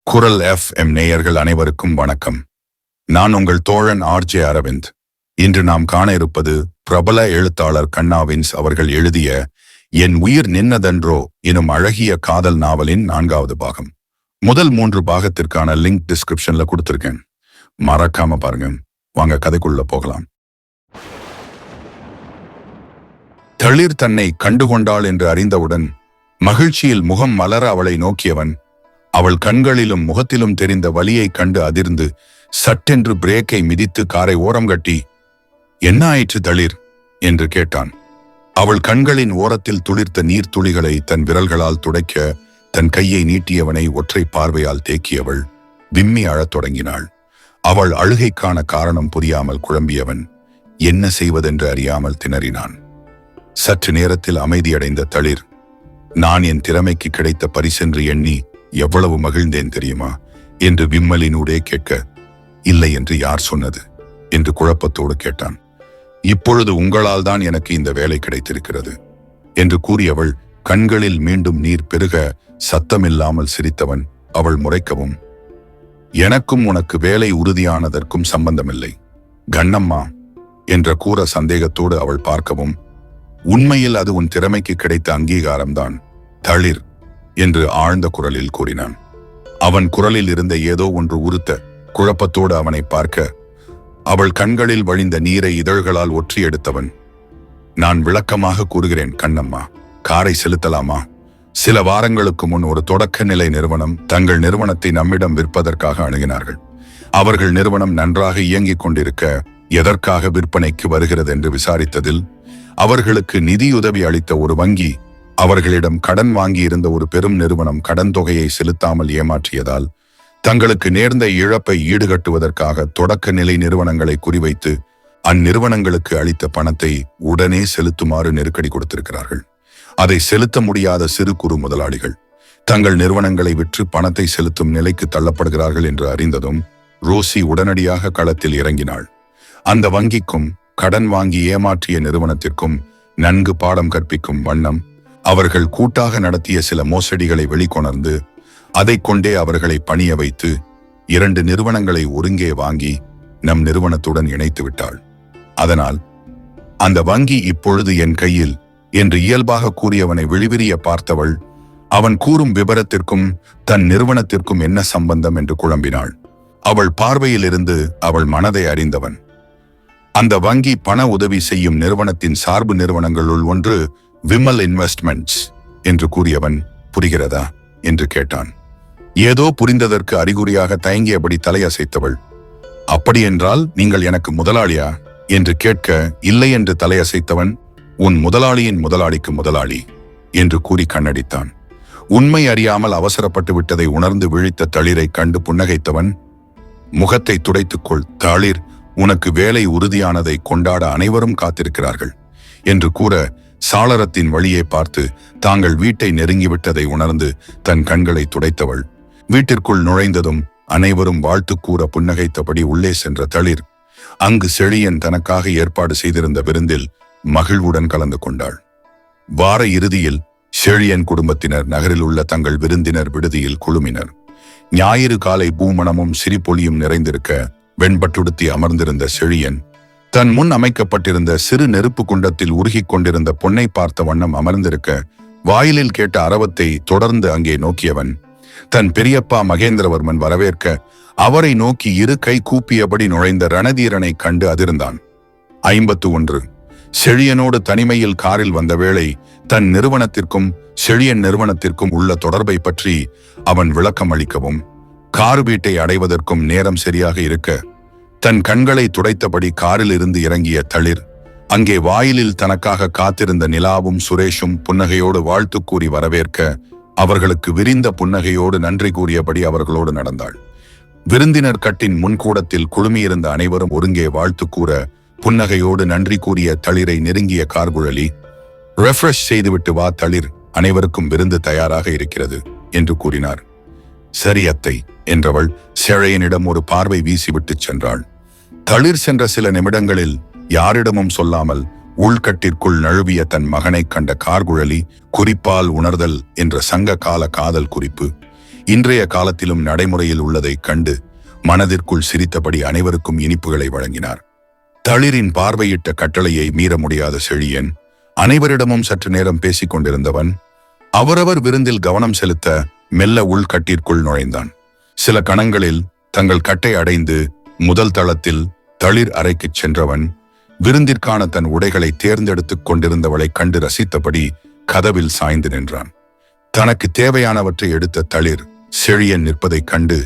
குரல் FM நேயர்கள் அனைவருக்கும் வணக்கம். நான் உங்கள் தோழன் RJ அரவிந்த். இன்று நாம் காண இருப்பது பிரபல எழுத்தாளர் கண்ணா வின்ஸ் அவர்கள் எழுதிய என் உயிர் நின்னதென்றோ எனும் அழகிய காதல் நாவலின் 4வது பாகம். முதல் 3 பாகத்திற்கான லிங்க் டிஸ்கிரிப்ஷன்ல கொடுத்திருக்கேன். மறக்காம பாருங்க. வாங்க கதைக்குள்ள போகலாம். தளிர் தன்னை கண்டுகொண்டாள் என்று அறிந்தவுடன் மகிழ்ச்சியில் முகம் மலர அவளை நோக்கியவன் அவள் கண்களிலும் முகத்திலும் தெரிந்த வலியை கண்டு அதிர்ந்து சட்டென்று பிரேக்கை மிதித்து காரை ஓரம் கட்டி, என்ன ஆயிற்று தளிர் என்று கேட்டான். அவள் கண்களின் ஓரத்தில் துளிர்த்த நீர்த்துளிகளை தன் விரல்களால் துடைக்க தன் கையை நீட்டியவனை ஒற்றை பார்வையால் தேக்கியவள் விம்மி அழத் தொடங்கினாள். அவள் அழுகைக்கான காரணம் புரியாமல் குழம்பியவன் என்ன செய்வதென்று அறியாமல் திணறினான். சற்று நேரத்தில் அமைதியடைந்த தளிர், நான் என் திறமைக்கு கிடைத்த பரிசென்று எண்ணி எவ்வளவு மகிழ்ந்தேன் தெரியுமா என்று விம்மலினூடே கேட்க, இல்லை என்று யார் சொன்னது என்று குழப்பத்தோடு கேட்டான். இப்பொழுது உங்களால் தான் எனக்கு இந்த வேலை கிடைத்திருக்கிறது என்று கூறியவள் கண்களில் மீண்டும் நீர் பெருக சத்தமில்லாமல் சிரித்தவன் அவள் முறைக்கவும், எனக்கும் உனக்கு வேலை உறுதியானதற்கும் சம்பந்தமில்லை கண்ணம்மா என்ற கூற சந்தேகத்தோடு அவள் பார்க்கவும், உண்மையில் அது உன் திறமைக்கு கிடைத்த அங்கீகாரம்தான் தளிர் என்று ஆழ்ந்த குரலில் கூறினான். அவன் குரலில் இருந்த ஏதோ ஒன்று உறுத்த குழப்பத்தோடு அவனை பார்க்க அவள் கண்களில் வழிந்த நீரை இதழ்களால் ஒற்றி எடுத்தவன், நான் விளக்கமாக கூறுகிறேன் கண்ணம்மா, காரை செலுத்தலாமா? சில வாரங்களுக்கு முன் ஒரு தொடக்க நிலை நிறுவனம் தங்கள் நிறுவனத்தை நம்மிடம் விற்பதற்காக அணுகினார்கள். அவர்கள் நிறுவனம் நன்றாக இயங்கிக் கொண்டிருக்க எதற்காக விற்பனைக்கு வருகிறது என்று விசாரித்ததில் அவர்களுக்கு நிதியுதவி அளித்த ஒரு வங்கி அவர்களிடம் கடன் வாங்கியிருந்த ஒரு பெரும் நிறுவனம் கடன் தொகையை செலுத்தாமல் ஏமாற்றியதால் தங்களுக்கு நேர்ந்த இழப்பை ஈடுகட்டுவதற்காக தொடக்க நிலை நிறுவனங்களை குறிவைத்து அந்நிறுவனங்களுக்கு அளித்த பணத்தை உடனே செலுத்துமாறு நெருக்கடி கொடுத்திருக்கிறார்கள். அதை செலுத்த முடியாத சிறு குறு முதலாளிகள் தங்கள் நிறுவனங்களை விற்று பணத்தை செலுத்தும் நிலைக்கு தள்ளப்படுகிறார்கள் என்று அறிந்ததும் ரோசி உடனடியாக களத்தில் இறங்கினாள். அந்த வங்கிக்கும் கடன் வாங்கி ஏமாற்றிய நிறுவனத்திற்கும் நன்கு பாடம் கற்பிக்கும் வண்ணம் அவர்கள் கூட்டாக நடத்திய சில மோசடிகளை வெளிக்கொணர்ந்து அதை கொண்டே அவர்களை பணிய வைத்து 2 நிறுவனங்களை ஒருங்கே வாங்கி நம் நிறுவனத்துடன் இணைத்து விட்டாள். அதனால் அந்த வங்கி இப்பொழுது என் கையில் என்று இயல்பாக கூறியவனை விழிவிரிய பார்த்தவள் அவன் கூறும் விபரத்திற்கும் தன் நிறுவனத்திற்கும் என்ன சம்பந்தம் என்று குழம்பினாள். அவள் பார்வையிலிருந்து அவள் மனதை அறிந்தவன், அந்த வங்கி பண உதவி செய்யும் நிறுவனத்தின் சார்பு நிறுவனங்களுள் ஒன்று விமல் இன்வெஸ்ட்மெண்ட்ஸ் என்று கூறியவன், புரிகிறதா என்று கேட்டான். ஏதோ புரிந்ததற்கு அறிகுறியாக தயங்கியபடி தலையசைத்தவள், அப்படியென்றால் நீங்கள் எனக்கு முதலாளியா என்று கேட்க, இல்லை என்று தலையசைத்தவன், உன் முதலாளியின் முதலாளிக்கு முதலாளி என்று கூறி கண்ணடித்தான். உண்மை அறியாமல் அவசரப்பட்டு விட்டதை உணர்ந்து விழித்த தளிரை கண்டு புன்னகைத்தவன், முகத்தை துடைத்துக்கொள் தளிர், உனக்கு வேலை உறுதியானதை கொண்டாட அனைவரும் காத்திருக்கிறார்கள் என்று கூற சாளரத்தின் வழியை பார்த்து தாங்கள் வீட்டை நெருங்கிவிட்டதை உணர்ந்து தன் கண்களை துடைத்தவள் வீட்டிற்குள் நுழைந்ததும் அனைவரும் வாழ்த்து கூற புன்னகைத்தபடி உள்ளே சென்ற தளிர் அங்கு செழியன் தனக்காக ஏற்பாடு செய்திருந்த விருந்தில் மகிழ்வுடன் கலந்து கொண்டாள். வார இறுதியில் செழியன் குடும்பத்தினர் நகரில் உள்ள தங்கள் விருந்தினர் விடுதியில் குழுமினர். ஞாயிறு காலை பூமணமும் சிரிப்பொலியும் நிறைந்திருக்க வெண்பட்டுடுத்தி அமர்ந்திருந்த செழியன் தன் முன் அமைக்கப்பட்டிருந்த சிறு நெருப்பு குண்டத்தில் உருகிக் கொண்டிருந்த பொன்னை பார்த்த வண்ணம் அமர்ந்திருக்க வாயிலில் கேட்ட அரவத்தை தொடர்ந்து அங்கே நோக்கியவன் தன் பெரியப்பா மகேந்திரவர்மன் வரவேற்க அவரை நோக்கி 2 கை கூப்பியபடி நுழைந்த ரணதீரனை கண்டு அதிர்ந்தான். 51 செழியனோடு தனிமையில் காரில் வந்த வேளை தன் நிறுவனத்திற்கும் செழியன் நிறுவனத்திற்கும் உள்ள தொடர்பை பற்றி அவன் விளக்கம் அளிக்கவும் கார் வீட்டை அடைவதற்கும் நேரம் சரியாக இருக்க தன் கண்களை துடைத்தபடி காரில் இருந்து இறங்கிய தளிர் அங்கே வாயிலில் தனக்காக காத்திருந்த நிலாவும் சுரேஷும் புன்னகையோடு வாழ்த்து கூறி வரவேற்க அவர்களுக்கு விரிந்த புன்னகையோடு நன்றி கூறியபடி அவர்களோடு நடந்தாள். விருந்தினர் கட்டின் முன்கூடத்தில் குழுமியிருந்த அனைவரும் ஒருங்கே வாழ்த்து கூற புன்னகையோடு நன்றி கூறிய தளிரை நெருங்கிய கார்குழலி, ரெஃப்ரெஷ் செய்துவிட்டு வா தளிர், அனைவருக்கும் விருந்து தயாராக இருக்கிறது என்று கூறினார். சரி அத்தை என்றவள் செழியனிடம் ஒரு பார்வை வீசிவிட்டு சென்றாள். தளிர் சென்ற சில நிமிடங்களில் யாரிடமும் சொல்லாமல் உள்கட்டிற்குள் நழுவிய தன் மகனை கண்ட கார்குழலி குறிப்பால் உணர்தல் என்ற சங்க கால காதல் குறிப்பு இன்றைய காலத்திலும் நடைமுறையில் உள்ளதைக் கண்டு மனதிற்குள் சிரித்தபடி அனைவருக்கும் இனிப்புகளை வழங்கினார். தளிரின் பார்வையிட்ட கட்டளையை மீற முடியாத செழியன் அனைவரிடமும் சற்று நேரம் பேசிக் கொண்டிருந்தவன் அவரவர் விருந்தில் கவனம் செலுத்த மெல்ல உள்கட்டிற்குள் நுழைந்தான். சில கணங்களில் தங்கள் கட்டை அடைந்து முதல் தளத்தில் தளிர் அறைக்குச் சென்றவன் விருந்திற்கான தன் உடைகளை தேர்ந்தெடுத்துக் கொண்டிருந்தவளை கண்டு ரசித்தபடி கதவில் சாய்ந்து நின்றான். தனக்கு தேவையானவற்றை எடுத்த தளிர் செழியன் நிற்பதைக் கண்டு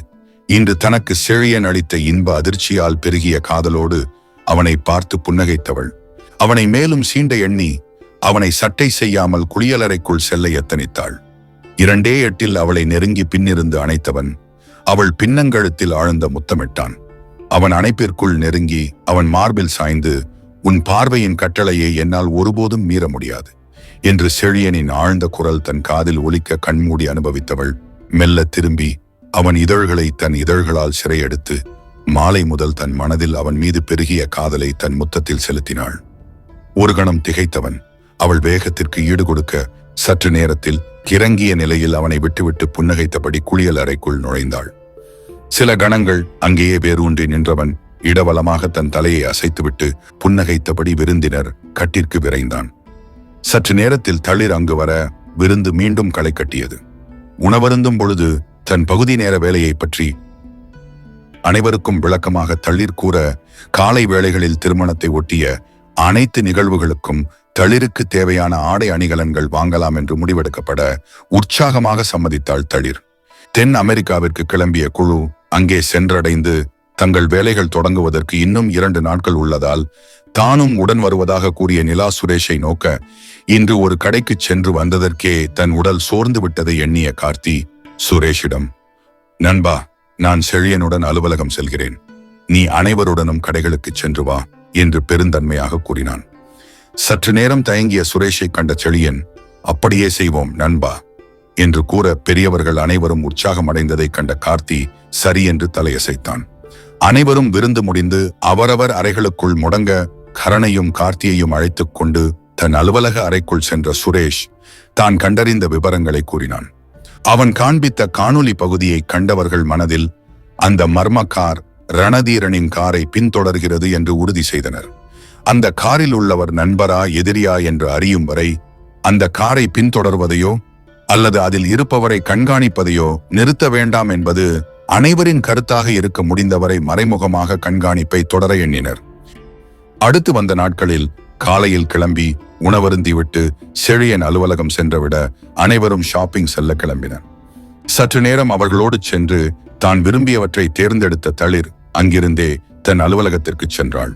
இன்று தனக்கு செழியன் அளித்த இன்ப அதிர்ச்சியால் பெருகிய காதலோடு அவனை பார்த்து புன்னகைத்தவள் அவனை மேலும் சீண்ட எண்ணி அவனை சட்டை செய்யாமல் குளியலறைக்குள் செல்ல எத்தனித்தாள். 2 அவளை நெருங்கி பின்னிருந்து அணைத்தவன் அவள் பின்னங்கழுத்தில் ஆழ்ந்த முத்தமிட்டான். அவன் அணைப்பிற்குள் நெருங்கி அவன் மார்பில் சாய்ந்து, உன் பார்வையின் கட்டளையை என்னால் ஒருபோதும் மீற முடியாது என்று செழியனின் ஆழ்ந்த குரல் தன் காதில் ஒலிக்க கண்மூடி அனுபவித்தவள் மெல்ல திரும்பி அவன் இதழ்களை தன் இதழ்களால் சிறையெடுத்து மாலை முதல் தன் மனதில் அவன் மீது பெருகிய காதலை தன் முத்தத்தில் செலுத்தினாள். ஒரு கணம் திகைத்தவன் அவள் வேகத்திற்கு ஈடுகொடுக்க சற்று நேரத்தில் கிறங்கிய நிலையில் அவனை விட்டுவிட்டு புன்னகைத்தபடி குளியல் அறைக்குள் நுழைந்தாள். சில கணங்கள் அங்கேயே வேரூன்றி நின்றவன் இடவலமாக தன் தலையை அசைத்துவிட்டு புன்னகைத்தபடி விருந்தினர் கட்டிற்கு விரைந்தான். சற்று நேரத்தில் தளிர் அங்கு வர விருந்து மீண்டும் களை கட்டியது. உணவருந்தும் பொழுது தன் பகுதி நேர வேலையை பற்றி அனைவருக்கும் விளக்கமாக தளிர் கூற காலை வேளைகளில் திருமணத்தை ஒட்டிய அனைத்து நிகழ்வுகளுக்கும் தளிருக்கு தேவையான ஆடை அணிகலன்கள் வாங்கலாம் என்று முடிவெடுக்கப்பட உற்சாகமாக சம்மதித்தாள் தளிர். தென் அமெரிக்காவிற்கு கிளம்பிய குழு அங்கே சென்றடைந்து தங்கள் வேலைகள் தொடங்குவதற்கு இன்னும் 2 நாட்கள் உள்ளதால் தானும் உடன் வருவதாக கூறிய நிலா சுரேஷை நோக்க இன்று ஒரு கடைக்கு சென்று வந்ததற்கே தன் உடல் சோர்ந்து விட்டதை எண்ணிய கார்த்தி சுரேஷிடம், நண்பா, நான் செழியனுடன் அலுவலகம் செல்கிறேன், நீ அனைவருடனும் கடைகளுக்கு சென்று வா என்று பெருந்தன்மையாக கூறினான். சற்று நேரம் தயங்கிய சுரேஷை கண்ட செழியன், அப்படியே செய்வோம் நண்பா என்று கூற பெரியவர்கள் அனைவரும் உற்சாகம் அடைந்ததை கண்ட கார்த்தி சரி என்று தலையசைத்தான். அனைவரும் விருந்து முடிந்து அவரவர் அறைகளுக்குள் முடங்க கரணையும் கார்த்தியையும் அழைத்துக் கொண்டு தன் அலுவலக அறைக்குள் சென்ற சுரேஷ் தான் கண்டறிந்த விவரங்களை கூறினான். அவன் காண்பித்த காணொலி பகுதியை கண்டவர்கள் மனதில் அந்த மர்ம கார் ரணதீரனின் காரை பின்தொடர்கிறது என்று உறுதி செய்தனர். அந்த காரில் உள்ளவர் நண்பரா எதிரியா என்று அறியும் வரை அந்த காரை பின்தொடர்வதையோ அல்லது அதில் இருப்பவரை கண்காணிப்பதையோ நிறுத்த வேண்டாம் என்பது அனைவரின் கருத்தாக இருக்க முடிந்தவரை மறைமுகமாக கண்காணிப்பை தொடர எண்ணினர். அடுத்து வந்த நாட்களில் காலையில் கிளம்பி உணவருந்திவிட்டு செழியன் அலுவலகம் சென்றுவிட அனைவரும் ஷாப்பிங் செல்ல கிளம்பினர். சற்று நேரம் அவர்களோடு சென்று தான் விரும்பியவற்றை தேர்ந்தெடுத்த தளிர் அங்கிருந்தே தன் அலுவலகத்திற்கு சென்றாள்.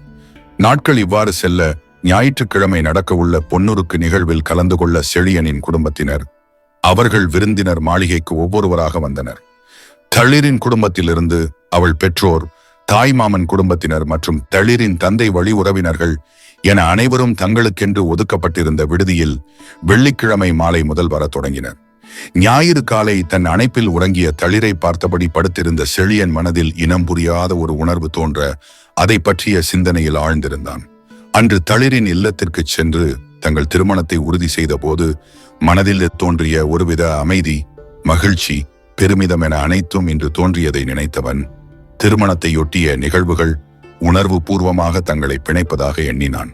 நாட்கள் இவ்வாறு செல்ல ஞாயிற்றுக்கிழமை நடக்கவுள்ள பொன்னுருக்கு நிகழ்வில் கலந்து கொள்ள செழியனின் குடும்பத்தினர் அவர்கள் விருந்தினர் மாளிகைக்கு ஒவ்வொருவராக வந்தனர். தளிரின் குடும்பத்திலிருந்து அவள் பெற்றோர், தாய் மாமன் குடும்பத்தினர் மற்றும் தளிரின் தந்தை வழி உறவினர்கள் என அனைவரும் தங்களுக்கென்று ஒதுக்கப்பட்டிருந்த விடுதியில் வெள்ளிக்கிழமை மாலை முதல் வரத் தொடங்கினர். ஞாயிறு காலை தன் அணைப்பில் உறங்கிய தளிரை பார்த்தபடி படுத்திருந்த செழியன் மனதில் இனம் புரியாத ஒரு உணர்வு தோன்ற அதை பற்றிய சிந்தனையில் ஆழ்ந்திருந்தான். அன்று தளிரின் இல்லத்திற்கு சென்று தங்கள் திருமணத்தை உறுதி செய்த போது மனதில் தோன்றிய ஒருவித அமைதி, மகிழ்ச்சி, பெருமிதம் என அனைத்தும் இன்று தோன்றியதை நினைத்தவன் திருமணத்தையொட்டிய நிகழ்வுகள் உணர்வு பூர்வமாக தங்களை பிணைப்பதாக எண்ணினான்.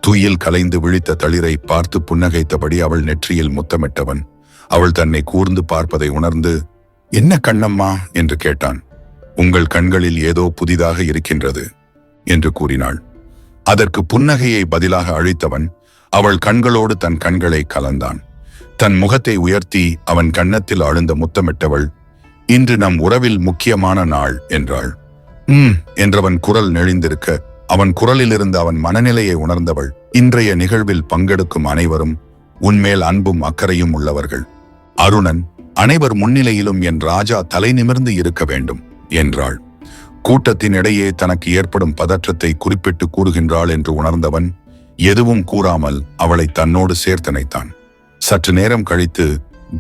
துயில் கலைந்து விழித்த தளிரை பார்த்து புன்னகைத்தபடி அவள் நெற்றியில் முத்தமிட்டவன் அவள் தன்னை கூர்ந்து பார்ப்பதை உணர்ந்து, என்ன கண்ணம்மா என்று கேட்டான். உங்கள் கண்களில் ஏதோ புதிதாக இருக்கின்றது என்று கூறினாள். அதற்கு புன்னகையை பதிலாக அழித்தவன் அவள் கண்களோடு தன் கண்களை கலந்தான். தன் முகத்தை உயர்த்தி அவன் கன்னத்தில் ஆழ்ந்த முத்தமிட்டவள், இன்று நம் உறவில் முக்கியமான நாள் என்றாள். என்றவன் குரல் நெளிந்திருக்க அவன் குரலிலிருந்து அவன் மனநிலையை உணர்ந்தவள், இன்றைய நிகழ்வில் பங்கெடுக்கும் அனைவரும் உன்மேல் அன்பும் அக்கறையும் உள்ளவர்கள். அருணன், அனைவர் முன்னிலையிலும் என் ராஜா தலை நிமிர்ந்து இருக்க வேண்டும் என்றாள். கூட்டத்தின் இடையே தனக்கு ஏற்படும் பதற்றத்தை குறிப்பிட்டு கூறுகின்றாள் என்று உணர்ந்தவன் எதுவும் கூறாமல் அவளை தன்னோடு சேர்த்தனைத்தான். சற்று நேரம் கழித்து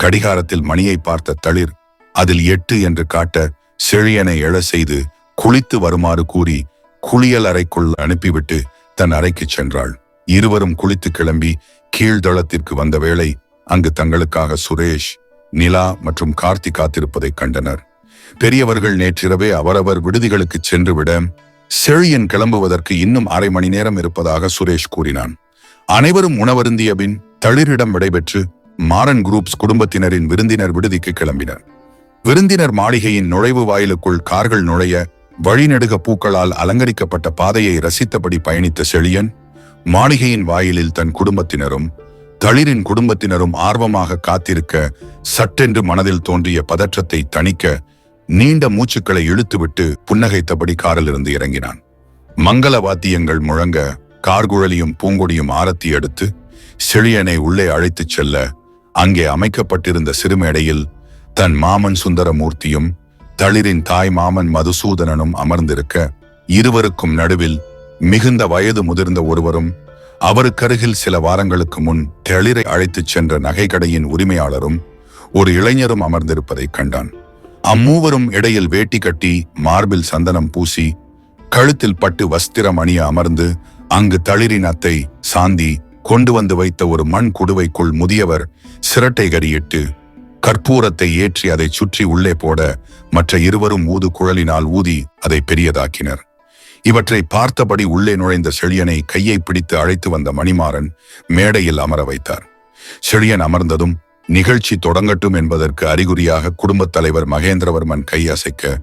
கடிகாரத்தில் மணியை பார்த்த தளிர் அதில் 8 என்று காட்ட செழியனை எழ செய்து குளித்து வருமாறு கூறி குளியல் அறைக்குள் அனுப்பிவிட்டு தன் அறைக்கு சென்றாள். இருவரும் குளித்து கிளம்பி கீழ்தளத்திற்கு வந்த வேளை அங்கு தங்களுக்காக சுரேஷ் நிலா மற்றும் கார்த்தி காத்திருப்பதைக் கண்டனர். பெரியவர்கள் நேற்றிரவே அவரவர் விடுதிகளுக்கு சென்றுவிட செழியன் கிளம்புவதற்கு இன்னும் 1/2 மணி நேரம் இருப்பதாக சுரேஷ் கூறினான். அனைவரும் உணவருந்திய பின் தளிரிடம் விடைபெற்று மாறன் குரூப்ஸ் குடும்பத்தினரின் விருந்தினர் விடுதிக்கு கிளம்பினர். விருந்தினர் மாளிகையின் நுழைவு வாயிலுக்குள் கார்கள் நுழைய வழிநெடுக பூக்களால் அலங்கரிக்கப்பட்ட பாதையை ரசித்தபடி பயணித்த செழியன் மாளிகையின் வாயிலில் தன் குடும்பத்தினரும் தளிரின் குடும்பத்தினரும் ஆர்வமாக காத்திருக்க சட்டென்று மனதில் தோன்றிய பதற்றத்தை தணிக்க நீண்ட மூச்சுக்களை இழுத்துவிட்டு புன்னகைத்தபடி காரிலிருந்து இறங்கினான். மங்கள வாத்தியங்கள் முழங்க கார்குழலியும் பூங்கொடியும் ஆரத்தி எடுத்து செழியனை உள்ளே அழைத்துச் செல்ல அங்கே அமைக்கப்பட்டிருந்த சிறுமேடையில் தன் மாமன் சுந்தரமூர்த்தியும் தளிரின் தாய் மாமன் மதுசூதனனும் அமர்ந்திருக்க இருவருக்கும் நடுவில் மிகுந்த வயது முதிர்ந்த ஒருவரும் அவருக்கருகில் சில வாரங்களுக்கு முன் தளிரை அழைத்துச் சென்ற நகைக்கடையின் உரிமையாளரும் ஒரு இளைஞரும் அமர்ந்திருப்பதைக் கண்டான். அம்மூவரும் இடையில் வேட்டி கட்டி மார்பில் சந்தனம் பூசி கழுத்தில் பட்டு வஸ்திரம் அணிய அமர்ந்து அங்கு தளிரின் அத்தை சாந்தி கொண்டு வந்து வைத்த ஒரு மண் குடுவைக்குள் முதியவர் சிரட்டை கரியிட்டு கற்பூரத்தை ஏற்றி அதை சுற்றி உள்ளே போட மற்ற இருவரும் ஊது குழலினால் ஊதி அதை பெரியதாக்கினர். இவற்றை பார்த்தபடி உள்ளே நுழைந்த செழியனை கையை பிடித்து அழைத்து வந்த மணிமாறன் மேடையில் அமர வைத்தார். செழியன் அமர்ந்ததும் நிகழ்ச்சி தொடங்கட்டும் என்பதற்கு அறிகுறியாக குடும்பத் தலைவர் மகேந்திரவர்மன் கை அசைக்க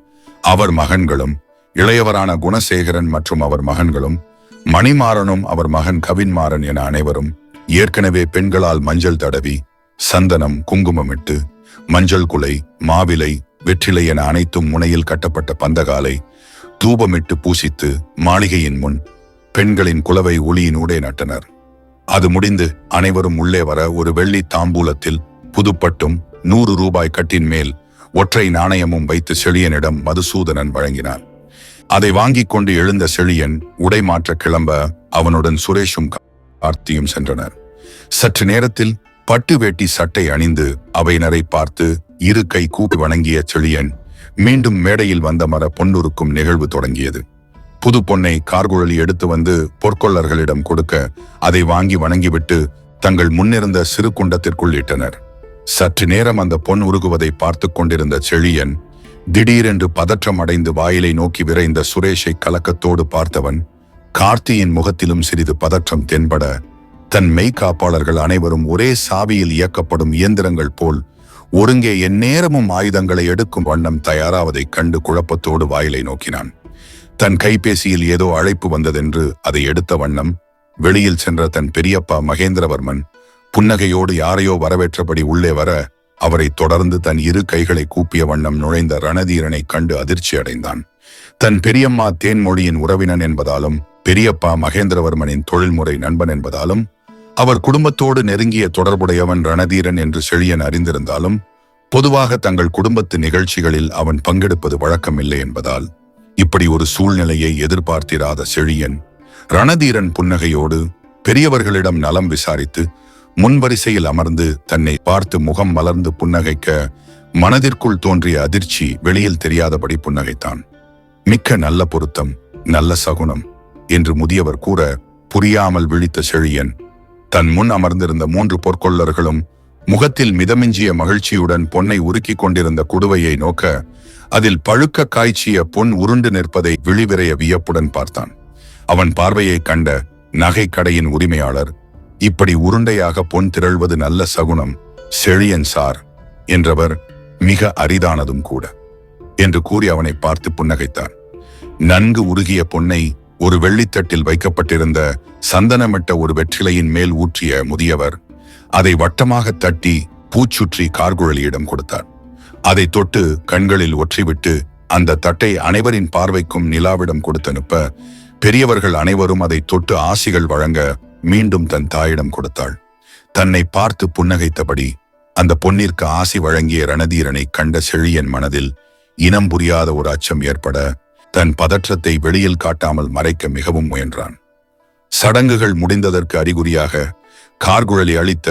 அவர் மகன்களும் இளையவரான குணசேகரன் மற்றும் அவர் மகன்களும் மணிமாறனும் அவர் மகன் கவின்மாறன் என அனைவரும் ஏற்கனவே பெண்களால் மஞ்சள் தடவி சந்தனம் குங்குமமிட்டு மஞ்சள் குலை மாவிலை வெற்றிலை என அனைத்தும் முனையில் கட்டப்பட்ட பந்தகாலை தூபமிட்டு பூசித்து மாளிகையின் முன் பெண்களின் குலவை ஒளியினூடே நட்டனர். அது முடிந்து அனைவரும் உள்ளே வர ஒரு வெள்ளி தாம்பூலத்தில் புதுப்பட்டும் 100 ரூபாய் கட்டின் மேல் ஒற்றை நாணயமும் வைத்து செழியனிடம் மதுசூதனன் வழங்கினார். அதை வாங்கிக் கொண்டு எழுந்த செழியன் உடை மாற்ற கிளம்ப அவனுடன் சுரேஷும் கார்த்தியும் சென்றனர். சற்று நேரத்தில் பட்டு வேட்டி சட்டை அணிந்து அவையினரை பார்த்து இரு கை கூப்பி வணங்கிய செழியன் மீண்டும் மேடையில் வந்தமர பொன்னுருக்கும் நிகழ்வு தொடங்கியது. புது பொன்னை கார்குழலி எடுத்து வந்து பொற்கொள்ளர்களிடம் கொடுக்க அதை வாங்கி வணங்கிவிட்டு தங்கள் முன்னிருந்த சிறு குண்டத்திற்குள் இட்டனர். சற்று நேரம் அந்த பொன் உருகுவதை பார்த்து கொண்டிருந்த செழியன் திடீரென்று பதற்றம் அடைந்து வாயிலை நோக்கி விரைந்த சுரேஷை கலக்கத்தோடு பார்த்தவன் கார்த்தியின் முகத்திலும் சிறிது பதற்றம் தென்பட தன் மெய்காப்பாளர்கள் அனைவரும் ஒரே சாவியில் இயக்கப்படும் இயந்திரங்கள் போல் ஒருங்கே எந்நேரமும் ஆயுதங்களை எடுக்கும் வண்ணம் தயாராவதைக் கண்டு குழப்பத்தோடு வாயிலை நோக்கினான். தன் கைபேசியில் ஏதோ அழைப்பு வந்ததென்று அதை எடுத்த வண்ணம் வெளியில் சென்ற தன் பெரியப்பா மகேந்திரவர்மன் புன்னகையோடு யாரையோ வரவேற்றபடி உள்ளே வர அவரை தொடர்ந்து தன் இரு கைகளை கூப்பிய வண்ணம் நுழைந்த ரணதீரனை கண்டு அதிர்ச்சி அடைந்தான். தன் பெரியம்மா தேன்மொழியின் உறவினன் என்பதாலும் பெரியப்பா மகேந்திரவர்மனின் தொழில்முறை நண்பன் என்பதாலும் அவர் குடும்பத்தோடு நெருங்கிய தொடர்புடையவன் ரணதீரன் என்று செழியன் அறிந்திருந்தாலும் பொதுவாக தங்கள் குடும்பத்து நிகழ்ச்சிகளில் அவன் பங்கெடுப்பது வழக்கமில்லை என்பதால் இப்படி ஒரு சூழ்நிலையை எதிர்பார்த்திராத செழியன் ரணதீரன் புன்னகையோடு பெரியவர்களிடம் நலம் விசாரித்து முன்வரிசையில் அமர்ந்து தன்னை பார்த்து முகம் மலர்ந்து புன்னகைக்க மனதிற்குள் தோன்றிய அதிர்ச்சி வெளியில் தெரியாதபடி புன்னகைத்தான். மிக்க நல்ல பொருத்தம், நல்ல சகுனம் என்று முதியவர் கூற புரியாமல் விழித்த செழியன் தன் முன் அமர்ந்திருந்த 3 பொற்கொள்ளர்களும் முகத்தில் மிதமிஞ்சிய மகிழ்ச்சியுடன் பொன்னை உருக்கிக் கொண்டிருந்த குடுவையை நோக்க அதில் பழுக்க காய்ச்சிய பொன் உருண்டு நிற்பதை விழிவிரைய வியப்புடன் பார்த்தான். அவன் பார்வையை கண்ட நகை கடையின் உரிமையாளர், இப்படி உருண்டையாக பொன் திரள்வது நல்ல சகுனம் செழியன் சார் என்றவர் மிக அரிதானதும் கூட என்று கூறி அவனை பார்த்து புன்னகைத்தார். நன்கு உருகிய பொன்னை ஒரு வெள்ளித்தட்டில் வைக்கப்பட்டிருந்த சந்தனமிட்ட ஒரு வெற்றிலையின் மேல் ஊற்றிய முதியவர் அதை வட்டமாக தட்டி பூச்சுற்றி கார்குழலியிடம் கொடுத்தார். அதை தொட்டு கண்களில் ஒற்றிவிட்டு அந்த தட்டை அனைவரின் பார்வைக்கும் நிலாவிடம் கொடுத்தனுப்ப பெரியவர்கள் அனைவரும் அதை தொட்டு ஆசிகள் வழங்க மீண்டும் தன் தாயிடம் கொடுத்தாள். தன்னை பார்த்து புன்னகைத்தபடி அந்த பொன்னிற்கு ஆசி வழங்கிய ரணதீரனை கண்ட செழியன் மனதில் இனம் புரியாத ஒரு அச்சம் ஏற்பட தன் பதற்றத்தை வெளியில் காட்டாமல் மறைக்க மிகவும் முயன்றான். சடங்குகள் முடிந்ததற்கு அறிகுறியாக கார்குழலி அளித்த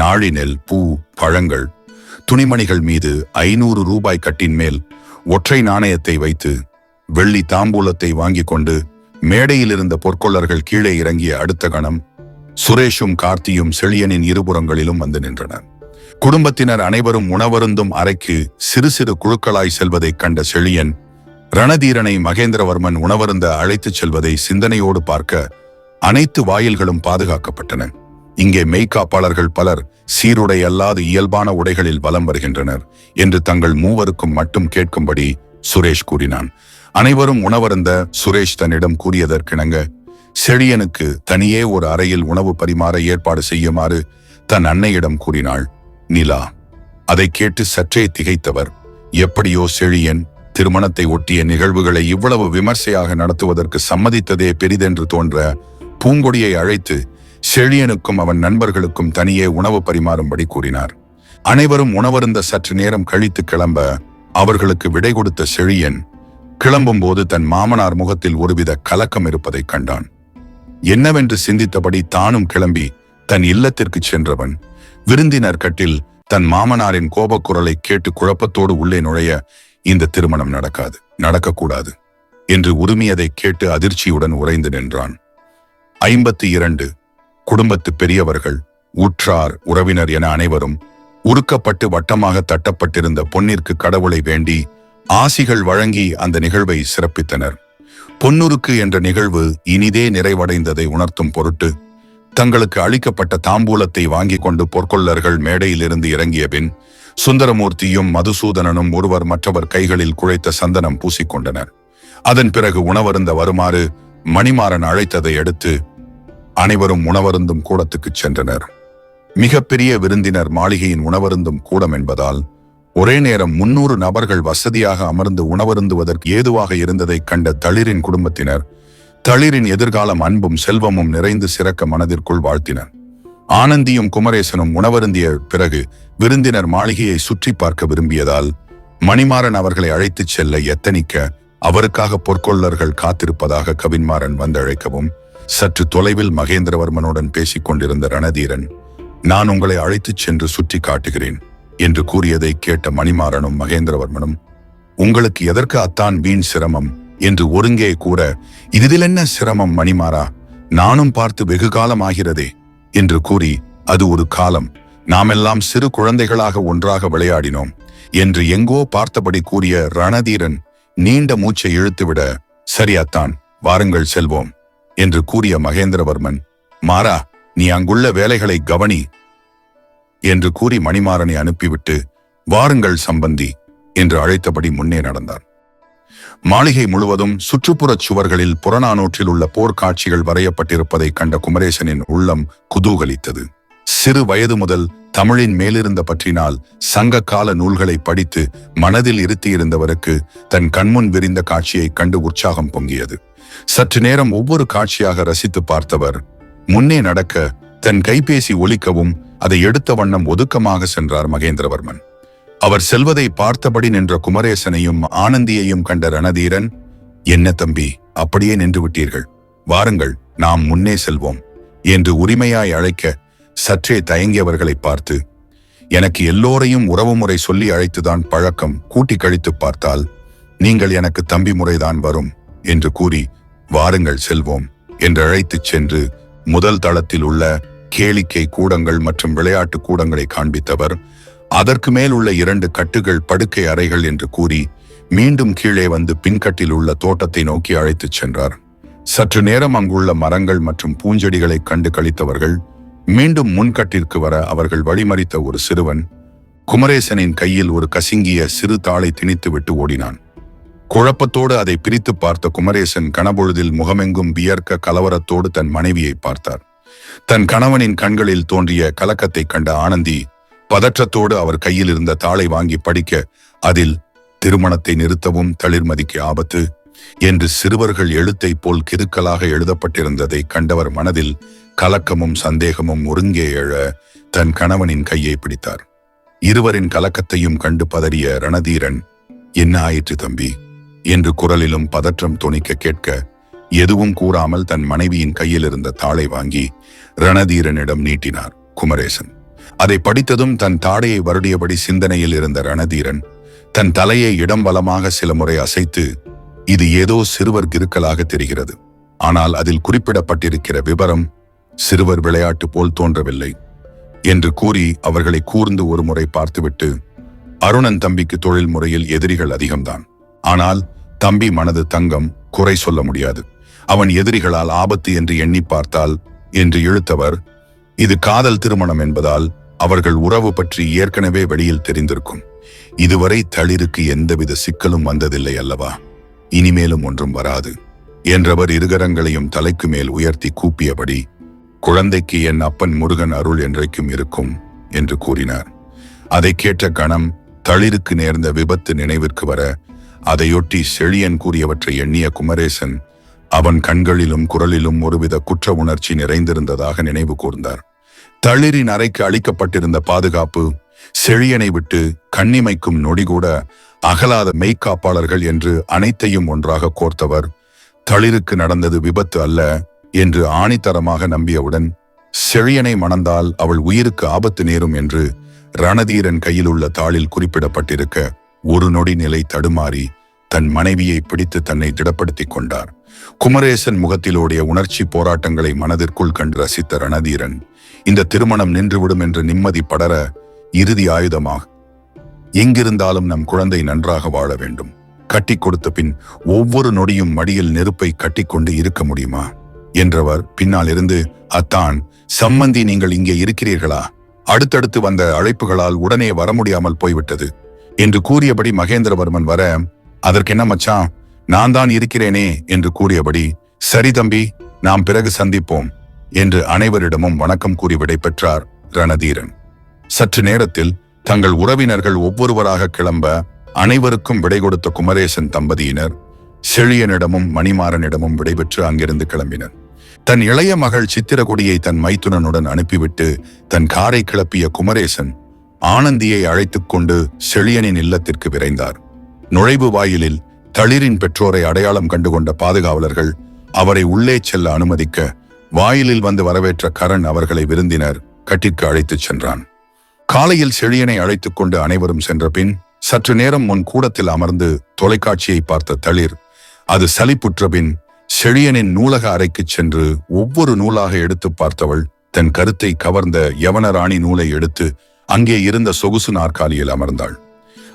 நாழி நெல், பூ, பழங்கள், துணிமணிகள் மீது 500 ரூபாய் கட்டின் மேல் ஒற்றை நாணயத்தை வைத்து வெள்ளி தாம்பூலத்தை வாங்கிக் கொண்டு மேடையில் இருந்த பொற்கொள்ளர்கள் கீழே இறங்கிய அடுத்த கணம் சுரேஷும் கார்த்தியும் செழியனின் இருபுறங்களிலும் வந்து நின்றனர். குடும்பத்தினர் அனைவரும் உணவருந்தும் அறைக்கு சிறு சிறு குழுக்களாய் செல்வதைக் கண்ட செழியன் ரணதீரனை மகேந்திரவர்மன் உணவருந்த அழைத்துச் செல்வதை சிந்தனையோடு பார்க்க அனைத்து வாயில்களும் பாதுகாக்கப்பட்டன. இங்கே மெய்காப்பாளர்கள் பலர் சீருடை அல்லாது இயல்பான உடைகளில் வலம் வருகின்றனர் என்று தங்கள் மூவருக்கும் மட்டும் கேட்கும்படி சுரேஷ் கூறினான். அனைவரும் உணவருந்த சுரேஷ் தன்னிடம் கூறியதற்கிணங்க செழியனுக்கு தனியே ஒரு அறையில் உணவு பரிமாற ஏற்பாடு செய்யுமாறு தன் அன்னையிடம் கூறினாள் நிலா. அதை கேட்டு சற்றே திகைத்தவர், எப்படியோ செழியன் திருமணத்தை ஒட்டிய நிகழ்வுகளை இவ்வளவு விமர்சையாக நடத்துவதற்கு சம்மதித்ததே பெரிதென்று தோன்ற பூங்கொடியை அழைத்து செழியனுக்கும் அவன் நண்பர்களுக்கும் தனியே உணவு பரிமாறும்படி கூறினார். அனைவரும் உணவருந்த சற்று நேரம் கழித்து கிளம்ப அவர்களுக்கு விடை கொடுத்த செழியன் கிளம்பும் போது தன் மாமனார் முகத்தில் ஒருவித கலக்கம் இருப்பதைக் கண்டான். என்னவென்று சிந்தித்தபடி தானும் கிளம்பி தன் இல்லத்திற்கு சென்றவன் விருந்தினர் கட்டில் தன் மாமனாரின் கோபக்குரலை கேட்டு குழப்பத்தோடு உள்ளே நுழைய, இந்த திருமணம் நடக்கக்கூடாது என்று உரிமையதை கேட்டு அதிர்ச்சியுடன் உறைந்து நின்றான். 52 குடும்பத்து பெரியவர்கள், உற்றார், உறவினர் என அனைவரும் உருக்கப்பட்டு வட்டமாக தட்டப்பட்டிருந்த பொன்னிற்கு கடவுளை வேண்டி ஆசிகள் வழங்கி அந்த நிகழ்வை சிறப்பித்தனர். பொன்னுருக்கு என்ற நிகழ்வு இனிதே நிறைவடைந்ததை உணர்த்தும் பொருட்டு தங்களுக்கு அளிக்கப்பட்ட தாம்பூலத்தை வாங்கி கொண்டு பொற்கொள்ளர்கள் மேடையிலிருந்து இறங்கிய பின் சுந்தரமூர்த்தியும் மதுசூதனனும் ஒருவர் மற்றவர் கைகளில் குழைத்த சந்தனம் பூசிக்கொண்டனர். அதன் பிறகு உணவருந்த வருமாறு மணிமாறன் அழைத்ததை அடுத்து அனைவரும் உணவருந்தும் கூடத்துக்கு சென்றனர். மிகப்பெரிய விருந்தினர் மாளிகையின் உணவருந்தும் கூடம் என்பதால் ஒரே நேரம் 300 நபர்கள் வசதியாக அமர்ந்து உணவருந்துவதற்கு ஏதுவாக இருந்ததைக் கண்ட தளிரின் குடும்பத்தினர் தளிரின் எதிர்காலம் அன்பும் செல்வமும் நிறைந்து சிறக்க மனதிற்குள் வாழ்த்தினர். ஆனந்தியும் குமரேசனும் உணவருந்திய பிறகு விருந்தினர் மாளிகையை சுற்றி பார்க்க விரும்பியதால் மணிமாறன் அவர்களை அழைத்துச் செல்ல எத்தனிக்க அவருக்காக பொற்கொள்ளர்கள் காத்திருப்பதாக கவின்மாறன் வந்தழைக்கவும் சற்று தொலைவில் மகேந்திரவர்மனுடன் பேசிக் கொண்டிருந்த ரணதீரன், நான் உங்களை அழைத்துச் சென்று சுற்றி காட்டுகிறேன் என்று கூறியதை கேட்ட மணிமாறனும் மகேந்திரவர்மனும், உங்களுக்கு எதற்கு அத்தான் வீண் சிரமம் என்று ஒருங்கே கூற, இதில் என்ன சிரமம் மணிமாறா, நானும் பார்த்து வெகு காலம் ஆகிறதே என்று கூறி, அது ஒரு காலம், நாமெல்லாம் சிறு குழந்தைகளாக ஒன்றாக விளையாடினோம் என்று எங்கோ பார்த்தபடி கூறிய ரணதீரன் நீண்ட மூச்சை இழுத்துவிட, சரியாத்தான், வாருங்கள் செல்வோம் என்று கூறிய மகேந்திரவர்மன், மாறா, நீ அங்குள்ள வேலைகளை கவனி என்று கூறி மணிமாறனை அனுப்பிவிட்டு, வாருங்கள் சம்பந்தி என்று அழைத்தபடி முன்னே நடந்தார். மாளிகை முழுவதும் சுற்றுப்புறச் சுவர்களில் புறநானூற்றில் உள்ள போர்க்காட்சிகள் வரையப்பட்டிருப்பதை கண்ட குமரேசனின் உள்ளம் குதூகலித்தது. சிறு வயது முதல் தமிழின் மேலிருந்த பற்றினால் சங்க கால நூல்களை படித்து மனதில் இருத்தியிருந்தவருக்கு தன் கண்முன் விரிந்த காட்சியை கண்டு உற்சாகம் பொங்கியது. சற்று நேரம் ஒவ்வொரு காட்சியாக ரசித்து பார்த்தவர் முன்னே நடக்க தன் கைபேசி ஒலிக்கவும் அதை எடுத்த வண்ணம் ஒதுக்கமாக சென்றார் மகேந்திரவர்மன். அவர் செல்வதை பார்த்தபடி நின்ற குமரேசனையும் ஆனந்தியையும் கண்ட ரணதீரன், என்ன தம்பி, அப்படியே நின்று விட்டீர்கள், வாருங்கள் நாம் முன்னே செல்வோம் என்று உரிமையாய் அழைக்க சற்றே தயங்கியவர்களை பார்த்து, எனக்கு எல்லோரையும் உறவுமுறை சொல்லி அழைத்துதான் பழக்கம், கூட்டி கழித்து பார்த்தால் நீங்கள் எனக்கு தம்பி முறைதான் வரும் என்று கூறி, வாருங்கள் செல்வோம் என்று அழைத்துச் சென்று முதல் தளத்தில் உள்ள கேளிக்கை கூடங்கள் மற்றும் விளையாட்டு கூடங்களை காண்பித்தவர் அதற்கு மேல் உள்ள 2 கட்டுகள் படுக்கை அறைகள் என்று கூறி மீண்டும் கீழே வந்து பின்கட்டில் உள்ள தோட்டத்தை நோக்கி அழைத்துச் சென்றார். சற்று நேரம் அங்குள்ள மரங்கள் மற்றும் பூஞ்செடிகளை கண்டு கழித்தவர்கள் மீண்டும் முன்கட்டிற்கு வர அவர்கள் வழிமறித்த ஒரு சிறுவன் குமரேசனின் கையில் ஒரு கசிங்கிய சிறு தாளை திணித்து விட்டு ஓடினான். குழப்பத்தோடு அதை பிரித்து பார்த்த குமரேசன் கனபொழுதில் முகமெங்கும் வியர்க்க கலவரத்தோடு தன் மனைவியை பார்த்தார். தன் கணவனின் கண்களில் தோன்றிய கலக்கத்தை கண்ட ஆனந்தி பதற்றத்தோடு அவர் கையில் இருந்த தாளை வாங்கி படிக்க, அதில் திருமணத்தை நிறுத்தவும் தளிர்மதிக்கு ஆபத்து என்று சிறுவர்கள் எழுத்தை போல் கிறுக்கலாக எழுதப்பட்டிருந்ததை கண்டவர் மனதில் கலக்கமும் சந்தேகமும் ஒருங்கே எழ தன் கணவனின் கையை பிடித்தார். இருவரின் கலக்கத்தையும் கண்டு பதறிய ரணதீரன், என்ன ஆயிற்று தம்பி என்று குரலிலும் பதற்றம் தொனிக்க கேட்க, எதுவும் கூறாமல் தன் மனைவியின் கையில் இருந்த தாளை வாங்கி ரணதீரனிடம் நீட்டினார் குமரேசன். அதை படித்ததும் தன் தாடையை வருடியபடி சிந்தனையில் இருந்த ரணதீரன் தன் தலையை இடம் வலமாக சில முறை அசைத்து, இது ஏதோ சிறுவர் கிறுக்கலாக தெரிகிறது, ஆனால் அதில் குறிப்பிடப்பட்டிருக்கிற விபரம் சிறுவர் விளையாட்டு போல் தோன்றவில்லை. என்று கூறி அவர்களை கூர்ந்து ஒரு முறை பார்த்துவிட்டு, அருணன் தம்பிக்கு தொழில் முறையில் எதிரிகள் அதிகம்தான். ஆனால் தம்பி மனது தங்கம், குறை சொல்ல முடியாது. அவன் எதிரிகளால் ஆபத்து என்று எண்ணி பார்த்தால் என்று இழுத்தவர், இது காதல் திருமணம் என்பதால் அவர்கள் உறவு பற்றி ஏற்கனவே வெளியில் தெரிந்திருக்கும். இதுவரை தளிருக்கு எந்தவித சிக்கலும் வந்ததில்லை அல்லவா? இனிமேலும் ஒன்றும் வராது என்றவர் இருகரங்களையும் தலைக்கு மேல் உயர்த்தி கூப்பியபடி, குழந்தைக்கு என் அப்பன் முருகன் அருள் என்றைக்கும் இருக்கும் என்று கூறினார். அதை கேட்ட கணம் தளிருக்கு நேர்ந்த விபத்து நினைவிற்கு வர, அதையொட்டி செழியன் கூறியவற்றை எண்ணிய குமரேசன் அவன் கண்களிலும் குரலிலும் ஒருவித குற்ற உணர்ச்சி நிறைந்திருந்ததாக நினைவு கூர்ந்தார். தளிரின் அறைக்கு அளிக்கப்பட்டிருந்த பாதுகாப்பு, செழியனை விட்டு கண்ணிமைக்கும் நொடிகூட அகலாத மெய்க்காப்பாளர்கள் என்று அனைத்தையும் ஒன்றாக கோர்த்தவர், தளிருக்கு நடந்தது விபத்து அல்ல என்று ஆணித்தரமாக நம்பியவுடன், செழியனை மணந்தால் அவள் உயிருக்கு ஆபத்து நேரும் என்று ரணதீரன் கையில் உள்ள தாளில் குறிப்பிடப்பட்டிருக்க ஒரு நொடி நிலை தடுமாறி தன் மனைவியை பிடித்து தன்னை திடப்படுத்திக் கொண்டார். குமரேசன் முகத்திலோடைய உணர்ச்சி போராட்டங்களை மனதிற்குள் கண்டு ரசித்த ரணதீரன், இந்த திருமணம் நின்றுவிடும் என்று நிம்மதி படர இறுதி ஆயுதமாக, எங்கிருந்தாலும் நம் குழந்தை நன்றாக வாழ வேண்டும். கட்டி கொடுத்த பின் ஒவ்வொரு நொடியும் மடியில் நெருப்பை கட்டிக்கொண்டு இருக்க முடியுமா என்றவர் பின்னால் இருந்து, அத்தான் சம்மந்தி, நீங்கள் இங்கே இருக்கிறீர்களா? அடுத்தடுத்து வந்த அழைப்புகளால் உடனே வர முடியாமல் போய்விட்டது என்று கூறியபடி மகேந்திரவர்மன் வர, அதற்கென்ன மச்சான், நான் தான் இருக்கிறேனே என்று கூறியபடி, சரி தம்பி, நாம் பிறகு சந்திப்போம் என்று அனைவரிடமும் வணக்கம் கூறி விடை பெற்றார் ரணதீரன். சற்று நேரத்தில் தங்கள் உறவினர்கள் ஒவ்வொருவராக கிளம்ப அனைவருக்கும் விடை கொடுத்த குமரேசன் தம்பதியினர் செழியனிடமும் மணிமாறனிடமும் விடைபெற்று அங்கிருந்து கிளம்பினர். தன் இளைய மகள் சித்திரகுடியை தன் மைத்துனனுடன் அனுப்பிவிட்டு தன் காரை கிளப்பிய குமரேசன் ஆனந்தியை அழைத்துக் கொண்டு செழியனின் இல்லத்திற்கு விரைந்தார். நுழைவு வாயிலில் தளிரின் பெற்றோரை அடையாளம் கண்டுகொண்ட பாதுகாவலர்கள் அவரை உள்ளே செல்ல அனுமதிக்க, வாயிலில் வந்து வரவேற்ற கரண் அவர்களை விருந்தினர் கட்டிற்கு அழைத்துச் சென்றான். காலையில் செழியனை அழைத்துக் கொண்டு அனைவரும் சென்ற பின் சற்று நேரம் முன் கூடத்தில் அமர்ந்து தொலைக்காட்சியை பார்த்த தளிர், அது சலிப்புற்ற பின் செழியனின் நூலக அறைக்கு சென்று ஒவ்வொரு நூலாக எடுத்து பார்த்தவள் தன் கருத்தை கவர்ந்த யவனராணி நூலை எடுத்து அங்கே இருந்த சொகுசு நாற்காலியில் அமர்ந்தாள்.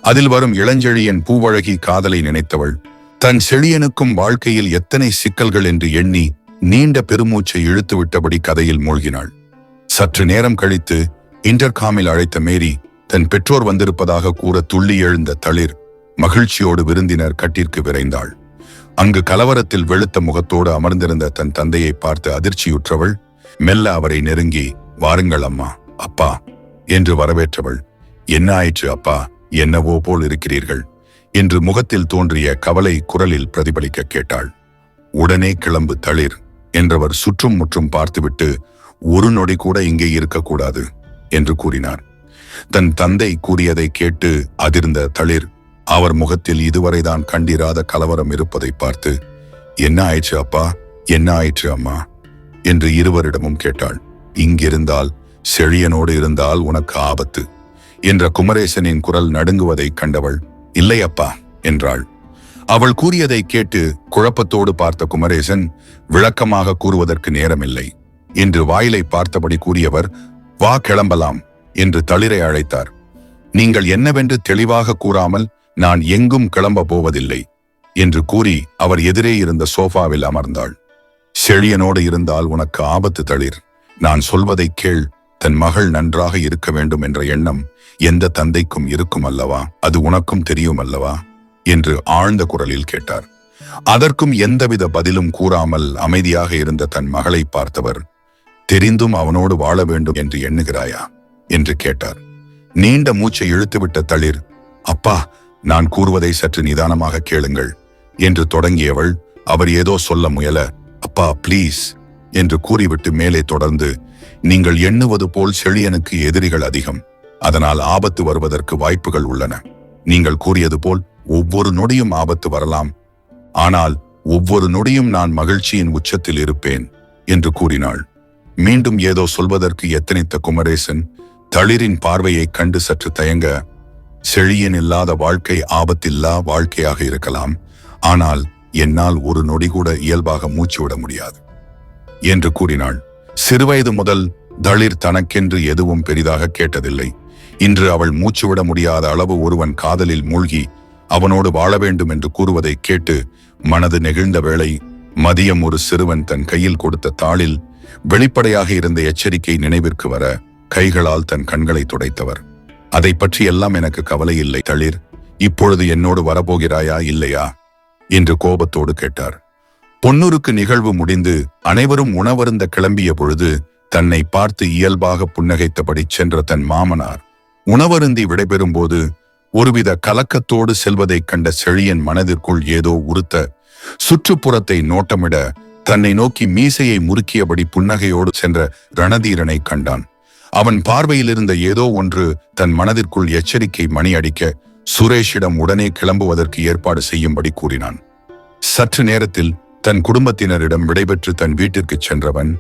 அதில் வரும் இளஞ்செழியன் பூவழகி காதலை நினைத்தவள் தன் செழியனுக்கும் வாழ்க்கையில் எத்தனை சிக்கல்கள் என்று எண்ணி நீண்ட பெருமூச்சை இழுத்து விட்டபடி கதையில் மூழ்கினாள். சற்று நேரம் கழித்து இன்டர்காமில் அழைத்த மேரி தன் பெற்றோர் வந்திருப்பதாக கூற துள்ளி எழுந்த தளிர் மகிழ்ச்சியோடு விருந்தினர் கட்டிற்கு விரைந்தாள். அங்கு கலவரத்தில் வெளுத்த முகத்தோடு அமர்ந்திருந்த தன் தந்தையை பார்த்து அதிர்ச்சியுற்றவள் மெல்ல அவரை நெருங்கி, வாருங்கள் அம்மா, அப்பா என்று வரவேற்றவள், என்ன ஆயிற்று அப்பா, என்னவோ போல் இருக்கிறீர்கள் என்று முகத்தில் தோன்றிய கவலை குரலில் பிரதிபலிக்க கேட்டாள். உடனே கிளம்பு தளிர் என்றவர் சுற்றும் முற்றும் பார்த்துவிட்டு, ஒரு நொடி கூட இங்கே இருக்கக்கூடாது என்று கூறினார். தன் தந்தை கூறியதை கேட்டு அதிர்ந்த தளிர் அவர் முகத்தில் இதுவரைதான் கண்டிராத கலவரம் இருப்பதை பார்த்து, என்ன ஆயிற்று அப்பா, என்ன ஆயிற்று அம்மா என்று இருவரிடமும் கேட்டாள். இங்கிருந்தால், செழியனோடு இருந்தால் உனக்கு ஆபத்து என்ற குமரேசனின் குரல் நடுங்குவதை கண்டவள், இல்லை அப்பா என்றாள். அவள் கூறியதை கேட்டு குழப்பத்தோடு பார்த்த குமரேசன் விளக்கமாக கூறுவதற்கு நேரமில்லை என்று வாயிலை பார்த்தபடி கூறியவர், வா கிளம்பலாம் என்று தளிரை அழைத்தார். நீங்கள் என்னவென்று தெளிவாக கூறாமல் நான் எங்கும் கிளம்ப போவதில்லை என்று கூறி அவர் எதிரே இருந்த சோஃபாவில் அமர்ந்தாள். செழியனோடு இருந்தால் உனக்கு ஆபத்து தளிர், நான் சொல்வதை கேள், தன் மகள் நன்றாக இருக்க வேண்டும் என்ற எண்ணம் எந்த தந்தைக்கும் இருக்கும் அல்லவா, அது உனக்கும் தெரியும் அல்லவா என்று ஆழ்ந்த குரலில் கேட்டார். அதற்கும் எந்தவித பதிலும் கூறாமல் அமைதியாக இருந்த தன் மகளை பார்த்தவர், தெரிந்தும் அவனோடு வாழ வேண்டும் என்று எண்ணுகிறாயா என்று கேட்டார். நீண்ட மூச்சை இழுத்துவிட்ட தளிர், அப்பா, நான் கூறுவதை சற்று நிதானமாக கேளுங்கள் என்று தொடங்கியவள் அவர் ஏதோ சொல்ல முயல, அப்பா ப்ளீஸ் என்று கூறிவிட்டு மேலே தொடர்ந்து, நீங்கள் எண்ணுவது போல் செழியனுக்கு எதிரிகள் அதிகம், அதனால் ஆபத்து வருவதற்கு வாய்ப்புகள் உள்ளன. நீங்கள் கூறியது போல் ஒவ்வொரு நொடியும் ஆபத்து வரலாம், ஆனால் ஒவ்வொரு நொடியும் நான் மகிழ்ச்சியின் உச்சத்தில் இருப்பேன் என்று கூறினாள். மீண்டும் ஏதோ சொல்வதற்கு எத்தனித்த குமரேசன் தளிரின் பார்வையை கண்டு சற்று தயங்க, செழியன் இல்லாத வாழ்க்கை ஆபத்தில்லா வாழ்க்கையாக இருக்கலாம், ஆனால் என்னால் ஒரு நொடி கூட இயல்பாக மூச்சு விட முடியாது என்று கூறினாள். சிறுவயது முதல் தளிர் தனக்கென்று எதுவும் பெரிதாக கேட்டதில்லை. இன்று அவள் மூச்சுவிட முடியாத அளவு ஒருவன் காதலில் மூழ்கி அவனோடு வாழ வேண்டும் என்று கூறுவதை கேட்டு மனது நெகிழ்ந்த வேளை, மதியம் ஒரு சிறுவன் தன் கையில் கொடுத்த தாளில் வெளிப்படையாக இருந்த எச்சரிக்கை நினைவிற்கு வர கைகளால் தன் கண்களை துடைத்தவர். அதை பற்றி எல்லாம் எனக்கு கவலை இல்லை தளிர், இப்பொழுது என்னோடு வரப்போகிறாயா இல்லையா என்று கோபத்தோடு கேட்டார். பொன்னூருக்கு நிகழ்வு முடிந்து அனைவரும் உணவருந்த கிளம்பிய பொழுது தன்னை பார்த்து இயல்பாக புன்னகைத்தபடி சென்ற தன் மாமனார் உணவருந்தி விடைபெறும் போது ஒருவித கலக்கத்தோடு செல்வதைக் கண்ட செழியன் மனதிற்குள் ஏதோ உறுத்த சுற்றுப்புறத்தை நோட்டமிட தன்னை நோக்கி மீசையை முறுக்கியபடி புன்னகையோடு சென்ற ரணதீரனை கண்டான். அவன் பார்வையில் இருந்த ஏதோ ஒன்று தன் மனதிற்குள் எச்சரிக்கை மணி அடிக்க சுரேஷிடம் உடனே கிளம்புவதற்கு ஏற்பாடு செய்யும்படி கூறினான். சற்று நேரத்தில் தன் குடும்பத்தினரிடம் விடைபெற்று தன் வீட்டிற்கு சென்றவன்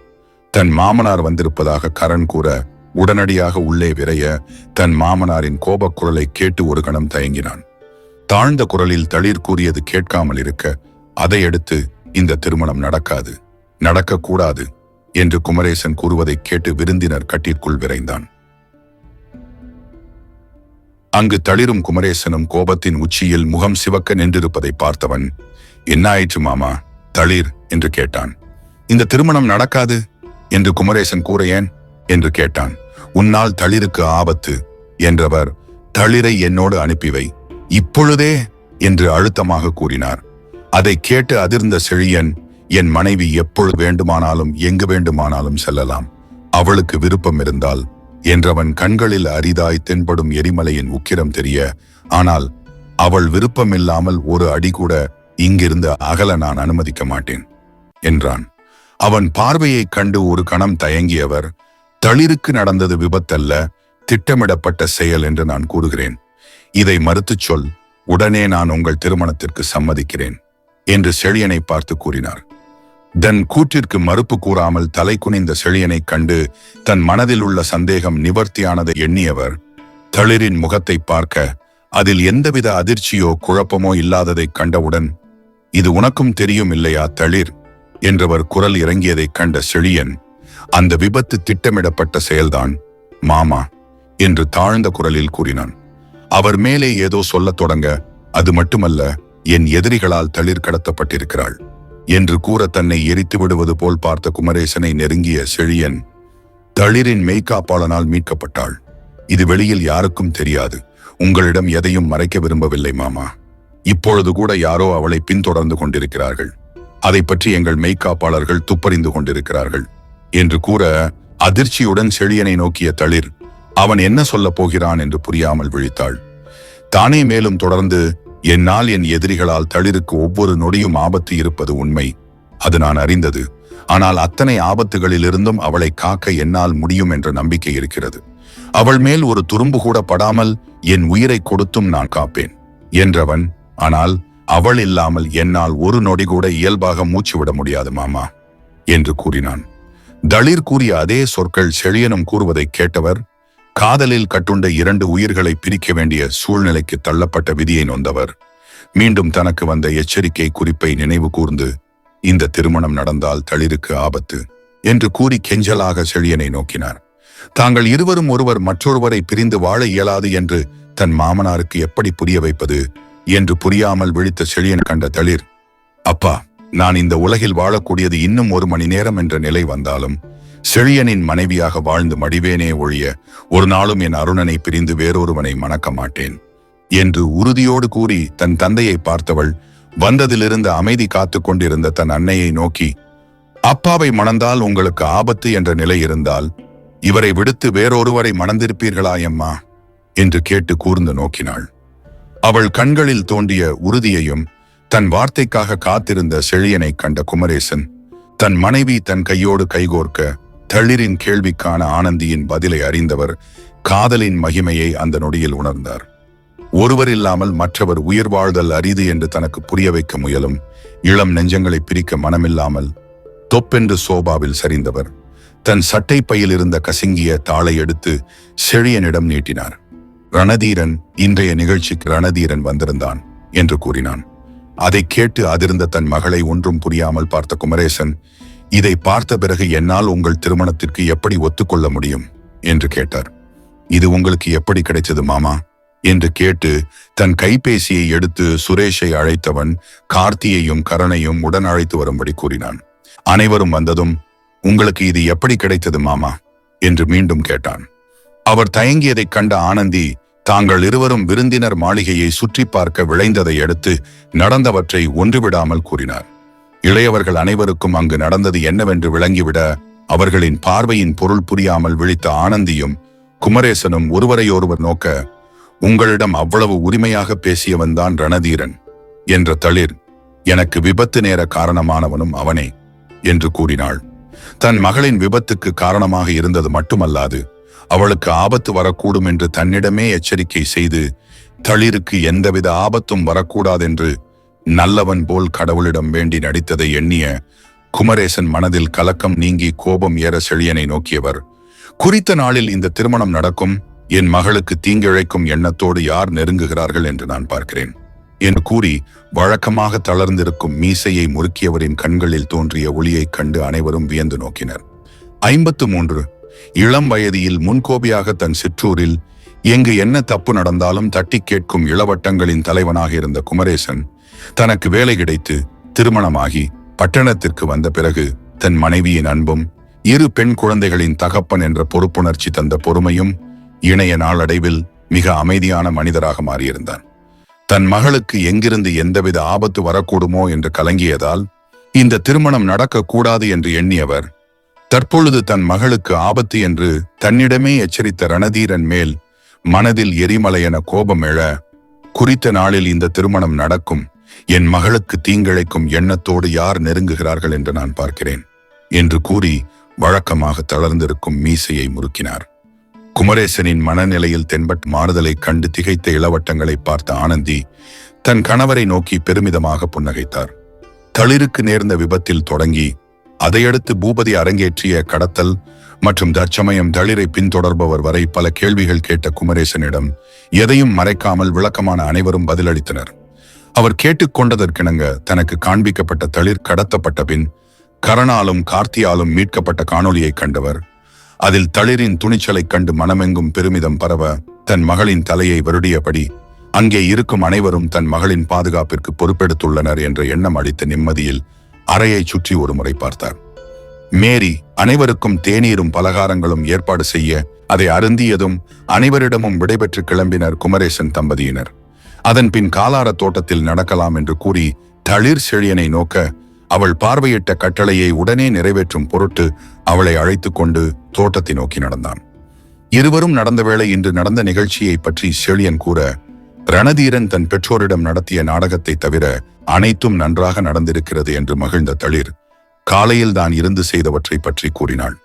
தன் மாமனார் வந்திருப்பதாக கரண் கூற உடனடியாக உள்ளே விரைய தன் மாமனாரின் கோபக் குரலை கேட்டு ஒரு கணம் தயங்கினான். தாழ்ந்த குரலில் தளிர் கூறியது கேட்காமல் இருக்க, அதையடுத்து இந்த திருமணம் நடக்காது, நடக்கக்கூடாது என்று குமரேசன் கூறுவதை கேட்டு விருந்தினர் கட்டிற்குள் விரைந்தான். அங்கு தளிரும் குமரேசனும் கோபத்தின் உச்சியில் முகம் சிவக்க நின்றிருப்பதை பார்த்தவன், என்ன ஆயிற்று மாமா தளிர் என்று கேட்டான். இந்த திருமணம் நடக்காது என்று குமரேசன் கூற ஏன் என்று கேட்டான். உன்னால் தளிருக்கு ஆபத்து என்றவர், தளிரை என்னோடு அனுப்பிவை இப்பொழுதே என்று அழுத்தமாக கூறினார். அதை கேட்டு அதிர்ந்த செழியன், என் மனைவி எப்பொழுது வேண்டுமானாலும் எங்கு வேண்டுமானாலும் செல்லலாம், அவளுக்கு விருப்பம் இருந்தால் என்றவன் கண்களில் அரிதாய் தென்படும் எரிமலையின் உக்கிரம் தெரிய, ஆனால் அவள் விருப்பமில்லாமல் ஒரு அடி கூட இங்கிருந்து அகல நான் அனுமதிக்க மாட்டேன் என்றான். அவன் பார்வையைக் கண்டு ஒரு கணம் தயங்கியவர், தளிருக்கு நடந்தது விபத்தல்ல, திட்டமிடப்பட்ட செயல் என்று நான் கூறுகிறேன். இதை மறுத்துச் சொல், உடனே நான் உங்கள் திருமணத்திற்கு சம்மதிக்கிறேன் என்று செழியனை பார்த்து கூறினார். தன் கூற்றிற்கு மறுப்பு கூறாமல் தலை குனிந்த செழியனைக் கண்டு தன் மனதில் உள்ள சந்தேகம் நிவர்த்தியானதை எண்ணியவர் தளிரின் முகத்தை பார்க்க அதில் எந்தவித அதிர்ச்சியோ குழப்பமோ இல்லாததைக் கண்டவுடன், இது உனக்கும் தெரியும் இல்லையா தளிர் என்றவர் குரல் இறங்கியதைக் கண்ட செழியன், அந்த விபத்து திட்டமிடப்பட்ட செயல்தான் மாமா என்று தாழ்ந்த குரலில் கூறினான். அவர் மேலே ஏதோ சொல்லத் தொடங்க, அது மட்டுமல்ல, என் எதிரிகளால் தளிர் கடத்தப்பட்டிருக்கிறாள் என்று கூற தன்னை எரித்து விடுவது போல் பார்த்த குமரேசனை நெருங்கிய செழியன், தளிரின் மெய்காப்பாளனால் மீட்கப்பட்டாள், இது வெளியில் யாருக்கும் தெரியாது, உங்களிடம் எதையும் மறைக்க விரும்பவில்லை மாமா, இப்பொழுது கூட யாரோ அவளை பின்தொடர்ந்து கொண்டிருக்கிறார்கள், அதை பற்றி எங்கள் மெய்காப்பாளர்கள் துப்பறிந்து கொண்டிருக்கிறார்கள் என்று கூற அதிர்ச்சியுடன் செழியனை நோக்கிய தளிர் அவன் என்ன சொல்லப் போகிறான் என்று புரியாமல் விழித்தாள். தானே மேலும் தொடர்ந்து, என்னால் என் எதிரிகளால் தளிருக்கு ஒவ்வொரு நொடியும் ஆபத்து இருப்பது உண்மை, அது நான் அறிந்தது, ஆனால் அத்தனை ஆபத்துகளிலிருந்தும் அவளை காக்க என்னால் முடியும் என்ற நம்பிக்கை இருக்கிறது, அவள் மேல் ஒரு துரும்பு கூட படாமல் என் உயிரை கொடுத்தும் நான் காப்பேன் என்றவன், ஆனால் அவள் இல்லாமல் என்னால் ஒரு நொடி கூட இயல்பாக மூச்சு விட முடியாது மாமா என்று கூறினான். தளிர் கூறிய அதே சொற்கள் செழியனும் கூறுவதை கேட்டவர் காதலில் கட்டுண்ட இரண்டு உயிர்களை பிரிக்க வேண்டிய சூழ்நிலைக்கு தள்ளப்பட்ட விதியை நொந்தவர் மீண்டும் தனக்கு வந்த எச்சரிக்கை குறிப்பை நினைவு கூர்ந்து, இந்த திருமணம் நடந்தால் தளிருக்கு ஆபத்து என்று கூறி கெஞ்சலாக செழியனை நோக்கினார். தாங்கள் இருவரும் ஒருவர் மற்றொருவரை பிரிந்து வாழ இயலாது என்று தன் மாமனாருக்கு எப்படி புரிய வைப்பது என்று புரியாமல் விழித்த செழியன் கண்ட தளிர், அப்பா, நான் இந்த உலகில் வாழக்கூடியது இன்னும் 1 மணி நேரம் என்ற நிலை வந்தாலும் செழியனின் மனைவியாக வாழ்ந்து மடிவேனே ஒழிய ஒரு நாளும் என் அருணனை பிரிந்து வேறொருவனை மணக்க மாட்டேன் என்று உறுதியோடு கூறி தன் தந்தையை பார்த்தவள் வந்ததிலிருந்து அமைதி காத்து கொண்டிருந்த தன் அன்னையை நோக்கி, அப்பாவை மணந்தால் உங்களுக்கு ஆபத்து என்ற நிலை இருந்தால் இவரை விடுத்து வேறொருவரை மணந்திருப்பீர்களாயம்மா என்று கேட்டு கூர்ந்து நோக்கினாள். அவள் கண்களில் தோன்றிய உறுதியையும் தன் வார்த்தைக்காக காத்திருந்த செழியனை கண்ட குமரேசன் தன் மனைவி தன் கையோடு கைகோர்க்க தளிரின் கேள்விக்கான ஆனந்தியின் பதிலை அறிந்தவர் காதலின் மகிமையை அந்த நொடியில் உணர்ந்தார். ஒருவர் இல்லாமல் மற்றவர் உயிர் வாழ்தல் அரிது என்று தனக்கு புரிய வைக்க முயலும் இளம் நெஞ்சங்களை பிரிக்க மனமில்லாமல் தொப்பென்று சோபாவில் சரிந்தவர் தன் சட்டை பையில் இருந்த கசிங்கிய தாளை எடுத்து செழியனிடம் நீட்டினார். ரணதீரன், இன்றைய நிகழ்ச்சிக்கு ரணதீரன் வந்திருந்தான் என்று கூறினான். அதை கேட்டு அதிர்ந்த தன் மகளை ஒன்றும் புரியாமல் பார்த்த குமரேசன், இதை பார்த்த பிறகு என்னால் உங்கள் திருமணத்திற்கு எப்படி ஒத்துக்கொள்ள முடியும் என்று கேட்டார். இது உங்களுக்கு எப்படி கிடைச்சது மாமா என்று கேட்டு தன் கைபேசியை எடுத்து சுரேஷை அழைத்தவன் கார்த்தியையும் கரணையும் உடன் அழைத்து வரும்படி கூறினான். அனைவரும் வந்ததும், உங்களுக்கு இது எப்படி கிடைத்தது மாமா என்று மீண்டும் கேட்டான். அவர் தயங்கியதைக் கண்ட ஆனந்தி, தாங்கள் இருவரும் விருந்தினர் மாளிகையை சுற்றி பார்க்க விளைந்ததை அடுத்து நடந்தவற்றை ஒன்றுவிடாமல் கூறினார். இளையவர்கள் அனைவருக்கும் அங்கு நடந்தது என்னவென்று விளங்கிவிட அவர்களின் பார்வையின் பொருள் புரியாமல் விழித்த ஆனந்தியும் குமரேசனும் ஒருவரையொருவர் நோக்க, உங்களிடம் அவ்வளவு உரிமையாக பேசியவன்தான் ரணதீரன் என்ற தளிர், எனக்கு விபத்து நேர காரணமானவனும் அவனே என்று கூறினாள். தன் மகளின் விபத்துக்கு காரணமாக இருந்தது மட்டுமல்லாது அவளுக்கு ஆபத்து வரக்கூடும் என்று தன்னிடமே எச்சரிக்கை செய்து தளிருக்கு எந்தவித ஆபத்தும் வரக்கூடாதென்று நல்லவன் போல் கடவுளிடம் வேண்டி நடித்ததை எண்ணிய குமரேசன் மனதில் கலக்கம் நீங்கி கோபம் ஏற செழியனை நோக்கியவர், குறித்த நாளில் இந்த திருமணம் நடக்கும், என் மகளுக்கு தீங்கிழைக்கும் எண்ணத்தோடு யார் நெருங்குகிறார்கள் என்று நான் பார்க்கிறேன் என்று கூறி வழக்கமாக தளர்ந்திருக்கும் மீசையை முறுக்கியவரின் கண்களில் தோன்றிய ஒளியைக் கண்டு அனைவரும் வியந்து நோக்கினர். 53 இளம் வயதில் முன்கோபியாக தன் சிற்றூரில் எங்கு என்ன தப்பு நடந்தாலும் தட்டி கேட்கும் இளவட்டங்களின் தலைவனாக இருந்த குமரேசன் தனக்கு வேலை கிடைத்து திருமணமாகி பட்டணத்திற்கு வந்த பிறகு தன் மனைவியின் அன்பும் 2 பெண் குழந்தைகளின் தகப்பன் என்ற பொறுப்புணர்ச்சி தந்த பொறுமையும் இணைய நாளடைவில் மிக அமைதியான மனிதராக மாறியிருந்தான். தன் மகளுக்கு எங்கிருந்து எந்தவித ஆபத்து வரக்கூடுமோ என்று கலங்கியதால் இந்த திருமணம் நடக்கக்கூடாது என்று எண்ணியவர் தற்பொழுது தன் மகளுக்கு ஆபத்து என்று தன்னிடமே எச்சரித்த ரணதீரன் மேல் மனதில் எரிமலையென கோபம் எழ, குறித்த நாளில் இந்த திருமணம் நடக்கும், என் மகளுக்கு தீங்கிழைக்கும் எண்ணத்தோடு யார் நெருங்குகிறார்கள் என்று நான் பார்க்கிறேன் என்று கூறி வழக்கமாக தளர்ந்திருக்கும் மீசையை முறுக்கினார். குமரேசனின் மனநிலையில் தென்பட்ட மாறுதலை கண்டு திகைத்த இளவட்டங்களை பார்த்த ஆனந்தி தன் கணவரை நோக்கி பெருமிதமாக புன்னகைத்தார். தளிருக்கு நேர்ந்த விபத்தில் தொடங்கி அதையடுத்து பூபதி அரங்கேற்றிய கடத்தல் மற்றும் தற்சமயம் தளிரை பின்தொடர்பவர் வரை பல கேள்விகள் கேட்ட குமரேசனிடம் எதையும் மறைக்காமல் விளக்கமான அனைவரும் பதிலளித்தனர். அவர் கேட்டுக்கொண்டதற்கிணங்க தனக்கு காண்பிக்கப்பட்ட தளிர் கடத்தப்பட்ட பின் கரணாலும் கார்த்தியாலும் மீட்கப்பட்ட காணொலியை கண்டவர் அதில் தளிரின் துணிச்சலைக் கண்டு மனமெங்கும் பெருமிதம் பரவ தன் மகளின் தலையை வருடியபடி அங்கே இருக்கும் அனைவரும் தன் மகளின் பாதுகாப்பிற்கு பொறுப்பெடுத்துள்ளனர் என்ற எண்ணம் அளித்த நிம்மதியில் அறையை சுற்றி ஒரு முறை பார்த்தார். மேரி அனைவருக்கும் தேநீரும் பலகாரங்களும் ஏற்பாடு செய்ய அதை அருந்தியதும் அனைவரிடமும் விடைபெற்று கிளம்பினர் குமரேசன் தம்பதியினர். அதன் பின் காலார தோட்டத்தில் நடக்கலாம் என்று கூறி தளிர் செழியனை நோக்க அவள் பார்வையிட்ட கட்டளையை உடனே நிறைவேற்றும் பொருட்டு அவளை அழைத்து கொண்டு தோட்டத்தை நோக்கி நடந்தான். இருவரும் நடந்த வேளை இன்று நடந்த நிகழ்ச்சியை பற்றி செழியன் கூற, ரணதீரன் தன் பெற்றோரிடம் நடத்திய நாடகத்தை தவிர அனைத்தும் நன்றாக நடந்திருக்கிறது என்று மகிழ்ந்த தளிர் காலையில் தான் இருந்து செய்தவற்றை பற்றி கூறினாள்.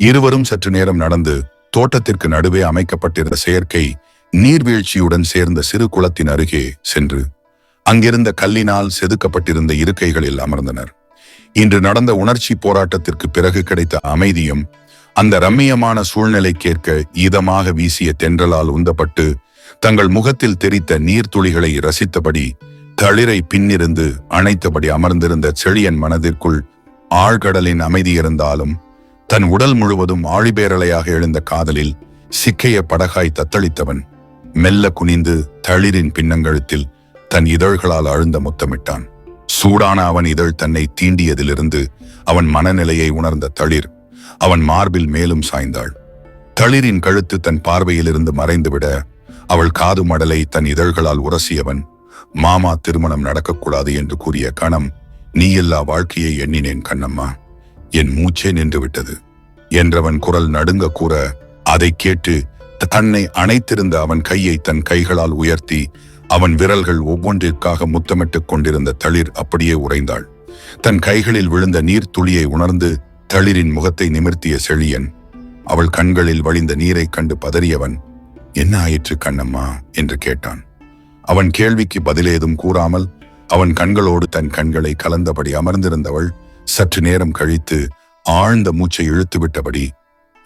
இருவரும் சற்று நேரம் நடந்து தோட்டத்திற்கு நடுவே அமைக்கப்பட்டிருந்த செயற்கை நீர்வீழ்ச்சியுடன் சேர்ந்த சிறு குளத்தின் அருகே சென்று அங்கிருந்த கல்லினால் செதுக்கப்பட்டிருந்த இருக்கைகளில் அமர்ந்தனர். இன்று நடந்த உணர்ச்சி போராட்டத்திற்கு பிறகு கிடைத்த அமைதியும் அந்த ரம்மியமான சூழ்நிலைக்கேற்க இதமாக வீசிய தென்றலால் உந்தப்பட்டு தங்கள் முகத்தில் தெரித்த நீர்த்துளிகளை ரசித்தபடி தளிரை பின்னிருந்து அணைத்தபடி அமர்ந்திருந்த செழியன் மனதிற்குள் ஆழ்கடலின் அமைதி இருந்தாலும் தன் உடல் முழுவதும் ஆழிபேரலையாக எழுந்த காதலில் சிக்கைய படகாய் தத்தளித்தவன் மெல்ல குனிந்து தளிரின் பின்னங்கழுத்தில் தன் இதழ்களால் அழுந்த முத்தமிட்டான். சூடான அவன் இதழ் தன்னை தீண்டியதிலிருந்து அவன் மனநிலையை உணர்ந்த தளிர் அவன் மார்பில் மேலும் சாய்ந்தாள். தளிரின் கழுத்து தன் பார்வையிலிருந்து மறைந்துவிட அவள் காது மடலை தன் இதழ்களால் உரசியவன், மாமா திருமணம் நடக்கக்கூடாது என்று கூறிய கணம், நீ இல்லா வாழ்க்கையை எண்ணினேன் கண்ணம்மா, என் மூச்சே நின்று விட்டது என்றவன் குரல் நடுங்க கூற அதை கேட்டு தன்னை அணைத்திருந்த அவன் கையை தன் கைகளால் உயர்த்தி அவன் விரல்கள் ஒவ்வொன்றிற்காக முத்தமிட்டுக் கொண்டிருந்த தளிர் அப்படியே உறைந்தாள். தன் கைகளில் விழுந்த நீர் துளியை உணர்ந்து தளிரின் முகத்தை நிமிர்த்திய செழியன் அவள் கண்களில் வழிந்த நீரைக் கண்டு பதறியவன், என்ன ஆயிற்று கண்ணம்மா என்று கேட்டான். அவன் கேள்விக்கு பதிலேதும் கூறாமல் அவன் கண்களோடு தன் கண்களை கலந்தபடி அமர்ந்திருந்தவள் சற்று நேரம் கழித்து ஆழ்ந்த மூச்சை இழுத்துவிட்டபடி,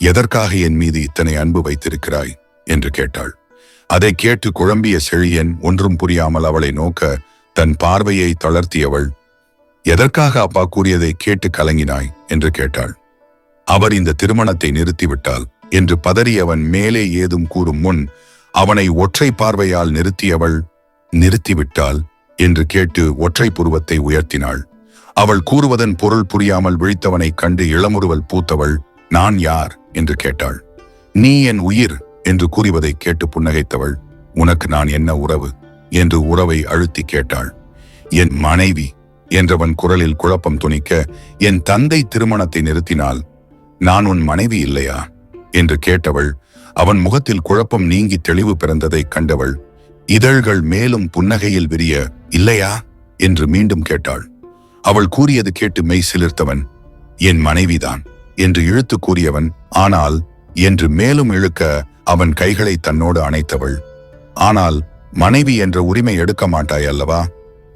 எதற்காக என் மீது இத்தனை அன்பு வைத்திருக்கிறாய் என்று கேட்டாள். அதை கேட்டு குழம்பிய செழியன் ஒன்றும் புரியாமல் அவளை நோக்க தன் பார்வையை தளர்த்தியவள், எதற்காக அப்பா கூறியதை கேட்டு கலங்கினாய் என்று கேட்டாள். அவர் இந்த திருமணத்தை நிறுத்திவிட்டால் என்று பதறியவன் மேலே ஏதும் கூறும் முன் அவனை ஒற்றை பார்வையால் நிறுத்தியவள், நிறுத்திவிட்டால் என்று கேட்டு ஒற்றை புருவத்தை உயர்த்தினாள். அவள் கூறுவதன் பொருள் புரியாமல் விழித்தவனைக் கண்டு இளமுறுவல் பூத்தவள், நான் யார் என்று கேட்டாள். நீ என் உயிர் என்று கூறுவதை கேட்டு புன்னகைத்தவள், உனக்கு நான் என்ன உறவு என்று உறவை அழுத்தி கேட்டாள். என் மனைவி என்றவன் குரலில் குழப்பம் துணிக்க, என் தந்தை திருமணத்தை நிறுத்தினால் நான் உன் மனைவி இல்லையா என்று கேட்டவள். அவன் முகத்தில் குழப்பம் நீங்கி தெளிவு பிறந்ததைக் கண்டவள் இதழ்கள் மேலும் புன்னகையில் விரிய, இல்லையா என்று மீண்டும் கேட்டாள். அவள் கூறியது கேட்டு மெய் சிலிர்த்தவன், என் மனைவிதான் என்று இழுத்து கூறியவன், ஆனால் என்று மேலும் இழுக்க அவன் கைகளை தன்னோடு அணைத்தவள், ஆனால் மனைவி என்ற உரிமை எடுக்க மாட்டாய் அல்லவா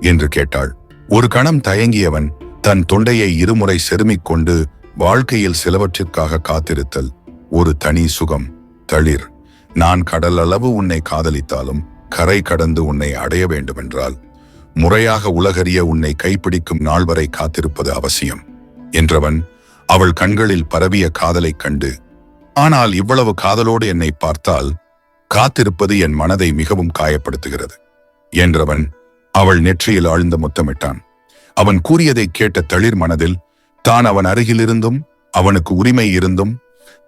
என்று கேட்டாள். ஒரு கணம் தயங்கியவன் தன் தொண்டையை இருமுறை செருமிக் கொண்டு, வாழ்க்கையில் சிலவற்றிற்காக காத்திருத்தல் ஒரு தனி சுகம் தளிர். நான் கடல் அளவு உன்னை காதலித்தாலும் கரை கடந்து உன்னை அடைய வேண்டுமென்றால் முறையாக உலகறிய உன்னை கைப்பிடிக்கும் நாள் வரை காத்திருப்பது அவசியம் என்றவன் அவள் கண்களில் பரவிய காதலைக் கண்டு, ஆனால் இவ்வளவு காதலோடு என்னை பார்த்தால் காத்திருப்பது என் மனதை மிகவும் காயப்படுத்துகிறது என்றவன் அவள் நெற்றியில் ஆழ்ந்த முத்தமிட்டான். அவன் கூறியதை கேட்ட தளிர் மனதில் தான் அவன் அருகிலிருந்தும் அவனுக்கு உரிமை இருந்தும்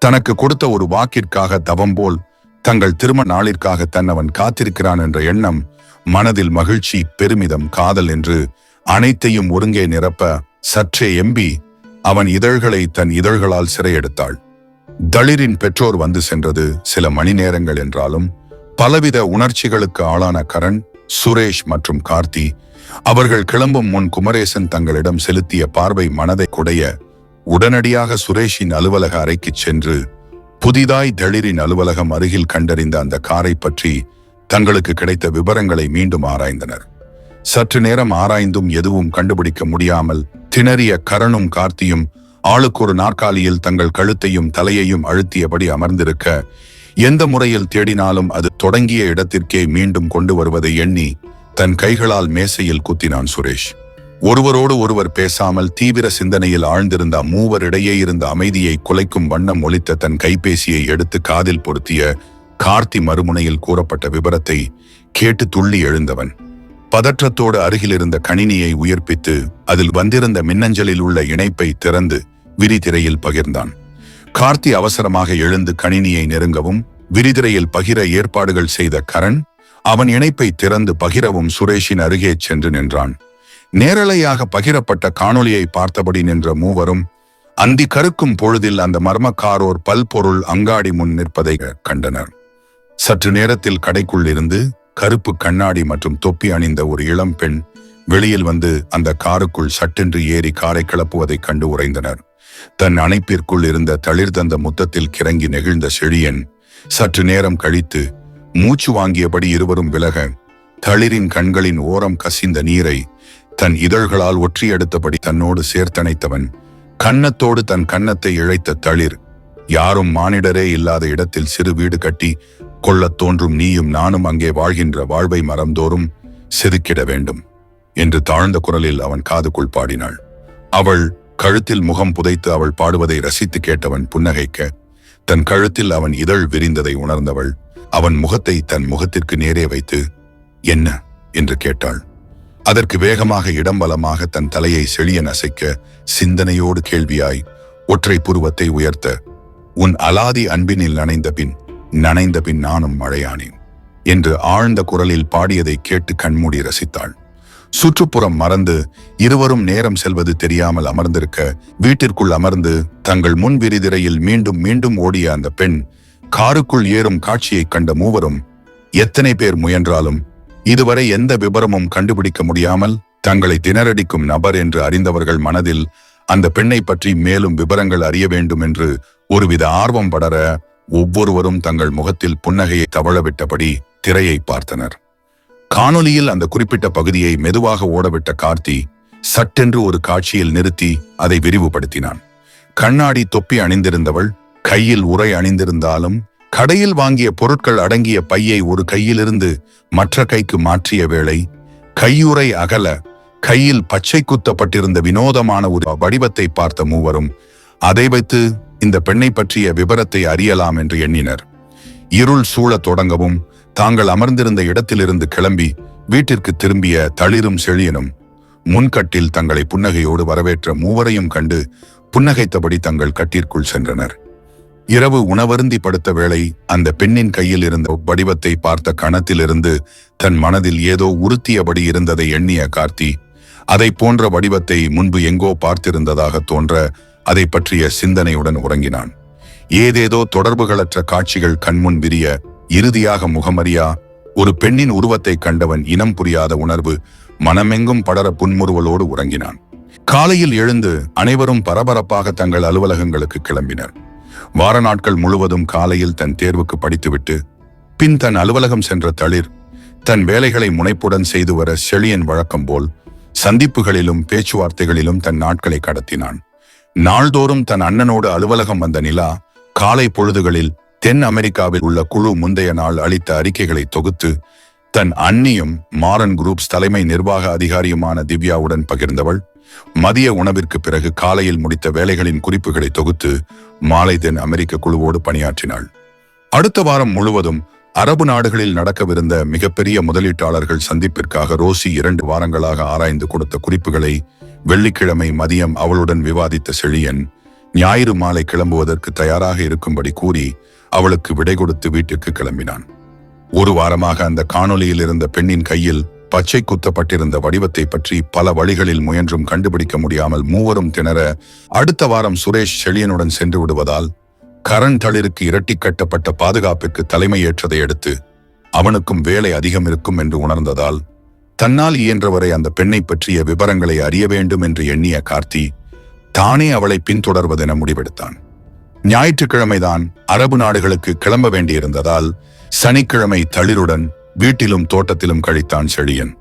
தனக்கு கொடுத்த ஒரு வாக்கிற்காக தவம் போல் தங்கள் திருமண நாளிற்காக அவன் காத்திருக்கிறான் என்ற எண்ணம் மனதில் மகிழ்ச்சி, பெருமிதம், காதல் என்று அனைத்தையும் ஒருங்கே நிரப்ப சற்றே எம்பி அவன் இதழ்களை தன் இதழ்களால் சிறையெடுத்தாள். தளிரின் பெற்றோர் வந்து சென்றது சில மணி நேரங்கள் என்றாலும் பலவித உணர்ச்சிகளுக்கு ஆளான கரண், சுரேஷ் மற்றும் கார்த்தி அவர்கள் கிளம்பும் முன் குமரேசன் தங்களிடம் செலுத்திய பார்வை மனதை குடைய உடனடியாக சுரேஷின் அலுவலக அறைக்குச் சென்று புதிதாய் தளிரின் அலுவலகம் அருகில் கண்டறிந்த அந்த காரை பற்றி தங்களுக்கு கிடைத்த விவரங்களை மீண்டும் ஆராய்ந்தனர். சற்று நேரம் ஆராய்ந்தும் எதுவும் கண்டுபிடிக்க முடியாமல் திணறிய கரணும் கார்த்தியும் ஆளுக்கு ஒரு நாற்காலியில் தங்கள் கழுத்தையும் தலையையும் அழுத்தியபடி அமர்ந்திருக்க, எந்த முறையில் தேடினாலும் அது தொடங்கிய இடத்திற்கே மீண்டும் கொண்டு வருவதை எண்ணி தன் கைகளால் மேசையில் குத்தினான் சுரேஷ். ஒருவரோடு ஒருவர் பேசாமல் தீவிர சிந்தனையில் ஆழ்ந்திருந்த மூவரிடையே இருந்த அமைதியை குலைக்கும் வண்ணம் ஒலித்த தன் கைபேசியை எடுத்து காதில் பொருத்திய கார்த்தி மறுமுனையில் கூறப்பட்ட விபரத்தை கேட்டு துள்ளி எழுந்தவன் பதற்றத்தோடு அருகிலிருந்த கணினியை உயிர்ப்பித்து அதில் வந்திருந்த மின்னஞ்சலில் உள்ள இணைப்பை திறந்து விரிதிரையில் பகிர்ந்தான். கார்த்தி அவசரமாக எழுந்து கணினியை நெருங்கவும் விரிதிரையில் பகிர ஏற்பாடுகள் செய்த கரண் அவன் இணைப்பை திறந்து பகிரவும் சுரேஷின் அருகே சென்று நின்றான். நேரலையாக பகிரப்பட்ட காணொளியை பார்த்தபடி நின்ற மூவரும் அந்தி கருக்கும் பொழுதில் அந்த மர்மக்காரோர் பல்பொருள் அங்காடி முன் நிற்பதை கண்டனர். சற்று நேரத்தில் கடைக்குள் இருந்து கருப்பு கண்ணாடி மற்றும் தொப்பி அணிந்த ஒரு இளம் பெண் வெளியில் வந்து அந்த காருக்குள் சட்டென்று ஏறி காரை கிளப்புவதைக் கண்டு உறைந்தனர். தன் அணைப்பிற்குள் இருந்த தளிர் தந்த முத்தத்தில் கிறங்கி நெகிழ்ந்த செழியன் சற்று நேரம் கழித்து மூச்சு வாங்கியபடி இருவரும் விலக தளிரின் கண்களின் ஓரம் கசிந்த நீரை தன் இதழ்களால் ஒற்றியெடுத்தபடி தன்னோடு சேர்த்தணைத்தவன் கன்னத்தோடு தன் கன்னத்தை இழைத்த தளிர், யாரும் மானிடரே இல்லாத இடத்தில் சிறு வீடு கட்டி கொள்ளத் தோன்றும் நீயும் நானும் அங்கே வாழ்கின்ற வாழ்வை மரம்தோறும் செதுக்கிட வேண்டும் என்று தாழ்ந்த குரலில் அவன் காதுக்குள் பாடினாள். அவள் கழுத்தில் முகம் புதைத்து அவள் பாடுவதை ரசித்து கேட்டவன் புன்னகைக்க, தன் கழுத்தில் அவன் இதழ் விரிந்ததை உணர்ந்தவள் அவன் முகத்தை தன் முகத்திற்கு நேரே வைத்து என்ன என்று கேட்டாள். அதற்கு வேகமாக இடம்பலமாக தன் தலையை செழியன் அசைக்க சிந்தனையோடு கேள்வியாய் ஒற்றை புருவத்தை உயர்த்த, உன் அலாதி அன்பினில் நனைந்த பின் நானும் மழையானேன் என்று ஆழ்ந்த குரலில் பாடியதை கேட்டு கண்மூடி ரசித்தாள். சுற்றுப்புறம் மறந்து இருவரும் நேரம் செல்வது தெரியாமல் அமர்ந்திருக்க வீட்டிற்குள் அமர்ந்து தங்கள் முன் விரிதிரையில் மீண்டும் மீண்டும் ஓடிய அந்த பெண் காருக்குள் ஏறும் காட்சியைக் கண்ட மூவரும் எத்தனை பேர் முயன்றாலும் இதுவரை எந்த விபரமும் கண்டுபிடிக்க முடியாமல் தங்களை திணறடிக்கும் நபர் என்று அறிந்தவர்கள் மனதில் அந்த பெண்ணை பற்றி மேலும் விபரங்கள் அறிய வேண்டும் என்று ஒருவித ஆர்வம் படர ஒவ்வொருவரும் தங்கள் முகத்தில் புன்னகையை தவழவிட்டபடி திரையை பார்த்தனர். காணொலியில் அந்த குறிப்பிட்ட பகுதியை மெதுவாக ஓடவிட்ட கார்த்தி சட்டென்று ஒரு காட்சியில் நிறுத்தி அதை விரிவுபடுத்தினான். கண்ணாடி தொப்பி அணிந்திருந்தவள் கையில் உறை அணிந்திருந்தாலும் கடையில் வாங்கிய பொருட்கள் அடங்கிய பையை ஒரு கையிலிருந்து மற்ற கைக்கு மாற்றிய வேளை கையுறை அகல கையில் பச்சை குத்தப்பட்டிருந்த வினோதமான ஒரு வடிவத்தை பார்த்த மூவரும் அதை வைத்து இந்த பெண்ணை பற்றிய விபரத்தை அறியலாம் என்று எண்ணினர். இருள் சூழத் தொடங்கவும் தாங்கள் அமர்ந்திருந்த இடத்திலிருந்து கிளம்பி வீட்டிற்கு திரும்பிய தளிரும் செழியனும் முன்கட்டில் தங்களை புன்னகையோடு வரவேற்ற மூவரையும் கண்டு புன்னகைத்தபடி தங்கள் கட்டிற்குள் சென்றனர். இரவு உணவருந்தி படுத்த வேளை அந்த பெண்ணின் கையில் இருந்த வடிவத்தை பார்த்த கணத்திலிருந்து தன் மனதில் ஏதோ உறுத்தியபடி இருந்ததை எண்ணிய கார்த்தி அதை போன்ற வடிவத்தை முன்பு எங்கோ பார்த்திருந்ததாக தோன்ற அதை பற்றிய சிந்தனையுடன் உறங்கினான். ஏதேதோ தொடர்புகளற்ற காட்சிகள் கண்முன் விரிய இறுதியாக முகமறியா ஒரு பெண்ணின் உருவத்தை கண்டவன் இனம் புரியாத உணர்வு மனமெங்கும் படர புன்முறுவலோடு உறங்கினான். காலையில் எழுந்து அனைவரும் பரபரப்பாக தங்கள் அலுவலகங்களுக்கு கிளம்பினர். வார நாட்கள் முழுவதும் காலையில் தன் தேர்வுக்கு படித்துவிட்டு பின் தன் அலுவலகம் சென்ற தளிர் தன் வேலைகளை முனைப்புடன் செய்து வர செழியன் வழக்கம் போல் சந்திப்புகளிலும் பேச்சுவார்த்தைகளிலும் தன் நாட்களை கடத்தினான். நாள்தோறும் தன் அண்ணனோடு அலுவலகம் வந்த நிலா காலை பொழுதுகளில் தென் அமெரிக்காவில் உள்ள குழு முந்தைய நாள் அளித்த அறிக்கைகளை தொகுத்து தன் அண்ணியும் மாரன் குரூப்ஸ் தலைமை நிர்வாக அதிகாரியுமான திவ்யாவுடன் பகிர்ந்தவள். மதிய உணவிற்கு பிறகு காலையில் முடித்த வேலைகளின் குறிப்புகளை தொகுத்து மாலை தென் அமெரிக்க குழுவோடு பணியாற்றினாள். அடுத்த வாரம் முழுவதும் அரபு நாடுகளில் நடக்கவிருந்த மிகப்பெரிய முதலீட்டாளர்கள் சந்திப்பிற்காக ரோசி 2 வாரங்களாக ஆராய்ந்து கொடுத்த குறிப்புகளை வெள்ளிக்கிழமை மதியம் அவளுடன் விவாதித்த செழியன் ஞாயிறு மாலை கிளம்புவதற்கு தயாராக இருக்கும்படி கூறி அவளுக்கு விடை கொடுத்து வீட்டுக்கு கிளம்பினான். ஒரு வாரமாக அந்த காணொலியில் இருந்த பெண்ணின் கையில் பச்சை குத்தப்பட்டிருந்த வடிவத்தை பற்றி பல வழிகளில் முயன்றும் கண்டுபிடிக்க முடியாமல் மூவரும் திணற அடுத்த வாரம் சுரேஷ் செழியனுடன் சென்று விடுவதால் கரண் தளிருக்கு இரட்டி கட்டப்பட்ட பாதுகாப்பிற்கு தலைமை ஏற்றதை அடுத்து அவனுக்கும் வேலை அதிகம் இருக்கும் என்று உணர்ந்ததால் தன்னால் இயன்றவரை அந்த பெண்ணை பற்றிய விவரங்களை அறிய வேண்டும் என்று எண்ணிய கார்த்தி தானே அவளை பின்தொடர்வதென முடிவெடுத்தான். ஞாயிற்றுக்கிழமைதான் அரபு நாடுகளுக்கு கிளம்ப வேண்டியிருந்ததால் சனிக்கிழமை தளிருடன் வீட்டிலும் தோட்டத்திலும் கழித்தான் செழியன்.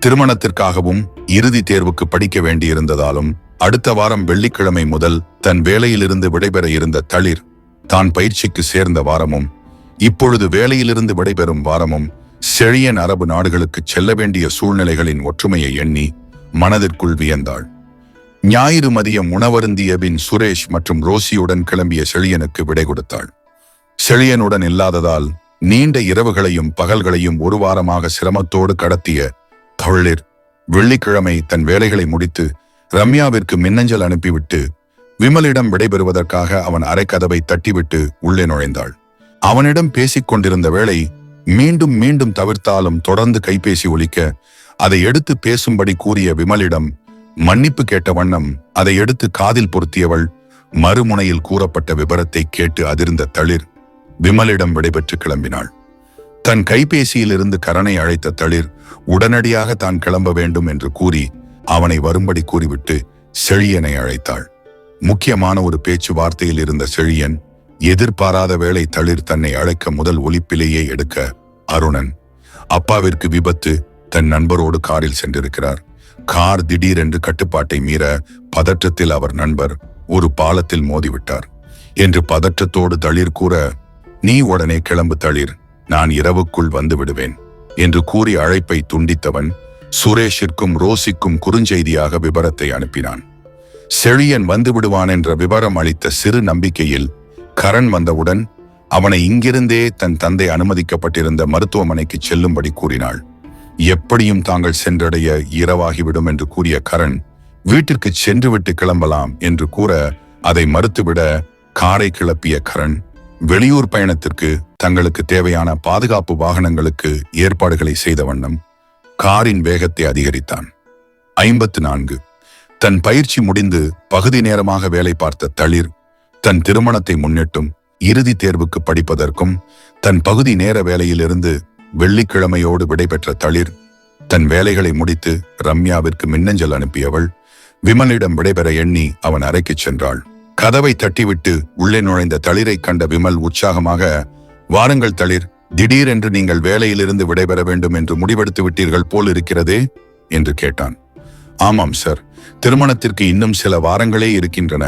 திருமணத்திற்காகவும் இறுதி தேர்வுக்கு படிக்க வேண்டியிருந்ததாலும் அடுத்த வாரம் வெள்ளிக்கிழமை முதல் தன் வேலையிலிருந்து விடைபெற இருந்த தளிர் தான் பயிற்சிக்கு சேர்ந்த வாரமும் இப்பொழுது வேலையிலிருந்து விடைபெறும் வாரமும் செழியன் அரபு நாடுகளுக்கு செல்ல வேண்டிய சூழ்நிலைகளின் ஒற்றுமையை எண்ணி மனதிற்குள் வியந்தாள். ஞாயிறு மதியம் உணவருந்திய பின் சுரேஷ் மற்றும் ரோசியுடன் கிளம்பிய செழியனுக்கு விடை கொடுத்தாள். செழியனுடன் இல்லாததால் நீண்ட இரவுகளையும் பகல்களையும் ஒரு வாரமாக சிரமத்தோடு கடத்திய தளிர் வெள்ளிக்கிழமை தன் வேலைகளை முடித்து ரம்யாவிற்கு மின்னஞ்சல் அனுப்பிவிட்டு விமலிடம் விடைபெறுவதற்காக அவன் அரைக்கதவை தட்டிவிட்டு உள்ளே நுழைந்தாள். அவனிடம் பேசிக் கொண்டிருந்த வேளை மீண்டும் மீண்டும் தவிர்த்தாலும் தொடர்ந்து கைபேசி ஒலிக்க அதை எடுத்து பேசும்படி கூறிய விமலிடம் மன்னிப்பு கேட்ட வண்ணம் அதை எடுத்து காதில் பொருத்தியவள் மறுமுனையில் கூறப்பட்ட விபரத்தை கேட்டு அதிர்ந்த தளிர் விமலிடம் விடைபெற்று கிளம்பினாள். தன் கைபேசியிலிருந்து கரனை அழைத்த தளிர் உடனடியாக தான் கிளம்ப வேண்டும் என்று கூறி அவனை வரும்படி கூறிவிட்டு செழியனை அழைத்தாள். முக்கியமான ஒரு பேச்சுவார்த்தையில் இருந்த செழியன் எதிர்பாராத வேளை தளிர் தன்னை அழைக்க முதல் ஒலிப்பிலேயே எடுக்க அருணன் அப்பாவிற்கு விபத்து, தன் நண்பரோடு காரில் சென்றிருக்கிறார். கார் திடீரென்று கட்டுப்பாட்டை மீற பதற்றத்தில் அவர் நண்பர் ஒரு பாலத்தில் மோதிவிட்டார் என்று பதற்றத்தோடு தளிர் கூற நீ உடனே கிளம்பு தளிர், நான் இரவுக்குள் வந்து விடுவேன் என்று கூறி அழைப்பை துண்டித்தவன் சுரேஷிற்கும் ரோசிக்கும் குறுஞ்செய்தியாக விபரத்தை அனுப்பினான். செழியன் வந்து விடுவான் என்ற விவரம் அளித்த சிறு நம்பிக்கையில் கரண் வந்தவுடன் அவனை இங்கிருந்தே தன் தந்தை அனுமதிக்கப்பட்டிருந்த மருத்துவமனைக்கு செல்லும்படி கூறினாள். எப்படியும் தாங்கள் சென்றடைய இரவாகிவிடும் என்று கூறிய கரண் வீட்டிற்கு சென்றுவிட்டு கிளம்பலாம் என்று கூற அதை மறுத்துவிட காரை கிளப்பிய கரண் வெளியூர் பயணத்திற்கு தங்களுக்கு தேவையான பாதுகாப்பு வாகனங்களுக்கு ஏற்பாடுகளை செய்த வண்ணம் காரின் வேகத்தை அதிகரித்தான். 54 தன் பயிற்சி முடிந்து பகுதி நேரமாக வேலை பார்த்த தளிர் தன் திருமணத்தை முன்னிட்டும் இறுதி தேர்வுக்கு படிப்பதற்கும் தன் பகுதி நேர வேலையிலிருந்து வெள்ளிக்கிழமையோடு விடைபெற்ற தளிர் தன் வேலைகளை முடித்து ரம்யாவிற்கு மின்னஞ்சல் அனுப்பியவள் விமலிடம் விடைபெற எண்ணி அவன் அறைக்கு சென்றாள். கதவை தட்டிவிட்டு உள்ளே நுழைந்த தளிரை கண்ட விமல் உற்சாகமாக வாருங்கள் தளிர், திடீரென்று நீங்கள் வேலையிலிருந்து விடைபெற வேண்டும் என்று முடிவெடுத்து விட்டீர்கள் போல் இருக்கிறதே என்று கேட்டான். ஆமாம் சார், திருமணத்திற்கு இன்னும் சில வாரங்களே இருக்கின்றன.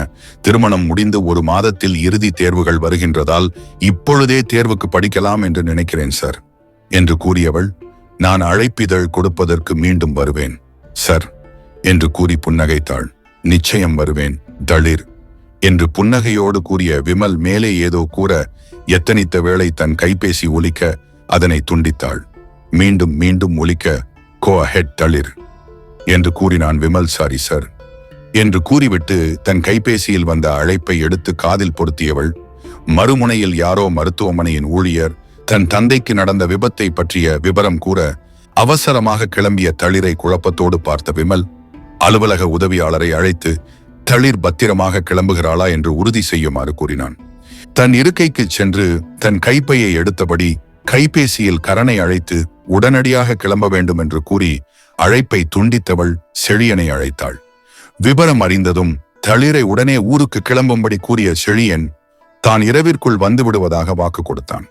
திருமணம் முடிந்து ஒரு மாதத்தில் இறுதி தேர்வுகள் வருகின்றதால் இப்பொழுதே தேர்வுக்கு படிக்கலாம் என்று நினைக்கிறேன் சார் என்று கூறியவள் நான் அழைப்பிதழ் கொடுப்பதற்கு மீண்டும் வருவேன் சார் என்று கூறி புன்னகைத்தாள். நிச்சயம் வருவேன் தளிர் என்று புன்னகையோடு கூறிய விமல் மேலே ஏதோ கூற எத்தனித்த வேளை தன் கைபேசி ஒலிக்க அதனை துண்டித்தாள். மீண்டும் மீண்டும் ஒலிக்க கோ அஹெட் தளிர் என்று கூறினான் விமல். சாரி சார் என்று கூறிவிட்டு தன் கைபேசியில் வந்த அழைப்பை எடுத்து காதில் பொருத்தியவள். மறுமுனையில் யாரோ மருத்துவமனையின் ஊழியர் தன் தந்தைக்கு நடந்த விபத்தை பற்றிய விபரம் கூற அவசரமாக கிளம்பிய தளிரை குழப்பத்தோடு பார்த்த விமல் அலுவலக உதவியாளரை அழைத்து தளிர் பத்திரமாக கிளம்புகிறாளா என்று உறுதி செய்யுமாறு கூறினான். தன் இருக்கைக்கு சென்று தன் கைப்பையை எடுத்தபடி கைபேசியில் கரனை அழைத்து உடனடியாக கிளம்ப வேண்டும் என்று கூறி அழைப்பை துண்டித்தவள் செழியனை அழைத்தாள். விபரம் அறிந்ததும் தளிரை உடனே ஊருக்கு கிளம்பும்படி கூறிய செழியன் தான் இரவிற்குள் வந்து விடுவதாக வாக்கு கொடுத்தான்.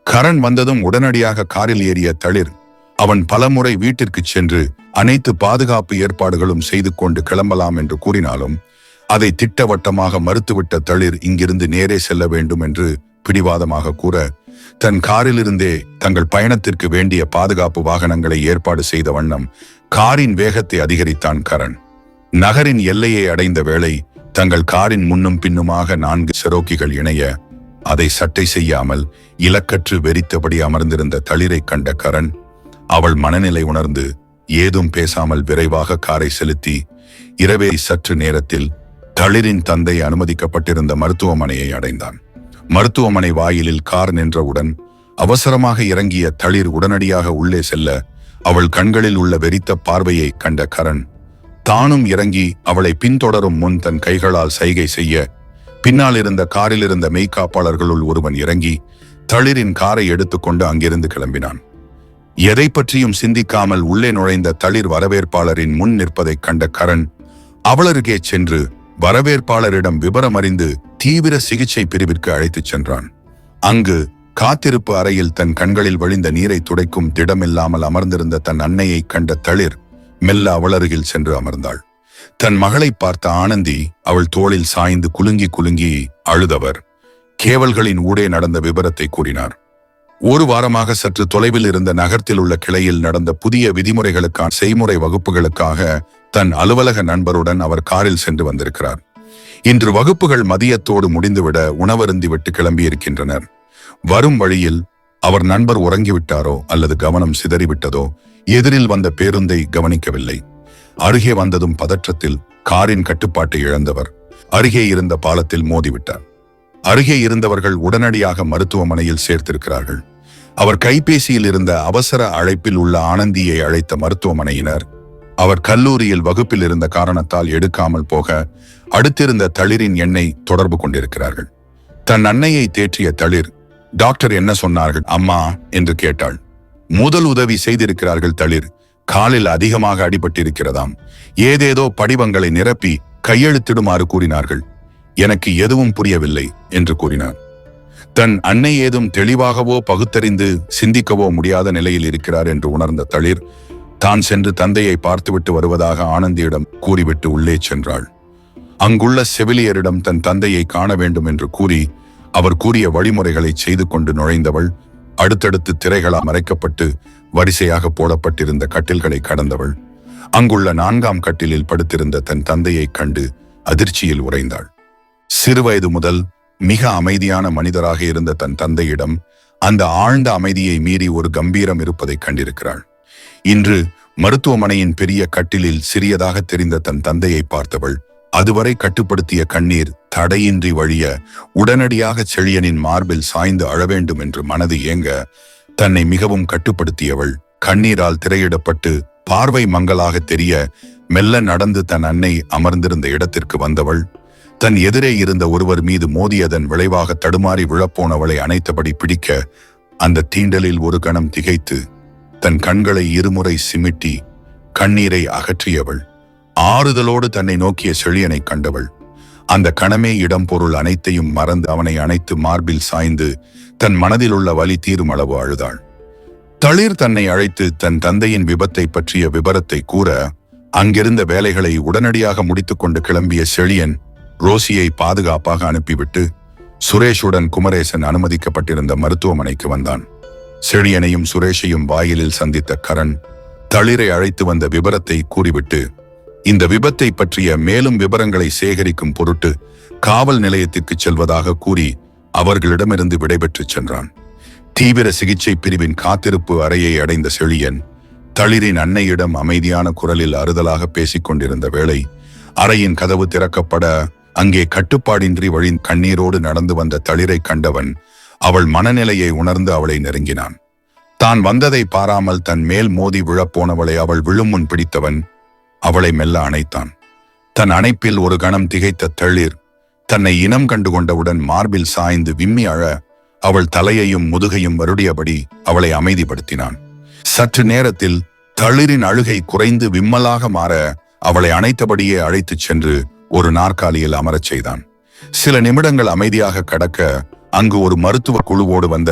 கரண் வந்ததும் உடனடியாக காரில் ஏறிய தளிர் அவன் பலமுறை வீட்டிற்கு சென்று அனைத்து பாதுகாப்பு ஏற்பாடுகளும் செய்து கொண்டு கிளம்பலாம் என்று கூறினாலும் அதை திட்டவட்டமாக மறுத்துவிட்ட தளிர் இங்கிருந்து நேரே செல்ல வேண்டும் என்று பிடிவாதமாக கூற தன் காரிலிருந்தே தங்கள் பயணத்திற்கு வேண்டிய பாதுகாப்பு வாகனங்களை ஏற்பாடு செய்த வண்ணம் காரின் வேகத்தை அதிகரித்தான் கரண். நகரின் எல்லையை அடைந்த வேளை தங்கள் காரின் முன்னும் பின்னுமாக 4 செரோக்கிகள் இணைய அதை சட்டை செய்யாமல் இலக்கற்று வெறித்தபடி அமர்ந்திருந்த தளிரை கண்ட கரண் அவள் மனநிலை உணர்ந்து ஏதும் பேசாமல் விரைவாக காரை செலுத்தி இரவே சற்று நேரத்தில் தளிரின் தந்தை அனுமதிக்கப்பட்டிருந்த மருத்துவமனையை அடைந்தான். மருத்துவமனை வாயிலில் கார் நின்றவுடன் அவசரமாக இறங்கிய தளிர் உடனடியாக உள்ளே செல்ல அவள் கண்களில் உள்ள வெறித்த பார்வையை கண்ட கரண் தானும் இறங்கி அவளை பின்தொடரும் முன் தன் கைகளால் சைகை செய்ய பின்னால் இருந்த காரில் இருந்த மெய்காப்பாளர்களுள் ஒருவன் இறங்கி தளிரின் காரை எடுத்துக்கொண்டு அங்கிருந்து கிளம்பினான். எதை பற்றியும் சிந்திக்காமல் உள்ளே நுழைந்த தளிர் வரவேற்பாளரின் முன் நிற்பதைக் கண்ட கரண் அவளருகே சென்று வரவேற்பாளரிடம் விபரம் அறிந்து தீவிர சிகிச்சை பிரிவிற்கு அழைத்துச் சென்றான். அங்கு காத்திருப்பு அறையில் தன் கண்களில் வழிந்த நீரை துடைக்கும் திடமில்லாமல் அமர்ந்திருந்த தன் அன்னையை கண்ட தளிர் மெல்ல அவளருகில் சென்று அமர்ந்தாள். தன் மகளை பார்த்த ஆனந்தி அவள் தோளில் சாய்ந்து குலுங்கி குலுங்கி அழுதவர் கேவல்களின் ஊடே நடந்த விபரத்தை கூறினார். 1 வாரமாக சற்று தொலைவில் இருந்த நகரத்தில் உள்ள கிளையில் நடந்த புதிய விதிமுறைகளுக்கான செய்முறை வகுப்புகளுக்காக தன் அலுவலக நண்பருடன் அவர் காரில் சென்று வந்திருக்கிறார். இன்று வகுப்புகள் மதியத்தோடு முடிந்துவிட உணவருந்தி விட்டு கிளம்பியிருக்கின்றனர். வரும் வழியில் அவர் நண்பர் உறங்கிவிட்டாரோ அல்லது கவனம் சிதறிவிட்டதோ எதிரில் வந்த பேருந்தை கவனிக்கவில்லை. அருகே வந்ததும் பதற்றத்தில் காரின் கட்டுப்பாட்டை இழந்தவர் அருகே இருந்த பாலத்தில் மோதிவிட்டார். அருகே இருந்தவர்கள் உடனடியாக மருத்துவமனையில் சேர்த்திருக்கிறார்கள். அவர் கைபேசியில் இருந்த அவசர அழைப்பில் உள்ள ஆனந்தியை அழைத்த மருத்துவமனையினர் அவர் கல்லூரியில் வகுப்பில் இருந்த காரணத்தால் எடுக்காமல் போக அடுத்திருந்த தளிரின் எண்ணை தொடர்பு கொண்டிருக்கிறார்கள். தன் அன்னையை தேற்றிய தளிர் டாக்டர் என்ன சொன்னார்கள் அம்மா என்று கேட்டாள். முதல் உதவி செய்திருக்கிறார்கள் தளிர். காலில் அதிகமாக அடிபட்டிருக்கிறதாம். ஏதேதோ படிவங்களை நிரப்பி கையெழுத்திடுமாறு கூறினார்கள். எனக்கு எதுவும் புரியவில்லை என்று கூறினார். தன் அன்னை ஏதும் தெளிவாகவோ பகுத்தறிந்து சிந்திக்கவோ முடியாத நிலையில் இருக்கிறார் என்று உணர்ந்த தளிர் தான் சென்று தந்தையை பார்த்துவிட்டு வருவதாக ஆனந்தியிடம் கூறிவிட்டு உள்ளே சென்றாள். அங்குள்ள செவிலியரிடம் தன் தந்தையை காண வேண்டும் என்று கூறி அவர் கூறிய வழிமுறைகளை செய்து கொண்டு நுழைந்தவள் அடுத்தடுத்து திரைகளால் மறைக்கப்பட்டு வரிசையாக போடப்பட்டிருந்த கட்டில்களை கடந்தவள் அங்குள்ள 4ஆம் கட்டிலில் படுத்திருந்த தன் தந்தையை கண்டு அதிர்ச்சியில் உறைந்தாள். சிறுவயது முதல் மிக அமைதியான மனிதராக இருந்த தன் தந்தையிடம் அந்த ஆழ்ந்த அமைதியை மீறி ஒரு கம்பீரம் இருப்பதை கண்டிருக்கிறாள். இன்று மருத்துவமனையின் பெரிய கட்டிலில் சிறியதாக தெரிந்த தன் தந்தையை பார்த்தவள் அதுவரை கட்டுப்படுத்திய கண்ணீர் தடையின்றி வழிய உடனடியாக செழியனின் மார்பில் சாய்ந்து அழ வேண்டும் என்று மனது ஏங்க தன்னை மிகவும் கட்டுப்படுத்தியவள் கண்ணீரால் திரையிடப்பட்டு பார்வை மங்கலாக தெரிய மெல்ல நடந்து தன் அன்னை அமர்ந்திருந்த இடத்திற்கு வந்தவள் தன் எதிரே இருந்த ஒருவர் மீது மோதியதன் விளைவாக தடுமாறி விழப்போனவளை அணைத்தபடி பிடிக்க அந்த தீண்டலில் ஒரு கணம் திகைத்து தன் கண்களை இருமுறை சிமிட்டி கண்ணீரை அகற்றியவள் ஆறுதலோடு தன்னை நோக்கிய செழியனை கண்டவள் அந்த கணமே இடம் பொருள் அனைத்தையும் மறந்து அவனை அணைத்து மார்பில் சாய்ந்து தன் மனதில் உள்ள வலி தீரும் அளவு அழுதாள். தளிர் தன்னை அழைத்து தன் தந்தையின் விபத்தை பற்றிய விபரத்தை கூற அங்கிருந்த வேலைகளை உடனடியாக முடித்துக்கொண்டு கிளம்பிய செழியன் ரோசியை பாதுகாப்பாக அனுப்பிவிட்டு சுரேஷுடன் குமரேசன் அனுமதிக்கப்பட்டிருந்த மருத்துவமனைக்கு வந்தான். செழியனையும் சுரேஷையும் வாயிலில் சந்தித்த கரண் தளிரை அழைத்து வந்த விபரத்தை கூறிவிட்டு இந்த விபத்தை பற்றிய மேலும் விவரங்களை சேகரிக்கும் பொருட்டு காவல் நிலையத்திற்கு செல்வதாக கூறி அவர்களிடமிருந்து விடைபெற்று சென்றான். தீவிர சிகிச்சை பிரிவின் காத்திருப்பு அறையை அடைந்த செழியன் தளிரின் அன்னையிடம் அமைதியான குரலில் அறுதலாக பேசிக் கொண்டிருந்த வேளை அறையின் கதவு திறக்கப்பட அங்கே கட்டுப்பாடின்றி வழி கண்ணீரோடு நடந்து வந்த தளிரை கண்டவன் அவள் மனநிலையை உணர்ந்து அவளை நெருங்கினான். தான் வந்ததை பாராமல் தன் மேல் மோதி விழப்போனவளை அவள் விழும் முன் பிடித்தவன் அவளை மெல்ல அணைத்தான். தன் அணைப்பில் ஒரு கணம் திகைத்த தளிர் தன்னை இனம் கண்டு கொண்டவுடன் மார்பில் சாய்ந்து விம்மி அழ அவள் தலையையும் முதுகையும் வருடியபடி அவளை அமைதிப்படுத்தினான். சற்று நேரத்தில் தளிரின் அழுகை குறைந்து விம்மலாக மாற அவளை அணைத்தபடியே அழைத்துச் சென்று ஒரு நாற்காலியில் அமரச் செய்தான். சில நிமிடங்கள் அமைதியாக கடக்க அங்கு ஒரு மருத்துவ குழுவோடு வந்த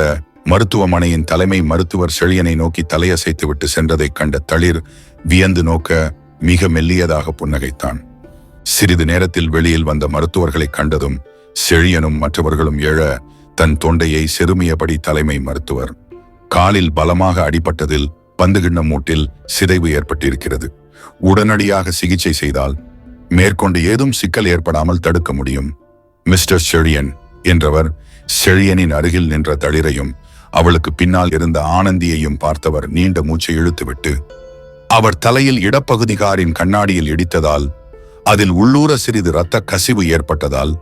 மருத்துவமனையின் தலைமை மருத்துவர் செழியனை நோக்கி தலையசைத்து விட்டு சென்றதைக் கண்ட தளிர் வியந்து நோக்க மிக மெல்லியதாக புன்னகைத்தான். சிறிது நேரத்தில் வெளியில் வந்த மருத்துவர்களை கண்டதும் செழியனும் மற்றவர்களும் எழ தன் தொண்டையை செருமியபடி தலைமை மருத்துவர், காலில் பலமாக அடிபட்டதில் பந்துகிண்ண மூட்டில் சிதைவு ஏற்பட்டிருக்கிறது. உடனடியாக சிகிச்சை செய்தால் மேற்கொண்டு ஏதும் சிக்கல் ஏற்படாமல் தடுக்க முடியும். மிஸ்டர் செழியன் என்றவர் செழியனின் அருகில் நின்ற தளிரையும் அவளுக்கு பின்னால் இருந்த ஆனந்தியையும் பார்த்தவர் நீண்ட மூச்சை இழுத்துவிட்டு, அவர் தலையில் இடப்பகுதிகாரின் கண்ணாடியில் இடித்ததால் அதில் உள்ளூர சிறிது இரத்த கசிவு ஏற்பட்டதால்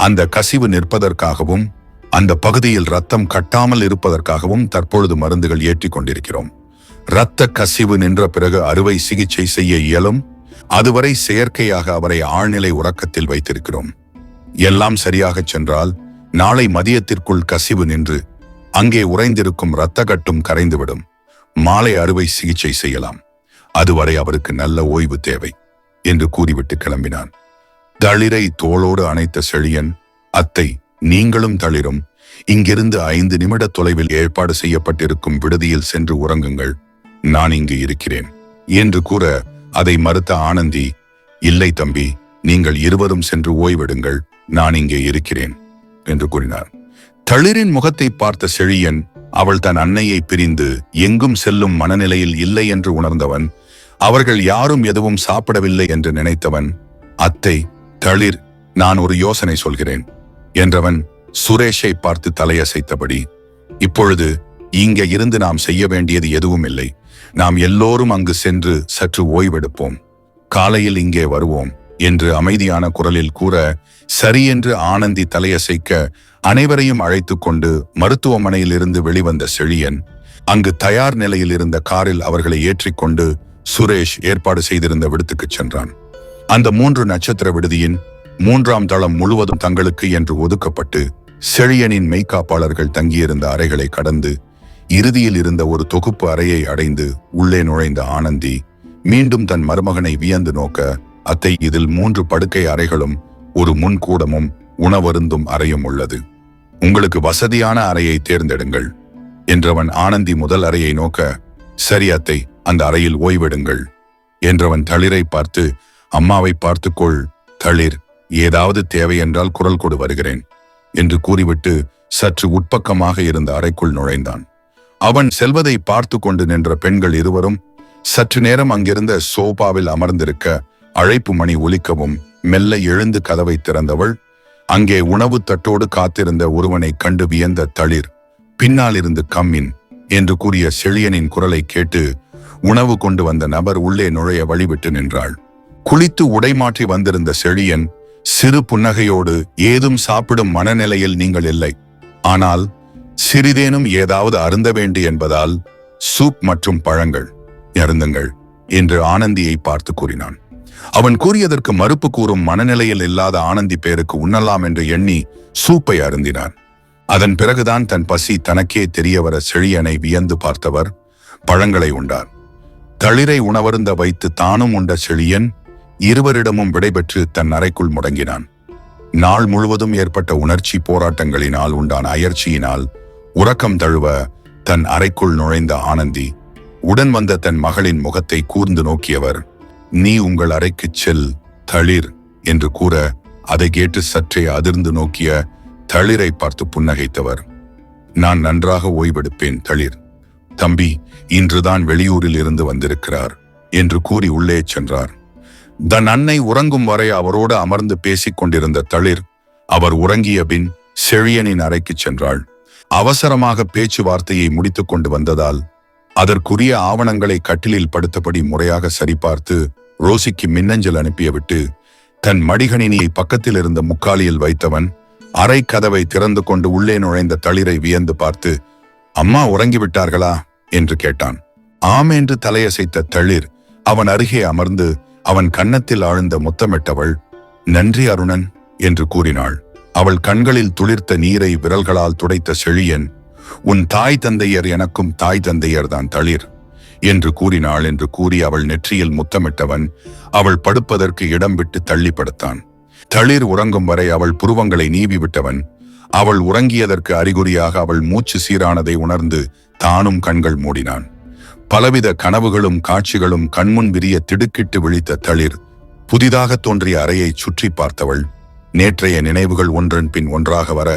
அந்த கசிவு நிற்பதற்காகவும் அந்த பகுதியில் இரத்தம் கட்டாமல் இருப்பதற்காகவும் தற்பொழுது மருந்துகள் ஏற்றிக் கொண்டிருக்கிறோம். இரத்த கசிவு நின்ற பிறகு அறுவை சிகிச்சை செய்ய இயலும். அதுவரை செயற்கையாக அவரை ஆழ்நிலை உறக்கத்தில் வைத்திருக்கிறோம். எல்லாம் சரியாகச் சென்றால் நாளை மதியத்திற்குள் கசிவு நின்று அங்கே உறைந்திருக்கும் இரத்த கட்டும் கரைந்துவிடும். மாலை அறுவை சிகிச்சை செய்யலாம். அதுவரை அவருக்கு நல்ல ஓய்வு தேவை என்று கூறிவிட்டு கிளம்பினான். தளிரை தோளோடு அணைத்த செழியன், அத்தை, நீங்களும் தளிரும் இங்கிருந்து 5 நிமிட தொலைவில் ஏற்பாடு செய்யப்பட்டிருக்கும் விடுதியில் சென்று உறங்குங்கள். நான் இங்கு இருக்கிறேன் என்று கூற அதை மறுத்த ஆனந்தி, இல்லை தம்பி, நீங்கள் இருவரும் சென்று ஓய்வெடுங்கள், நான் இங்கே இருக்கிறேன் என்று கூறினார். தளிரின் முகத்தை பார்த்த செழியன் அவள் தன் அன்னையை பிரிந்து எங்கும் செல்லும் மனநிலையில் இல்லை என்று உணர்ந்தவன், அவர்கள் யாரும் எதுவும் சாப்பிடவில்லை என்று நினைத்தவன், அத்தை, தளிர், நான் ஒரு யோசனை சொல்கிறேன் என்றவன் சுரேஷை பார்த்து தலையசைத்தபடி, இப்பொழுது இங்கே இருந்து நாம் செய்ய வேண்டியது எதுவும் இல்லை. நாம் எல்லோரும் அங்கு சென்று சற்று ஓய்வெடுப்போம். காலையில் இங்கே வருவோம் என்று அமைதியான குரலில் கூற, சரி என்று ஆனந்தி தலையசைக்க அனைவரையும் அழைத்து கொண்டு மருத்துவமனையில் இருந்து வெளிவந்த செழியன் அங்கு தயார் நிலையில் இருந்த காரில் அவர்களை ஏற்றிக்கொண்டு சுரேஷ் ஏற்பாடு செய்திருந்த விடுதிக்கு சென்றான். அந்த 3 நட்சத்திர விடுதியின் 3ஆம் தளம் முழுவதும் தங்களுக்கு என்று ஒதுக்கப்பட்டு செழியனின் மெய்காப்பாளர்கள் தங்கியிருந்த அறைகளை கடந்து இறுதியில் இருந்த ஒரு தொகுப்பு அறையை அடைந்து உள்ளே நுழைந்த ஆனந்தி மீண்டும் தன் மருமகனை வியந்து நோக்க, அத்தை, இதில் 3 படுக்கை அறைகளும் ஒரு முன்கூடமும் உணவருந்தும் அறையும் உள்ளது. உங்களுக்கு வசதியான அறையை தேர்ந்தெடுங்கள் என்றவன் ஆனந்தி முதல் அறையை நோக்க, சரி அத்தை, அந்த அறையில் ஓய்வெடுங்கள் என்றவன் தளிரை பார்த்து, அம்மாவை பார்த்துக்கொள் தளிர், ஏதாவது தேவை என்றால் குரல் கொடு, வருகிறேன் என்று கூறிவிட்டு சற்று உட்பக்கமாக இருந்த அறைக்குள் நுழைந்தான். அவன் செல்வதை பார்த்து கொண்டு நின்ற பெண்கள் இருவரும் சற்று நேரம் அங்கிருந்த சோபாவில் அமர்ந்திருக்க அழைப்பு மணி ஒலிக்கவும் மெல்ல எழுந்து கதவை திறந்தவள் அங்கே உணவு தட்டோடு காத்திருந்த ஒருவனை கண்டு வியந்த தளிர் பின்னால் இருந்து கம்மின் என்று கூறிய செழியனின் குரலை கேட்டு உணவு கொண்டு வந்த நபர் உள்ளே நுழைய வழிவிட்டு நின்றாள். குளித்து உடைமாற்றி வந்திருந்த செழியன் சிறு புன்னகையோடு, ஏதும் சாப்பிடும் மனநிலையில் நீங்கள் இல்லை, ஆனால் சிறிதேனும் ஏதாவது அருந்த வேண்டி என்பதால் சூப் மற்றும் பழங்கள் அருந்துங்கள் என்று ஆனந்தியை பார்த்து கூறினான். அவன் கூறியதற்கு மறுப்பு கூறும் மனநிலையில் இல்லாத ஆனந்தி பேருக்கு உண்ணலாம் என்று எண்ணி சூப்பை அருந்தினான். அதன் பிறகுதான் தன் பசி தனக்கே தெரியவர செழியனை வியந்து பார்த்தவர் பழங்களை உண்டார். தளிரை உணவருந்த வைத்து தானும் உண்ட செழியன் இருவரிடமும் விடைபெற்று தன் அறைக்குள் முடங்கினான். நாள் முழுவதும் ஏற்பட்ட உணர்ச்சி போராட்டங்களினால் உண்டான அயற்சியினால் உறக்கம் தழுவ தன் அறைக்குள் நுழைந்த ஆனந்தி உடன் வந்த தன் மகளின் முகத்தை கூர்ந்து நோக்கியவர், நீ உங்கள் அறைக்குச் செல் தளிர் என்று கூற அதை கேட்டு சற்றே அதிர்ந்து நோக்கிய தளிரை பார்த்து புன்னகைத்தவர், நான் நன்றாக ஓய்வெடுப்பேன் தளிர், தம்பி இன்றுதான் வெளியூரில் இருந்து வந்திருக்கிறார் என்று கூறி உள்ளே சென்றார். தன் அன்னை உறங்கும் வரை அவரோடு அமர்ந்து பேசிக் கொண்டிருந்த தளிர் அவர் உறங்கிய பின் செழியனின் அறைக்கு சென்றாள். அவசரமாக பேச்சுவார்த்தையை முடித்துக் கொண்டு வந்ததால் அதற்குரிய ஆவணங்களை கட்டிலில் படுத்தபடி முறையாக சரிபார்த்து ரோசிக்கு மின்னஞ்சல் அனுப்பியவிட்டு தன் மடிகணினியை பக்கத்தில் இருந்த முக்காலியில் வைத்தவன் அறை கதவை திறந்து கொண்டு உள்ளே நுழைந்த தளிரை வியந்து பார்த்து, அம்மா உறங்கிவிட்டார்களா என்று கேட்டான். ஆம் என்று தலையசைத்த தளிர் அவன் அருகே அமர்ந்து அவன் கன்னத்தில் ஆழ்ந்த முத்தமிட்டவள், நன்றி அருணன் என்று கூறினாள். அவள் கண்களில் துளிர்த்த நீரை விரல்களால் துடைத்த செழியன், உன் தாய் தந்தையர் எனக்கும் தாய் தந்தையர் தான் தளிர் என்று கூறினாள் என்று கூறி அவள் நெற்றியில் முத்தமிட்டவன் அவள் படுப்பதற்கு இடம் விட்டு தள்ளி படுத்தான். தளிர் உறங்கும் வரை அவள் புருவங்களை நீவி விட்டவன் அவள் உறங்கியதற்கு அறிகுறியாக அவள் மூச்சு சீரானதை உணர்ந்து தானும் கண்கள் மூடினான். பலவித கனவுகளும் காட்சிகளும் கண்முன் விரிய திடுக்கிட்டு விழித்த தளிர் புதிதாக தோன்றிய அறையை சுற்றி பார்த்தவள் நேற்றைய நினைவுகள் ஒன்றன் பின் ஒன்றாக வர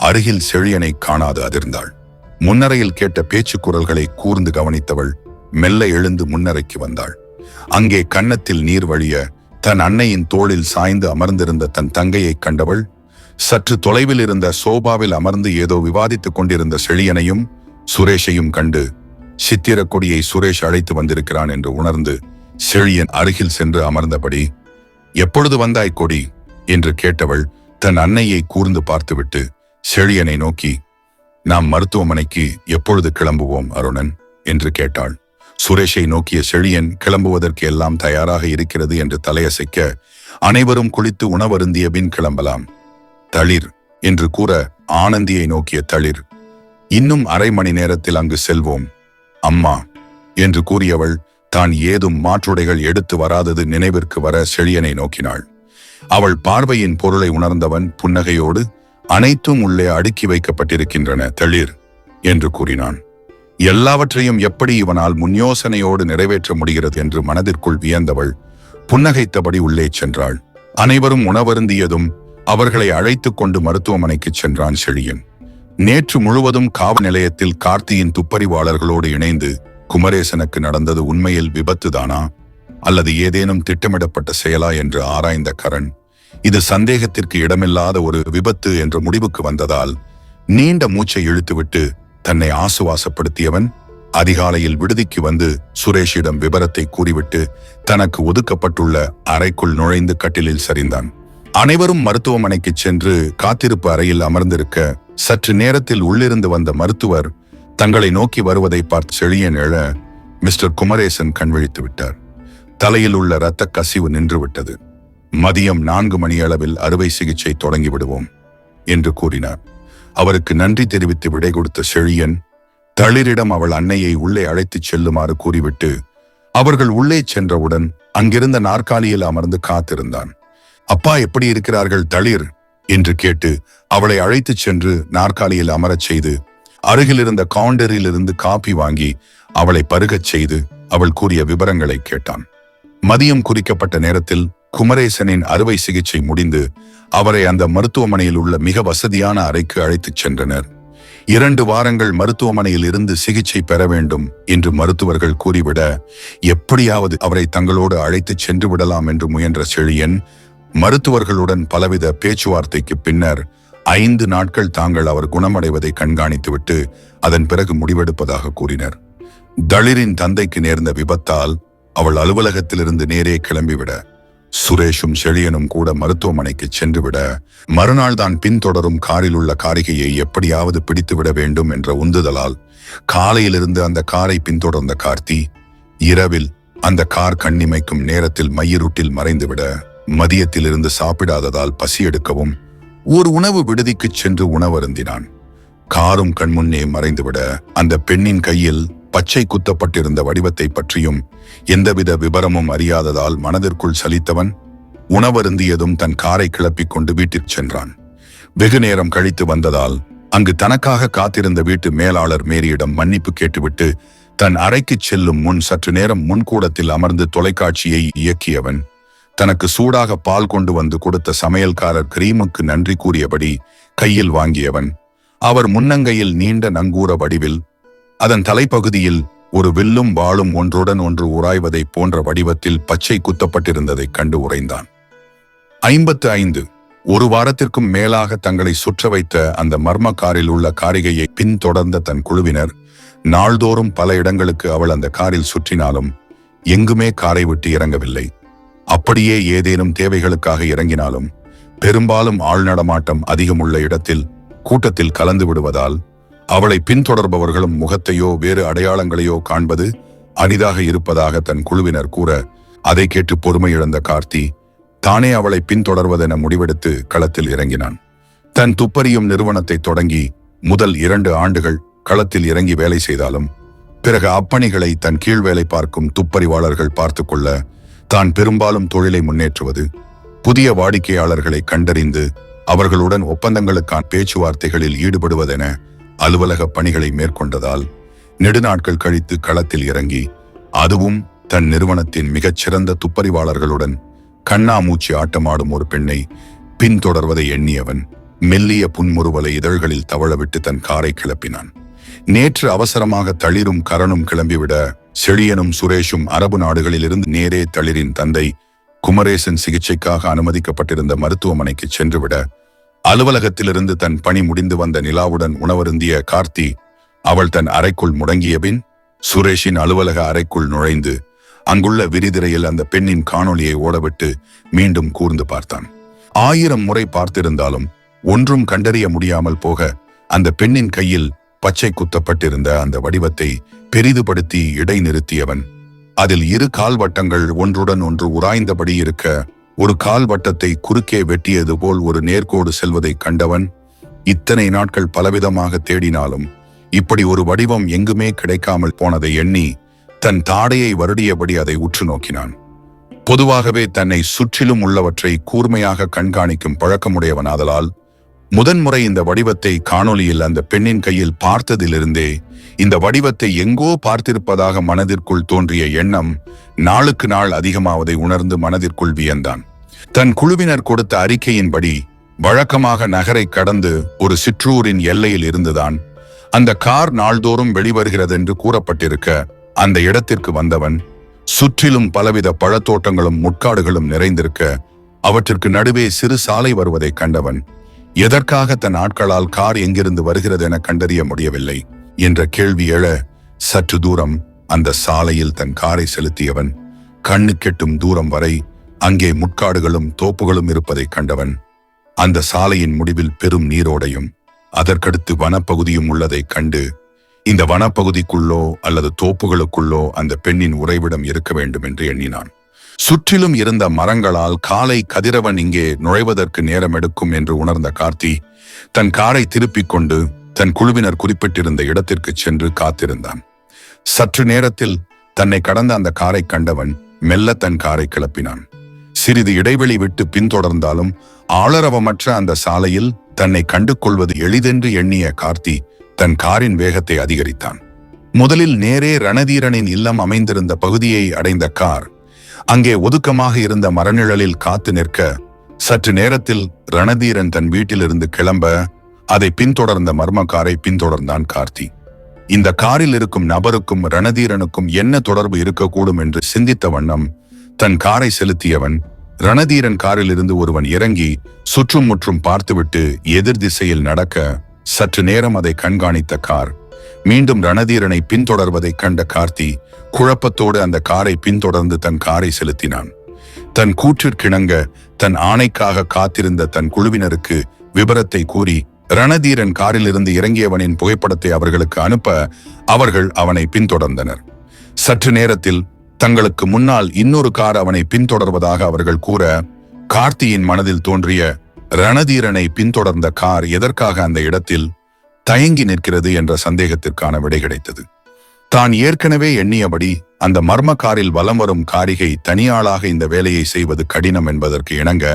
அருகில் செழியனை காணாது அதிர்ந்தாள். முன்னறையில் கேட்ட பேச்சு குரல்களை கூர்ந்து கவனித்தவள் மெல்ல எழுந்து முன்னறைக்கு வந்தாள். அங்கே கன்னத்தில் நீர் வழிய தன் அன்னையின் தோளில் சாய்ந்து அமர்ந்திருந்த தன் தங்கையை கண்டவள் சற்று தொலைவில் இருந்த சோபாவில் அமர்ந்து ஏதோ விவாதித்துக் கொண்டிருந்த செழியனையும் சுரேஷையும் கண்டு சித்திர கொடியை சுரேஷ் அழைத்து வந்திருக்கிறான் என்று உணர்ந்து செழியன் அருகில் சென்று அமர்ந்தபடி, எப்பொழுது வந்தாய் கொடி என்று கேட்டவள் தன் அன்னையை கூர்ந்து பார்த்துவிட்டு செழியனை நோக்கி, நாம் மருத்துவமனைக்கு எப்பொழுது கிளம்புவோம் அருணன் என்று கேட்டாள். சுரேஷை நோக்கிய செழியன் கிளம்புவதற்கு எல்லாம் தயாராக இருக்கிறது என்று தலையசைக்க, அனைவரும் குளித்து உணவருந்திய பின் கிளம்பலாம் தளிர் என்று கூற ஆனந்தியை நோக்கிய தளிர், இன்னும் அரை மணி நேரத்தில் அங்கு செல்வோம் அம்மா என்று கூறியவள் தான் ஏதும் மாற்றுடைகள் எடுத்து வராதது நினைவிற்கு வர செழியனை நோக்கினாள். அவள் பார்வையின் பொருளை உணர்ந்தவன் புன்னகையோடு, அனைத்தும் உள்ளே அடுக்கி வைக்கப்பட்டிருக்கின்றன தளிர் என்று கூறினான். எல்லாவற்றையும் எப்படி இவனால் முன்யோசனையோடு நிறைவேற்ற முடிகிறது என்று மனதிற்குள் வியந்தவள் புன்னகைத்தபடி உள்ளே சென்றாள். அனைவரும் உணவருந்தியதும் அவர்களை அழைத்துக் கொண்டு மருத்துவமனைக்கு சென்றான் செழியன். நேற்று முழுவதும் காவல் நிலையத்தில் கார்த்தியின் துப்பறிவாளர்களோடு இணைந்து குமரேசனுக்கு நடந்தது உண்மையில் விபத்துதானா அல்லது ஏதேனும் திட்டமிடப்பட்ட செயலா என்று ஆராய்ந்த கரண் இது சந்தேகத்திற்கு இடமில்லாத ஒரு விபத்து என்ற முடிவுக்கு வந்ததால் நீண்ட மூச்சை இழுத்துவிட்டு தன்னை ஆசுவாசப்படுத்தியவன் அதிகாலையில் விடுதிக்கு வந்து சுரேஷிடம் விபரத்தை கூறிவிட்டு தனக்கு ஒதுக்கப்பட்டுள்ள அறைக்குள் நுழைந்து கட்டிலில் சரிந்தான். அனைவரும் மருத்துவமனைக்கு சென்று காத்திருப்பு அறையில் அமர்ந்திருக்க சற்று நேரத்தில் உள்ளிருந்து வந்த மருத்துவர் தங்களை நோக்கி வருவதை பார்த்து செழியன் எழ மிஸ்டர் குமரேசன் கண்விழித்து விட்டார். தலையில் உள்ள இரத்த கசிவு நின்று விட்டது. மதியம் 4 மணியளவில் அறுவை சிகிச்சை தொடங்கி விடுவோம் என்று கூறினார். அவருக்கு நன்றி தெரிவித்து விடை கொடுத்த செழியன் தளிரிடம் அவள் அன்னையை உள்ளே அழைத்துச் செல்லுமாறு கூறிவிட்டு அவர்கள் உள்ளே சென்றவுடன் அங்கிருந்த நாற்காலியில் அமர்ந்து காத்திருந்தான். அப்பா எப்படி இருக்கிறார்கள் தளிர் என்று கேட்டு அவளை அழைத்துச் சென்று நாற்காலியில் அமரச் செய்து அருகில் இருந்த கவுண்டரில் இருந்து காப்பி வாங்கி அவளை பருகச் செய்து அவள் கூறிய விவரங்களை கேட்டான். மதியம் குறிக்கப்பட்ட நேரத்தில் குமரேசனின் அறுவை சிகிச்சை முடிந்து அவரை அந்த மருத்துவமனையில் உள்ள மிக வசதியான அறைக்கு அழைத்துச் சென்றனர். 2 வாரங்கள் மருத்துவமனையில் இருந்து சிகிச்சை பெற வேண்டும் என்று மருத்துவர்கள் கூறிவிட எப்படியாவது அவரை தங்களோடு அழைத்துச் சென்று விடலாம் என்று முயன்ற செழியன் மருத்துவர்களுடன் பலவித பேச்சுவார்த்தைக்கு பின்னர் 5 நாட்கள் தாங்கள் அவர் குணமடைவதை கண்காணித்துவிட்டு அதன் பிறகு முடிவெடுப்பதாக கூறினர். தளிரின் தந்தைக்கு நேர்ந்த விபத்தால் அவள் அலுவலகத்திலிருந்து நேரே கிளம்பிவிட சுரேஷும் செழியனும் கூட மருத்துவமனைக்கு சென்றுவிட மறுநாள் தான் பின்தொடரும் காரில் உள்ள காரிகையை எப்படியாவது பிடித்துவிட வேண்டும் என்ற உந்துதலால் காலையிலிருந்து அந்த காரை பின்தொடர்ந்த கார்த்தி இரவில் அந்த கார் கண்ணிமைக்கும் நேரத்தில் மையிருட்டில் மறைந்துவிட மதியத்திலிருந்து சாப்பிடாததால் பசி எடுக்கவும் ஒரு உணவு விடுதிக்கு சென்று உணவருந்தினான். காரும் கண்முன்னே மறைந்துவிட அந்த பெண்ணின் கையில் பச்சை குத்தப்பட்டிருந்த வடிவத்தை பற்றியும் எந்தவித விபரமும் அறியாததால் மனதிற்குள் சலித்தவன் உணவருந்தியதும் தன் காரை கிளப்பிக் கொண்டு வீட்டிற்கு சென்றான். வெகு நேரம் கழித்து வந்ததால் அங்கு தனக்காக காத்திருந்த வீட்டு மேலாளர் மேரியிடம் மன்னிப்பு கேட்டுவிட்டு தன் அறைக்கு செல்லும் முன் சற்று நேரம் முன்கூடத்தில் அமர்ந்து தொலைக்காட்சியை இயக்கியவன் தனக்கு சூடாக பால் கொண்டு வந்து கொடுத்த சமையல்காரர் கிரீமுக்கு நன்றி கூறியபடி கையில் வாங்கியவன் அவர் முன்னங்கையில் நீண்ட நங்கூர வடிவில் அதன் தலைப்பகுதியில் ஒரு வில்லும் வாளும் ஒன்றுடன் ஒன்று உராய்வதை போன்ற வடிவத்தில் பச்சை குத்தப்பட்டிருந்ததைக் கண்டு உறைந்தான். 55 ஒரு வாரத்திற்கும் மேலாக தங்களை சுற்ற வைத்த அந்த மர்ம காரில் உள்ள காரிகையை பின்தொடர்ந்த தன் குழுவினர் நாள்தோறும் பல இடங்களுக்கு அவள் அந்த காரில் சுற்றினாலும் எங்குமே காரை விட்டு இறங்கவில்லை. அப்படியே ஏதேனும் தேவைகளுக்காக இறங்கினாலும் பெரும்பாலும் ஆள் நடமாட்டம் அதிகமுள்ள இடத்தில் கூட்டத்தில் கலந்து விடுவதால் அவளை பின்தொடர்பவர்களும் முகத்தையோ வேறு அடையாளங்களையோ காண்பது அரிதாக இருப்பதாக தன் குழுவினர் கூற அதை கேட்டு பொறுமை இழந்த கார்த்தி தானே அவளை பின்தொடர்வதென முடிவெடுத்து களத்தில் இறங்கினான். தன் துப்பறியும் நிறுவனத்தை தொடங்கி முதல் 2 ஆண்டுகள் களத்தில் இறங்கி வேலை செய்தாலும் பிறகு அப்பணிகளை தன் கீழ் வேலை பார்க்கும் துப்பறிவாளர்கள் பார்த்து கொள்ள தான் பெரும்பாலும் தொழிலை முன்னேற்றுவது, புதிய வாடிக்கையாளர்களை கண்டறிந்து அவர்களுடன் ஒப்பந்தங்களுக்கான பேச்சுவார்த்தைகளில் ஈடுபடுவதென அலுவலக பணிகளை மேற்கொண்டதால் நெடுநாட்கள் கழித்து களத்தில் இறங்கி அதுவும் தன் நிறுவனத்தின் மிகச்சிறந்த துப்பறிவாளர்களுடன் கண்ணாமூச்சி ஆட்டமாடும் ஒரு பெண்ணை பின்தொடர்வதை எண்ணியவன் மெல்லிய புன்முறுவலை இதழ்களில் தவழவிட்டு தன் காரை கிளப்பினான். நேற்று அவசரமாக தளிரும் கரணும் கிளம்பிவிட செழியனும் சுரேஷும் அரபு நாடுகளிலிருந்து நேரே தளிரின் தந்தை குமரேசன் சிகிச்சைக்காக அனுமதிக்கப்பட்டிருந்த மருத்துவமனைக்கு சென்றுவிட அலுவலகத்திலிருந்து தன் பணி முடிந்து வந்த நிலாவுடன் உணவருந்திய கார்த்தி அவள் தன் அறைக்குள் முடங்கிய பின் சுரேஷின் அலுவலக அறைக்குள் நுழைந்து அங்குள்ள விரிதிரையில் அந்த பெண்ணின் காணொளியை ஓடவிட்டு மீண்டும் கூர்ந்து பார்த்தான். 1000 முறை பார்த்திருந்தாலும் ஒன்றும் கண்டறிய முடியாமல் போக அந்த பெண்ணின் கையில் பச்சை குத்தப்பட்டிருந்த அந்த வடிவத்தை பெரிதுபடுத்தி இடைநிறுத்தியவன் அதில் 2 கால்வட்டங்கள் ஒன்றுடன் ஒன்று உராய்ந்தபடி இருக்க ஒரு கால்வட்டத்தை குறுக்கே வெட்டியது போல் ஒரு நேர்கோடு செல்வதை கண்டவன் இத்தனை நாட்கள் பலவிதமாக தேடினாலும் இப்படி ஒரு வடிவம் எங்குமே கிடைக்காமல் போனதை எண்ணி தன் தாடையை வருடியபடி அதை உற்று நோக்கினான். பொதுவாகவே தன்னை சுற்றிலும் உள்ளவற்றை கூர்மையாக கண்காணிக்கும் பழக்கமுடையவனாதலால் முதன்முறை இந்த வடிவத்தை காணொளியில் அந்த பெண்ணின் கையில் பார்த்ததிலிருந்தே இந்த வடிவத்தை எங்கோ பார்த்திருப்பதாக மனதிற்குள் தோன்றிய எண்ணம் நாளுக்கு நாள் அதிகமாவதை உணர்ந்து மனதிற்குள் வியந்தான். தன் குழுவினர் கொடுத்த அறிக்கையின்படி வழக்கமாக நகரை கடந்து ஒரு சிற்றூரின் எல்லையில் இருந்துதான் அந்த கார் நாள்தோறும் வெளிவருகிறதென்று கூறப்பட்டிருக்க அந்த இடத்திற்கு வந்தவன் சுற்றிலும் பலவித பழத்தோட்டங்களும் முட்காடுகளும் நிறைந்திருக்க அவற்றிற்கு நடுவே சிறு சாலை வருவதை கண்டவன் எதற்காக தன் ஆட்களால் கார் எங்கிருந்து வருகிறது என கண்டறிய முடியவில்லை என்ற கேள்வி எழ சற்று தூரம் அந்த சாலையில் தன் காரை செலுத்தியவன் கண்ணு கெட்டும் தூரம் வரை அங்கே முட்காடுகளும் தோப்புகளும் இருப்பதை கண்டவன் அந்த சாலையின் முடிவில் பெரும் நீரோடையும் அதற்கடுத்து வனப்பகுதியும் உள்ளதை கண்டு இந்த வனப்பகுதிக்குள்ளோ அல்லது தோப்புகளுக்குள்ளோ அந்த பெண்ணின் உறைவிடம் இருக்க வேண்டும் என்று எண்ணினான். சுற்றிலும் இருந்த மரங்களால் காலை கதிரவன் இங்கே நுழைவதற்கு நேரம் எடுக்கும் என்று உணர்ந்த கார்த்தி தன் காரை திருப்பிக் கொண்டு தன் குழுவினர் குறிப்பிட்டிருந்த இடத்திற்கு சென்று காத்திருந்தான். சற்று நேரத்தில் தன்னை கடந்த அந்த காரை கண்டவன் மெல்ல தன் காரை கிளப்பினான். சிறிது இடைவெளி விட்டு பின்தொடர்ந்தாலும் ஆளரவமற்ற அந்த சாலையில் தன்னை கண்டு கொள்வது எளிதென்று எண்ணிய கார்த்தி தன் காரின் வேகத்தை அதிகரித்தான். முதலில் நேரே ரணதீரனின் இல்லம் அமைந்திருந்த பகுதியை அடைந்த கார் அங்கே ஒதுக்கமாக இருந்த மரநிழலில் காத்து நிற்க சற்று நேரத்தில் ரணதீரன் தன் வீட்டிலிருந்து கிளம்ப அதை பின்தொடர்ந்த மர்ம காரை பின்தொடர்ந்தான் கார்த்தி. இந்த காரில் இருக்கும் நபருக்கும் ரணதீரனுக்கும் என்ன தொடர்பு இருக்கக்கூடும் என்று சிந்தித்த வண்ணம் தன் காரை செலுத்தியவன் ரணதீரன் காரில் இருந்து ஒருவன் இறங்கி சுற்றும் முற்றும் பார்த்துவிட்டு எதிர் திசையில் நடக்க சற்று நேரம் அதை கண்காணித்த கார் மீண்டும் ரணதீரனை பின்தொடர்வதை கண்ட கார்த்தி குழப்பத்தோடு அந்த காரை பின்தொடர்ந்து தன் காரை செலுத்தினான். தன் கூற்றிற்கிணங்க தன் ஆணைக்காக காத்திருந்த தன் குழுவினருக்கு விபரத்தை கூறி ரணதீரன் காரில் இருந்து இறங்கியவனின் புகைப்படத்தை அவர்களுக்கு அனுப்ப அவர்கள் அவனை பின்தொடர்ந்தனர். சற்று நேரத்தில் தங்களுக்கு முன்னால் இன்னொரு கார் அவனை பின்தொடர்வதாக அவர்கள் கூற கார்த்தியின் மனதில் தோன்றிய ரணதீரனை பின்தொடர்ந்த கார் எதற்காக அந்த இடத்தில் தயங்கி நிற்கிறது என்ற சந்தேகத்திற்கான விடை கிடைத்தது. தான் ஏற்கனவே எண்ணியபடி அந்த மர்ம காரில் வலம் வரும் காரிகை தனியாளாக இந்த வேலையை செய்வது கடினம் என்பதற்கு இணங்க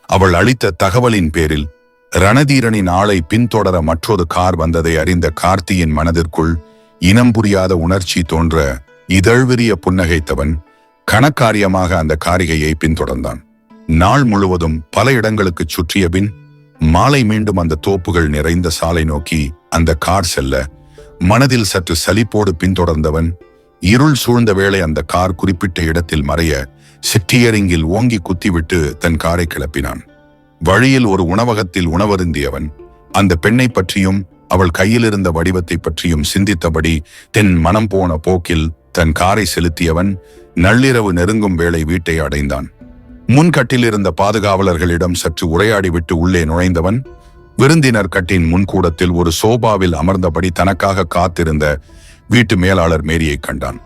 அவள் அளித்த தகவலின் பேரில் ரணதீரனின் ஆளை பின்தொடர மற்றொரு கார் வந்ததை அறிந்த கார்த்தியின் மனதிற்குள் இனம் புரியாத உணர்ச்சி தோன்ற இதழ்விரிய புன்னகைத்தவன் கணக்காரியமாக அந்த காரிகையை பின்தொடர்ந்தான். நாள் முழுவதும் பல இடங்களுக்கு சுற்றிய பின் மாலை மீண்டும் அந்த தோப்புகள் நிறைந்த சாலை நோக்கி அந்த கார் செல்ல மனதில் சற்று சலிப்போடு பின்தொடர்ந்தவன் இருள் சூழ்ந்த வேளை அந்த கார் குறிப்பிட்ட இடத்தில் மறைய ஸ்டீயரிங்கில் ஓங்கி குத்திவிட்டு தன் காரை கிளப்பினான். வழியில் ஒரு உணவகத்தில் உணவருந்தியவன் அந்த பெண்ணை பற்றியும் அவள் கையில் இருந்த வடிவத்தை பற்றியும் சிந்தித்தபடி தென் மனம் போன போக்கில் தன் காரை செலுத்தியவன் நள்ளிரவு நெருங்கும் வேளை வீட்டை அடைந்தான். முன்கட்டில் இருந்த பாதுகாவலர்களிடம் சற்று உரையாடிவிட்டு உள்ளே நுழைந்தவன் விருந்தினர் கட்டின் முன்கூடத்தில் ஒரு சோபாவில் அமர்ந்தபடி தனக்காக காத்திருந்த வீட்டு மேலாளர் மேரியை கண்டான்.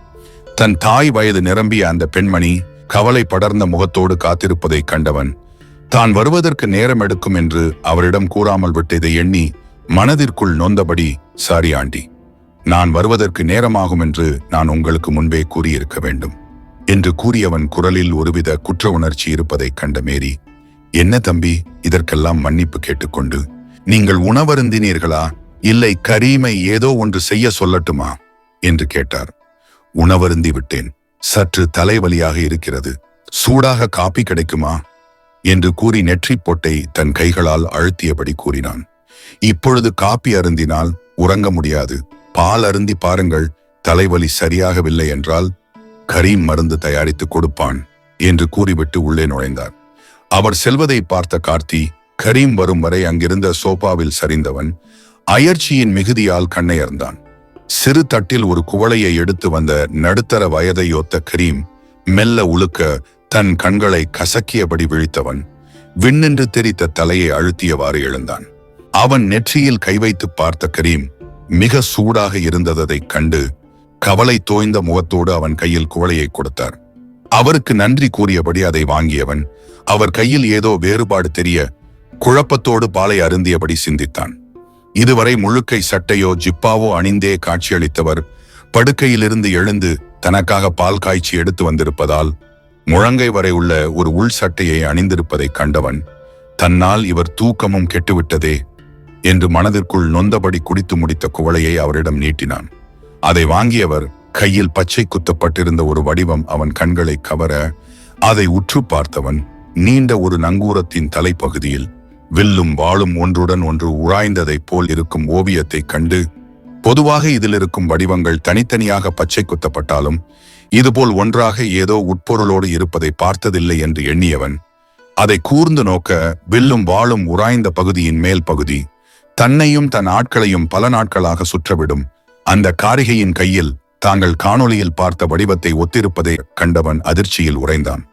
தன் தாய் வயது நிரம்பிய அந்த பெண்மணி கவலை படர்ந்த முகத்தோடு காத்திருப்பதை கண்டவன் தான் வருவதற்கு நேரம் எடுக்கும் என்று அவரிடம் கூறாமல் விட்டதை எண்ணி மனதிற்குள் நொந்தபடி, சாரி ஆண்டி, நான் வருவதற்கு நேரமாகும் என்று நான் உங்களுக்கு முன்பே கூறியிருக்க வேண்டும் என்று கூறியவன் குரலில் ஒருவித குற்ற உணர்ச்சி இருப்பதைக் கண்ட மேரி, என்ன தம்பி, இதற்கெல்லாம் மன்னிப்பு கேட்டுக்கொண்டு நீங்கள் உணவருந்தினீர்களா, இல்லை கரீமை ஏதோ ஒன்று செய்ய சொல்லட்டுமா என்று கேட்டார். உணவருந்தி விட்டேன், சற்று தலைவலியாக இருக்கிறது, சூடாக காப்பி கிடைக்குமா என்று கூறி நெற்றிப் பொட்டை தன் கைகளால் அழுத்தியபடி கூறினான். இப்பொழுது காப்பி அருந்தினால் உறங்க முடியாது, பால் அருந்தி பாருங்கள், தலைவலி சரியாகவில்லை என்றால் கரீம் மருந்து தயாரித்து கொடுப்பான் என்று கூறிவிட்டு உள்ளே நுழைந்தார். அவர் செல்வதை பார்த்த கார்த்தி கரீம் வரும் வரை அங்கிருந்த சோபாவில் சரிந்தவன் அயர்ச்சியின் மிகுதியால் கண்ணையர்ந்தான். சிறு தட்டில் ஒரு குவளையை எடுத்து வந்த நடுத்தர வயதை ஒத்த கரீம் மெல்ல உழுக்க தன் கண்களை கசக்கியபடி விழித்தவன் விண்ணென்று தெரித்த தலையை அழுத்தியவாறு எழுந்தான். அவன் நெற்றியில் கை வைத்து பார்த்த கரீம் மிக சூடாக இருந்ததைக் கண்டு கவலை தோய்ந்த முகத்தோடு அவன் கையில் குவளையை கொடுத்தார். அவருக்கு நன்றி கூறியபடி அதை வாங்கியவன் அவர் கையில் ஏதோ வேறுபாடு தெரிய குழப்பத்தோடு பாலை அருந்தியபடி சிந்தித்தான். இதுவரை முழுக்கை சட்டையோ ஜிப்பாவோ அணிந்தே காட்சியளித்தவர் படுக்கையிலிருந்து எழுந்து தனக்காக பால் காய்ச்சி எடுத்து வந்திருப்பதால் முழங்கை வரை உள்ள ஒரு உள் சட்டையை அணிந்திருப்பதைக் கண்டவன் தன்னால் இவர் தூக்கமும் கெட்டுவிட்டதே என்று மனதிற்குள் நொந்தபடி குடித்து முடித்த குவளையை அவரிடம் நீட்டினான். அதை வாங்கியவர் கையில் பச்சை குத்தப்பட்டிருந்த ஒரு வடிவம் அவன் கண்களை கவர அதை உற்று பார்த்தவன் நீண்ட ஒரு நங்கூரத்தின் தலைப்பகுதியில் வில்லும் வாளும் ஒன்றுடன் ஒன்று உராய்ந்ததைப் போல் இருக்கும் ஓவியத்தை கண்டு, பொதுவாக இதில் இருக்கும் வடிவங்கள் தனித்தனியாக பச்சை குத்தப்பட்டாலும் இதுபோல் ஒன்றாக ஏதோ உட்பொருளோடு இருப்பதை பார்த்ததில்லை என்று எண்ணியவன் அதை கூர்ந்து நோக்க வில்லும் வாளும் உராய்ந்த பகுதியின் மேல் பகுதி தன்னையும் தன் ஆட்களையும் பல நாட்களாக சுற்றவிடும் அந்த காரிகையின் கையில் தாங்கள் காணொளியில் பார்த்த வடிவத்தை ஒத்திருப்பதை கண்டவன் அதிர்ச்சியில் உறைந்தான்.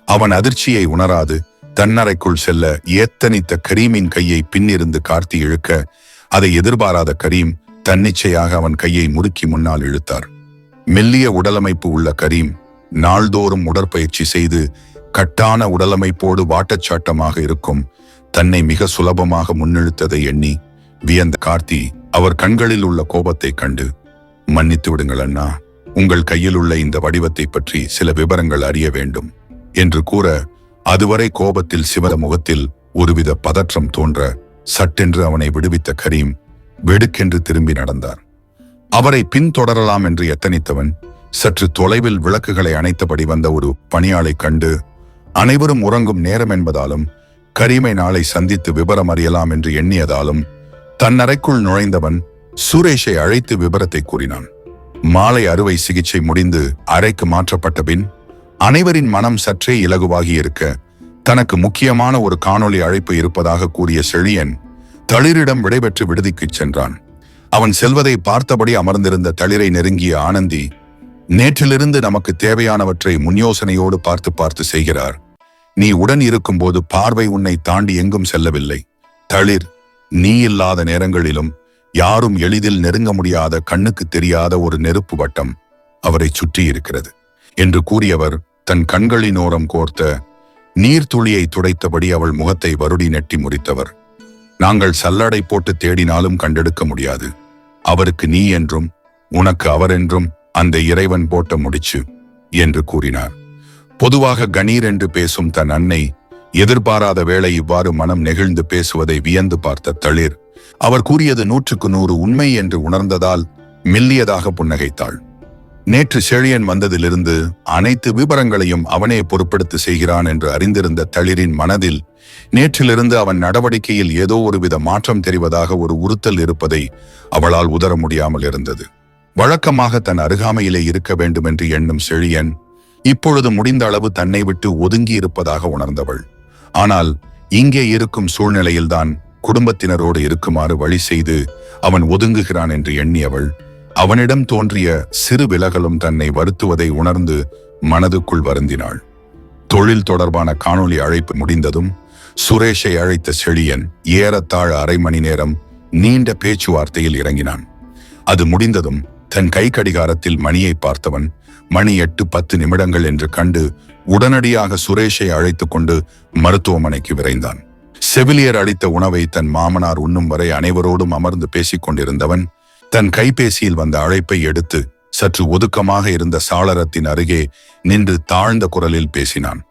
அவன் அதிர்ச்சியை உணராது தன்னறைக்குள் செல்ல ஏத்தனித்த கரீமின் கையை பின்னிருந்து கார்த்தி இழுக்க அதை எதிர்பாராத கரீம் தன்னிச்சையாக அவன் கையை முறுக்கி முன்னால் இழுத்தார். மெல்லிய உடலமைப்பு உள்ள கரீம் நாள்தோறும் உடற்பயிற்சி செய்து கட்டான உடலமைப்போடு வாட்டச்சாட்டமாக இருக்கும் தன்னை மிக சுலபமாக முன்னெழுத்ததை எண்ணி வியந்த கார்த்தி அவர் கண்களில் உள்ள கோபத்தை கண்டு, மன்னித்து விடுங்கள் அண்ணா, உங்கள் கையில் உள்ள இந்த வடிவத்தை பற்றி சில விவரங்கள் அறிய வேண்டும் என்று கூற அதுவரை கோபத்தில் சிவந்த முகத்தில் ஒருவித பதற்றம் தோன்ற சட்டென்று அவனை விடுவித்த கரீம் வெடுக்கென்று திரும்பி நடந்தார். அவரை பின்தொடரலாம் என்று எத்தனித்தவன் சற்று தொலைவில் விளக்குகளை அணைத்தபடி வந்த ஒரு பணியாளை கண்டு அனைவரும் உறங்கும் நேரம் என்பதாலும் கரீமை நாளை சந்தித்து விவரம் அறியலாம் என்று எண்ணியதாலும் தன் அறைக்குள் நுழைந்தவன் சுரேஷை அழைத்து விவரத்தை கூறினான். மாலை அறுவை சிகிச்சை முடிந்து அறைக்கு மாற்றப்பட்ட பின் அனைவரின் மனம் சற்றே இலகுவாகி இருக்க தனக்கு முக்கியமான ஒரு காணொளி அழைப்பு இருப்பதாக கூறிய செழியன் தளிரிடம் விடைபெற்று விடுதிக்குச் சென்றான். அவன் செல்வதை பார்த்தபடி அமர்ந்திருந்த தளிரை நெருங்கிய ஆனந்தி, நேற்றிலிருந்து நமக்கு தேவையானவற்றை முன்யோசனையோடு பார்த்து பார்த்து செய்கிறார். நீ உடன் இருக்கும்போது பார்வை உன்னை தாண்டி எங்கும் செல்லவில்லை. தளிர், நீ இல்லாத நேரங்களிலும் யாரும் எளிதில் நெருங்க முடியாத கண்ணுக்கு தெரியாத ஒரு நெருப்பு வட்டம் அவரை சுற்றி இருக்கிறது என்று கூறியவர் தன் கண்களினோரம் கோர்த்த நீர்த்துளியை துடைத்தபடி அவள் முகத்தை வருடி நெட்டி முறித்தவர். நாங்கள் சல்லடை போட்டு தேடினாலும் கண்டெடுக்க முடியாது. அவருக்கு நீ என்றும் உனக்கு அவர் என்றும் அந்த இறைவன் போட்ட முடிச்சு என்று கூறினார். பொதுவாக கணீர் என்று பேசும் தன் அன்னை எதிர்பாராத வேளை இவ்வாறு மனம் நெகிழ்ந்து பேசுவதை வியந்து பார்த்த தளிர் அவர் கூறியது 100% உண்மை என்று உணர்ந்ததால் மெல்லியதாக புன்னகைத்தாள். நேற்று செழியன் வந்ததிலிருந்து அனைத்து விபரங்களையும் அவனே பொறுப்பெடுத்து செய்கிறான் என்று அறிந்திருந்த தளிரின் மனதில் நேற்றிலிருந்து அவன் நடவடிக்கையில் ஏதோ ஒருவித மாற்றம் தெரிவதாக ஒரு உறுத்தல் இருப்பதை அவளால் உதர முடியாமல் இருந்தது. வழக்கமாக தன் அருகாமையிலே இருக்க வேண்டும் என்று எண்ணும் செழியன் இப்பொழுது முடிந்த அளவு தன்னை விட்டு ஒதுங்கி இருப்பதாக உணர்ந்தவள். ஆனால் இங்கே இருக்கும் சூழ்நிலையில்தான் குடும்பத்தினரோடு இருக்குமாறு வழி செய்து அவன் ஒதுங்குகிறான் என்று எண்ணியவள் அவனிடம் தோன்றிய சிறு விலகலும் தன்னை வருத்துவதை உணர்ந்து மனதுக்குள் வருந்தினாள். தொழில் தொடர்பான காணொளி அழைப்பு முடிந்ததும் சுரேஷை அழைத்த செழியன் ஏறத்தாழ அரை மணி நேரம் நீண்ட பேச்சுவார்த்தையில் இறங்கினான். அது முடிந்ததும் தன் கை கடிகாரத்தில் மணியை பார்த்தவன் மணி 8:10 என்று கண்டு உடனடியாக சுரேஷை அழைத்து கொண்டு மருத்துவமனைக்கு விரைந்தான். செவிலியர் அளித்த உணவை தன் மாமனார் உண்ணும் வரை அனைவரோடும் அமர்ந்து பேசிக் கொண்டிருந்தவன் தன் கைபேசியில் வந்த அழைப்பை எடுத்து சற்று ஒதுக்கமாக இருந்த சாளரத்தின் அருகே நின்று தாழ்ந்த குரலில் பேசினான்.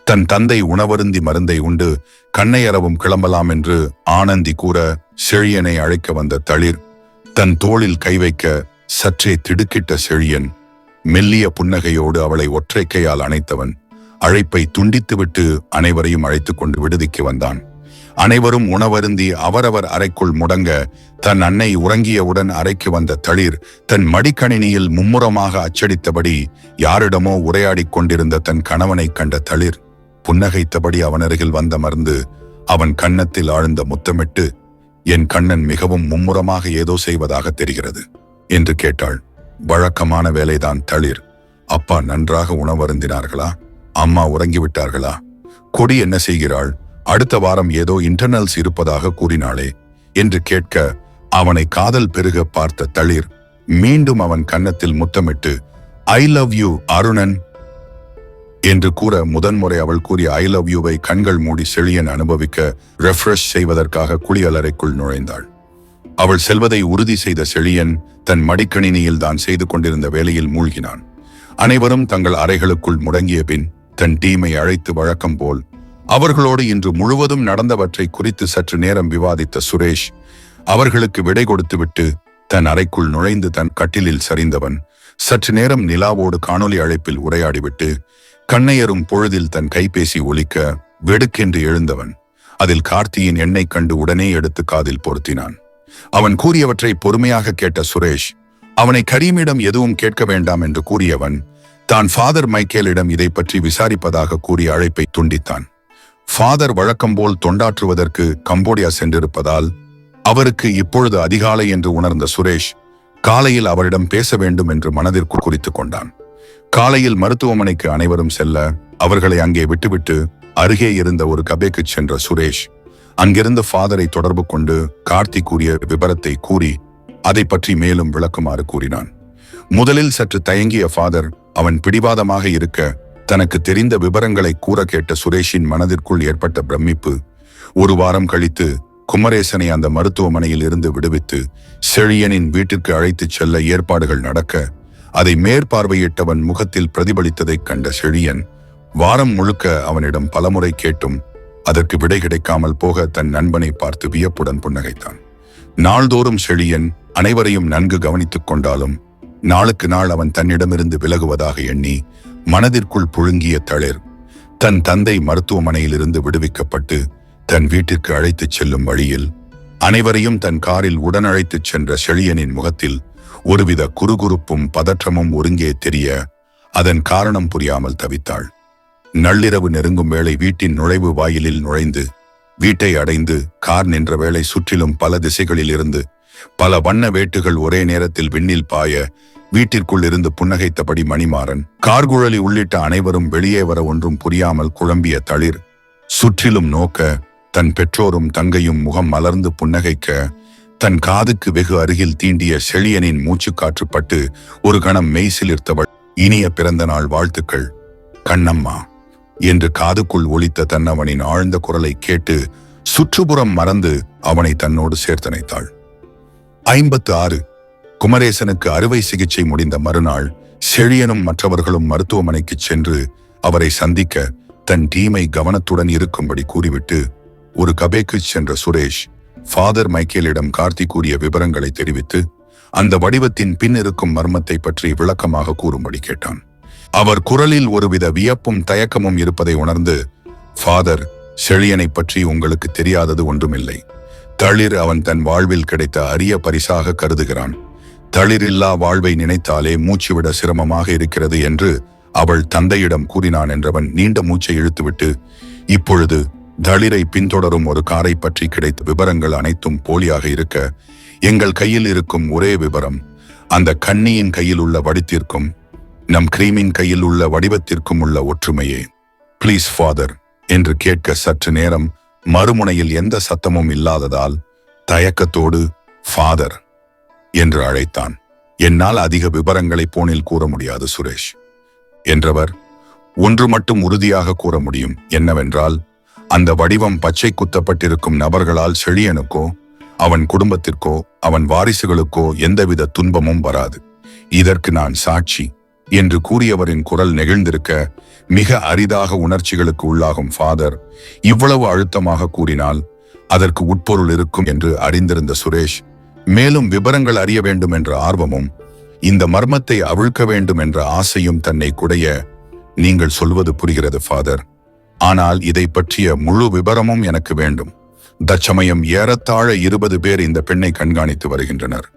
தன் தந்தை உணவருந்தி மருந்தை உண்டு கண்ணையறவும் கிளம்பலாம் என்று ஆனந்தி கூற செழியனை அழைக்க வந்த தளிர் தன் தோளில் கை வைக்க சற்றே திடுக்கிட்ட செழியன் மெல்லிய புன்னகையோடு அவளை ஒற்றை கையால் அணைத்தவன் அழைப்பை துண்டித்துவிட்டு அனைவரையும் அழைத்து கொண்டு விடுதிக்கு வந்தான். அனைவரும் உணவருந்தி அவரவர் அறைக்குள் முடங்க தன் அன்னை உறங்கியவுடன் அறைக்கு வந்த தளிர் தன் மடிக்கணினியில் மும்முரமாக அச்சடித்தபடி யாரிடமோ உரையாடிக் கொண்டிருந்த தன் கணவனை கண்ட தளிர் புன்னகைத்தபடி அவனருகில் வந்தமர்ந்து அவன் கன்னத்தில் ஆழ்ந்த முத்தமிட்டு, என் கண்ணன் மிகவும் மும்முரமாக ஏதோ செய்வதாக தெரிகிறது என்று கேட்டாள். வழக்கமான வேலைதான் தளிர். அப்பா நன்றாக உணவருந்தினார்களா? அம்மா உறங்கிவிட்டார்களா? கொடி என்ன செய்கிறாள்? அடுத்த வாரம் ஏதோ இன்டர்னல்ஸ் இருப்பதாக கூறினாளே என்று கேட்க அவனை காதல் பெருக பார்த்த தளிர் மீண்டும் அவன் கன்னத்தில் முத்தமிட்டு, ஐ லவ் யூ அருணன் என்று கூற முதன்முறை அவள் கூறிய ஐ லவ் யூவை கண்கள் மூடி செழியன் அனுபவிக்க ரெஃப்ரெஷ் செய்வதற்காக குளியலறைக்குள் நுழைந்தாள். அவள் செல்வதை உறுதி செய்த செழியன் தன் மடிக்கணினியில் தான் செய்து கொண்டிருந்த வேலையில் மூழ்கினான். அனைவரும் தங்கள் அறைகளுக்குள் முடங்கிய பின் தன் டீமை அழைத்து வழக்கம் போல் அவர்களோடு இன்று முழுவதும் நடந்தவற்றை குறித்து சற்று நேரம் விவாதித்த சுரேஷ் அவர்களுக்கு விடை கொடுத்துவிட்டு தன் அறைக்குள் நுழைந்து தன் கட்டிலில் சரிந்தவன் சற்று நேரம் நிலாவோடு காணொலி அழைப்பில் உரையாடிவிட்டு கண்ணையரும் பொழுதில் தன் கைபேசி ஒலிக்க வெடுக்கென்று எழுந்தவன் அதில் கார்த்தியின் எண்ணெய் கண்டு உடனே எடுத்து காதில் பொருத்தினான். அவன் கூறியவற்றை பொறுமையாக கேட்ட சுரேஷ் அவனை கரீமிடம் எதுவும் கேட்க வேண்டாம் என்று கூறியவன் தான் ஃபாதர் மைக்கேலிடம் இதை பற்றி விசாரிப்பதாக கூறிய அழைப்பை துண்டித்தான். ஃபாதர் வழக்கம் போல் தொண்டாற்றுவதற்கு கம்போடியா சென்றிருப்பதால் அவருக்கு இப்பொழுது அதிகாலை என்று உணர்ந்த சுரேஷ் காலையில் அவரிடம் பேச வேண்டும் என்று மனதிற்குள் குறித்துக் கொண்டான். காலையில் மருத்துவமனைக்கு அனைவரும் செல்ல அவர்களை அங்கே விட்டுவிட்டு அருகே இருந்த ஒரு கபேக்கு சென்ற சுரேஷ் அங்கிருந்த ஃபாதரை தொடர்பு கொண்டு கார்த்தி கூறிய விபரத்தை கூறி அதை பற்றி மேலும் விளக்குமாறு கூறினான். முதலில் சற்று தயங்கிய ஃபாதர் அவன் பிடிவாதமாக இருக்க தனக்கு தெரிந்த விபரங்களை கூற கேட்ட சுரேஷின் மனதிற்குள் ஏற்பட்ட பிரமிப்பு ஒரு வாரம் கழித்து குமரேசனை அந்த மருத்துவமனையில் இருந்து விடுவித்து செழியனின் வீட்டிற்கு அழைத்துச் செல்ல ஏற்பாடுகள் நடக்க அதை மேற்பார்வையிட்டவன் முகத்தில் பிரதிபலித்ததைக் கண்ட செழியன் வாரம் முழுக்க அவனிடம் பலமுறை கேட்டும் அதற்கு விடை கிடைக்காமல் போக தன் நண்பனை பார்த்து வியப்புடன் புன்னகைத்தான். நாள்தோறும் செழியன் அனைவரையும் நன்கு கவனித்துக் கொண்டாலும் நாளுக்கு நாள் அவன் தன்னிடமிருந்து விலகுவதாக எண்ணி மனதிற்குள் புழுங்கிய தளிர் தன் தந்தை மருத்துவமனையிலிருந்து விடுவிக்கப்பட்டு தன் வீட்டிற்கு அழைத்துச் செல்லும் வழியில் அனைவரையும் தன் காரில் உடன் அழைத்துச் சென்ற செழியனின் முகத்தில் ஒருவித குறுகுறுப்பும் பதற்றமும் ஒருங்கே தெரிய அதன் காரணம் புரியாமல் தவித்தாள். நள்ளிரவு நெருங்கும் வேளை வீட்டின் நுழைவு வாயிலில் நுழைந்து வீட்டை அடைந்து கார் நின்ற வேளை சுற்றிலும் பல திசைகளில் இருந்து பல வண்ண வேட்டுகள் ஒரே நேரத்தில் விண்ணில் பாய வீட்டிற்குள் இருந்து புன்னகைத்தபடி மணிமாறன் கார்குழலி உள்ளிட்ட அனைவரும் வெளியே வர ஒன்றும் புரியாமல் குழம்பிய தளிர் சுற்றிலும் நோக்க தன் பெற்றோரும் தங்கையும் முகம் மலர்ந்து புன்னகைக்க தன் காதுக்கு வெகு அருகில் தீண்டிய செழியனின் மூச்சுக்காற்று பட்டு ஒரு கணம் மெய்சிலிர்த்தவள் இனிய பிறந்த நாள் வாழ்த்துக்கள் கண்ணம்மா என்று காதுக்குள் ஒலித்த தன்னவனின் ஆழ்ந்த குரலை கேட்டு சுற்றுப்புறம் மறந்து அவனை தன்னோடு சேர்த்தனைத்தாள். 56 குமரேசனுக்கு அறுவை சிகிச்சை முடிந்த மறுநாள் செழியனும் மற்றவர்களும் மருத்துவமனைக்கு சென்று அவரை சந்திக்க தன் டீமை கவனத்துடன் இருக்கும்படி கூறிவிட்டு ஒரு கபேக்கு சென்ற சுரேஷ் ஃபாதர் மைக்கேலிடம் கார்த்தி கூறிய விவரங்களை தெரிவித்து அந்த வடிவத்தின் பின் இருக்கும் மர்மத்தை பற்றி விளக்கமாக கூறும்படி கேட்டான். அவர் குரலில் ஒருவித வியப்பும் தயக்கமும் இருப்பதை உணர்ந்து, ஃபாதர், செழியனை பற்றி உங்களுக்கு தெரியாதது ஒன்றுமில்லை. தளிர் அவன் தன் வாழ்வில் கிடைத்த அரிய பரிசாக கருதுகிறான். தளிரில்லா வாழ்வை நினைத்தாலே மூச்சுவிட சிரமமாக இருக்கிறது என்று அவள் தந்தையிடம் கூறினான் என்றவன் நீண்ட மூச்சை இழுத்துவிட்டு, இப்பொழுது தளிரை பின்தொடரும் ஒரு காரை பற்றி கிடைத்த விவரங்கள் அனைத்தும் போலியாக இருக்க, எங்கள் கையில் இருக்கும் ஒரே விவரம் அந்த கன்னியின் கையில் உள்ள வடித்திற்கும் நம் கிரீமின் கையில் உள்ள வடிவத்திற்கும் உள்ள ஒற்றுமையே. பிளீஸ் ஃபாதர் என்று கேட்க சற்று நேரம் மறுமுனையில் எந்த சத்தமும் இல்லாததால் தயக்கத்தோடு ஃபாதர் என்று அழைத்தான். என்னால் அதிக விவரங்களை போனில் கூற முடியாது சுரேஷ் என்றவர். ஒன்று மட்டும் உறுதியாக கூற முடியும், என்னவென்றால் அந்த வடிவம் பச்சை குத்தப்பட்டிருக்கும் நபர்களால் செழியனுக்கோ அவன் குடும்பத்திற்கோ அவன் வாரிசுகளுக்கோ எந்தவித துன்பமும் வராது. இதற்கு நான் சாட்சி என்று கூறியவரின் குரல் நெகிழ்ந்திருக்க, மிக அரிதாக உணர்ச்சிகளுக்கு உள்ளாகும் ஃபாதர் இவ்வளவு அழுத்தமாக கூறினால் அதற்கு உட்பொருள் இருக்கும் என்று அறிந்திருந்த சுரேஷ் மேலும் விவரங்கள் அறிய வேண்டும் என்ற ஆர்வமும் இந்த மர்மத்தை அவிழ்க்க வேண்டும் என்ற ஆசையும் தன்னை குடைய, நீங்கள் சொல்வது புரிகிறது ஃபாதர், ஆனால் இதை பற்றிய முழு விவரமும் எனக்கு வேண்டும். தற்சமயம் ஏறத்தாழ 20 பேர் இந்த பெண்ணை கண்காணித்து வருகின்றனர்.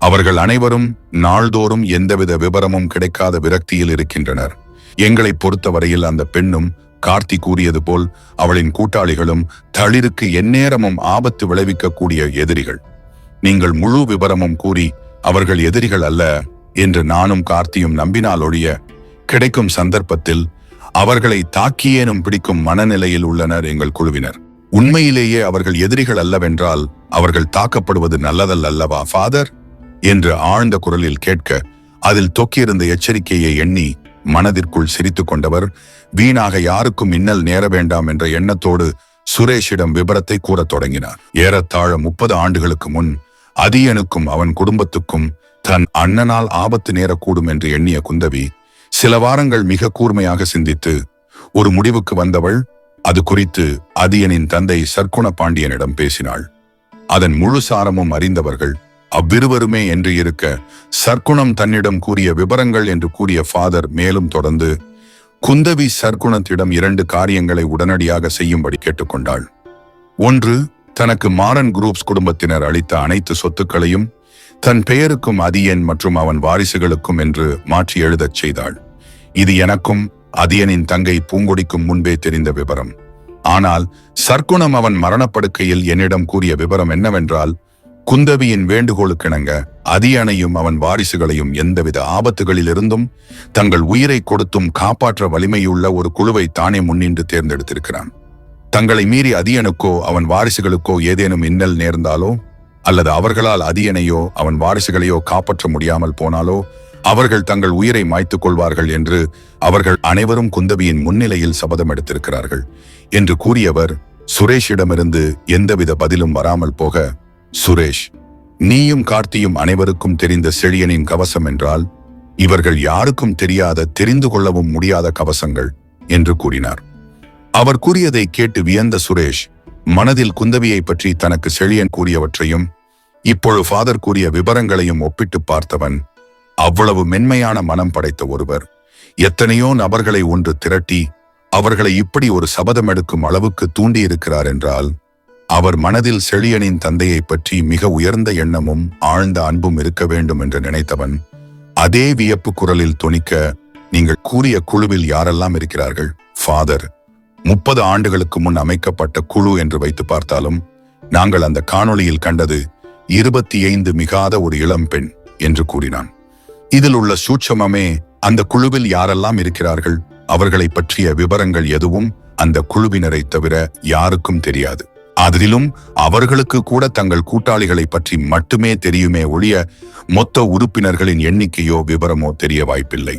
அவர்கள் அனைவரும் நாள்தோறும் எந்தவித விவரமும் கிடைக்காத விரக்தியில் இருக்கின்றனர். எங்களை பொறுத்தவரையில் அந்த பெண்ணும் கார்த்தி கூறியது போல் அவளின் கூட்டாளிகளும் தளிருக்கு எந்நேரமும் ஆபத்து விளைவிக்கக்கூடிய எதிரிகள். நீங்கள் முழு விவரமும் கூறி அவர்கள் எதிரிகள் அல்ல என்று நானும் கார்த்தியும் நம்பினால் ஒழிய, கிடைக்கும் சந்தர்ப்பத்தில் அவர்களை தாக்கியேனும் பிடிக்கும் மனநிலையில் உள்ளனர் எங்கள் குழுவினர். உண்மையிலேயே அவர்கள் எதிரிகள் அல்லவென்றால் அவர்கள் தாக்கப்படுவது நல்லதல்ல அல்லவா ஃபாதர் என்று ஆழ்ந்த குரலில் கேட்க, அதில் தொக்கியிருந்த எச்சரிக்கையை எண்ணி மனதிற்குள் சிரித்து கொண்டவர் வீணாக யாருக்கும் இன்னல் நேர வேண்டாம் என்ற எண்ணத்தோடு சுரேஷிடம் விபரத்தை கூறத் தொடங்கினார். ஏறத்தாழ 30 ஆண்டுகளுக்கு முன் அதியனுக்கும் அவன் குடும்பத்துக்கும் தன் அண்ணனால் ஆபத்து நேரக்கூடும் என்று எண்ணிய குந்தவி சில வாரங்கள் மிக கூர்மையாக சிந்தித்து ஒரு முடிவுக்கு வந்தவள் அது குறித்து அதியனின் தந்தை சர்க்குண பாண்டியனிடம் பேசினாள். அதன் முழு சாரமும் அறிந்தவர்கள் அவ்விருவருமே என்று இருக்க, சர்க்குணம் தன்னிடம் கூறிய விவரங்கள் என்று கூறிய ஃபாதர் மேலும் தொடர்ந்து, குந்தவி சர்க்குணத்திடம் 2 காரியங்களை உடனடியாக செய்யும்படி கேட்டுக்கொண்டாள். ஒன்று, தனக்கு மாறன் குரூப்ஸ் குடும்பத்தினர் அளித்த அனைத்து சொத்துக்களையும் தன் பெயருக்கும் அதியன் மற்றும் அவன் வாரிசுகளுக்கும் என்று மாற்றி எழுதச் செய்தாள். இது எனக்கும் அதியனின் தங்கை பூங்கொடிக்கும் முன்பே தெரிந்த விவரம். ஆனால் சர்க்குணம் அவன் மரணப்படுக்கையில் என்னிடம் கூறிய விவரம் என்னவென்றால், குந்தவியின் வேண்டுகோளுக்கிணங்க அதியனையும் அவன் வாரிசுகளையும் எந்தவித ஆபத்துகளிலிருந்தும் தங்கள் உயிரை கொடுத்தும் காப்பாற்ற வலிமையுள்ள ஒரு குழுவை தானே முன்னின்று தேர்ந்தெடுத்திருக்கிறான். தங்களை மீறி அதியனுக்கோ அவன் வாரிசுகளுக்கோ ஏதேனும் இன்னல் நேர்ந்தாலோ அல்லது அவர்களால் அதியனையோ அவன் வாரிசுகளையோ காப்பாற்ற முடியாமல் போனாலோ அவர்கள் தங்கள் உயிரை மாய்த்துக் கொள்வார்கள் என்று அவர்கள் அனைவரும் குந்தவியின் முன்னிலையில் சபதம் எடுத்திருக்கிறார்கள் என்று கூறியவர் சுரேஷிடமிருந்து எந்தவித பதிலும் வராமல் போக, சுரேஷ், நீயும் கார்த்தியும் அனைவருக்கும் தெரிந்த செழியனின் கவசம் என்றால் இவர்கள் யாருக்கும் தெரியாத, தெரிந்து கொள்ளவும் முடியாத கவசங்கள் என்று கூறினார். அவர் கூறியதை கேட்டு வியந்த சுரேஷ் மனதில் குந்தவியை பற்றி தனக்கு செழியன் கூறியவற்றையும் இப்பொழுது ஃபாதர் கூறிய விவரங்களையும் ஒப்பிட்டு பார்த்தவன், அவ்வளவு மென்மையான மனம் படைத்த ஒருவர் எத்தனையோ நபர்களை ஒன்று திரட்டி அவர்களை இப்படி ஒரு சபதம் எடுக்கும் அளவுக்கு தூண்டியிருக்கிறார் என்றால் அவர் மனதில் செழியனின் தந்தையை பற்றி மிக உயர்ந்த எண்ணமும் ஆழ்ந்த அன்பும் இருக்க வேண்டும் என்று நினைத்தவன் அதே வியப்பு குரலில் தொனிக்க, நீங்கள் கூறிய குழுவில் யாரெல்லாம் இருக்கிறார்கள் ஃபாதர்? 30 ஆண்டுகளுக்கு முன் அமைக்கப்பட்ட குழு என்று வைத்து பார்த்தாலும் நாங்கள் அந்த காணொளியில் கண்டது 25 மிகாத ஒரு இளம் பெண் என்று கூறினான். இதில் உள்ள சூட்சமமே, அந்த குழுவில் யாரெல்லாம் இருக்கிறார்கள் அவர்களை பற்றிய விவரங்கள் எதுவும் அந்த குழுவினரை தவிர யாருக்கும் தெரியாது. அதிலும் அவர்களுக்கு கூட தங்கள் கூட்டாளிகளை பற்றி மட்டுமே தெரியுமே ஒழிய மொத்த உறுப்பினர்களின் எண்ணிக்கையோ விவரமோ தெரிய வாய்ப்பில்லை.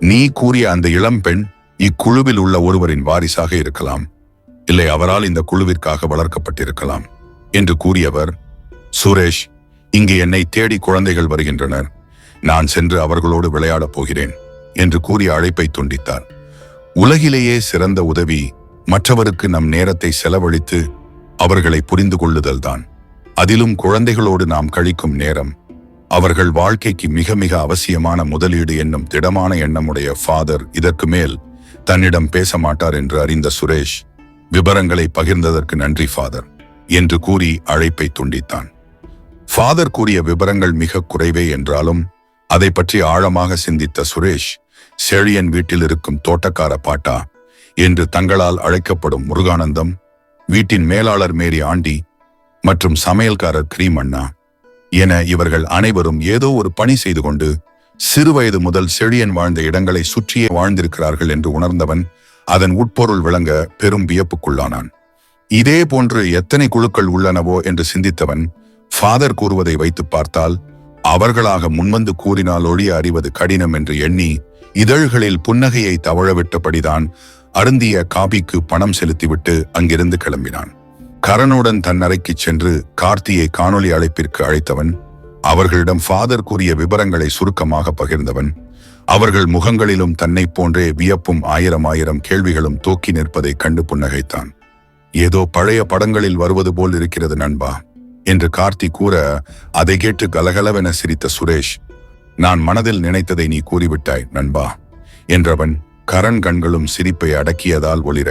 நீ கூறிய அந்த இளம்பெண் இக்குழுவில் உள்ள ஒருவரின் வாரிசாக இருக்கலாம், இல்லை அவரால் இந்த குழுவிற்காக வளர்க்கப்பட்டிருக்கலாம் என்று கூறியவர், சுரேஷ், இங்கு என்னை தேடி குழந்தைகள் வருகின்றனர், நான் சென்று அவர்களோடு விளையாடப் போகிறேன் என்று கூறிய அழைப்பை துண்டித்தார். உலகிலேயே சிறந்த உதவி மற்றவருக்கு நம் நேரத்தை செலவழித்து அவர்களை புரிந்து கொள்ளுதல்தான். அதிலும் குழந்தைகளோடு நாம் கழிக்கும் நேரம் அவர்கள் வாழ்க்கைக்கு மிக மிக அவசியமான முதலீடு என்னும் திடமான எண்ணமுடைய ஃபாதர் இதற்கு மேல் தன்னிடம் பேச மாட்டார் என்று அறிந்த சுரேஷ், விவரங்களை பகிர்ந்ததற்கு நன்றி ஃபாதர் என்று கூறி அழைப்பை துண்டித்தான். ஃபாதர் கூறிய விவரங்கள் மிக குறைவே என்றாலும் அதை பற்றி ஆழமாக சிந்தித்த சுரேஷ், செழியன் வீட்டில் இருக்கும் தோட்டக்கார பாட்டா என்று தங்களால் அழைக்கப்படும் முருகானந்தம், வீட்டின் மேலாளர் மேரி ஆண்டி மற்றும் சமையல்காரர் கிரீமண்ணா என இவர்கள் அனைவரும் ஏதோ ஒரு பணி செய்து கொண்டு சிறுவயது முதல் செழியன் வாழ்ந்த இடங்களை சுற்றியே வாழ்ந்திருக்கிறார்கள் என்று உணர்ந்தவன் அதன் உட்பொருள் விளங்க பெரும் வியப்புக்குள்ளானான். இதே போன்று எத்தனை குழுக்கள் உள்ளனவோ என்று சிந்தித்தவன், ஃபாதர் கூறுவதை வைத்து பார்த்தால் அவர்களாக முன்வந்து கூறினால் ஒழிய அறிவது கடினம் என்று எண்ணி இதழ்களில் புன்னகையை தவழவிட்டபடிதான் அருந்திய காபிக்கு பணம் செலுத்திவிட்டு அங்கிருந்து கிளம்பினான். கரனுடன் தன் அறைக்கு சென்று கார்த்தியை காணொலி அழைப்பிற்கு அழைத்தவன் அவர்களிடம் ஃபாதர் கூறிய விவரங்களை சுருக்கமாக பகிர்ந்தவன். அவர்கள் முகங்களிலும் தன்னை போன்றே வியப்பும் ஆயிரம் கேள்விகளும் தூக்கி நிற்பதை கண்டு புன்னகைத்தான். ஏதோ பழைய படங்களில் வருவது போல் இருக்கிறது நண்பா என்று கார்த்தி கூற, அதை கேட்டு கலகலவென சிரித்த சுரேஷ், நான் மனதில் நினைத்ததை நீ கூறிவிட்டாய் நண்பா என்றவன் கரண் கண்களும் சிரிப்பை அடக்கியதால் ஒளிர,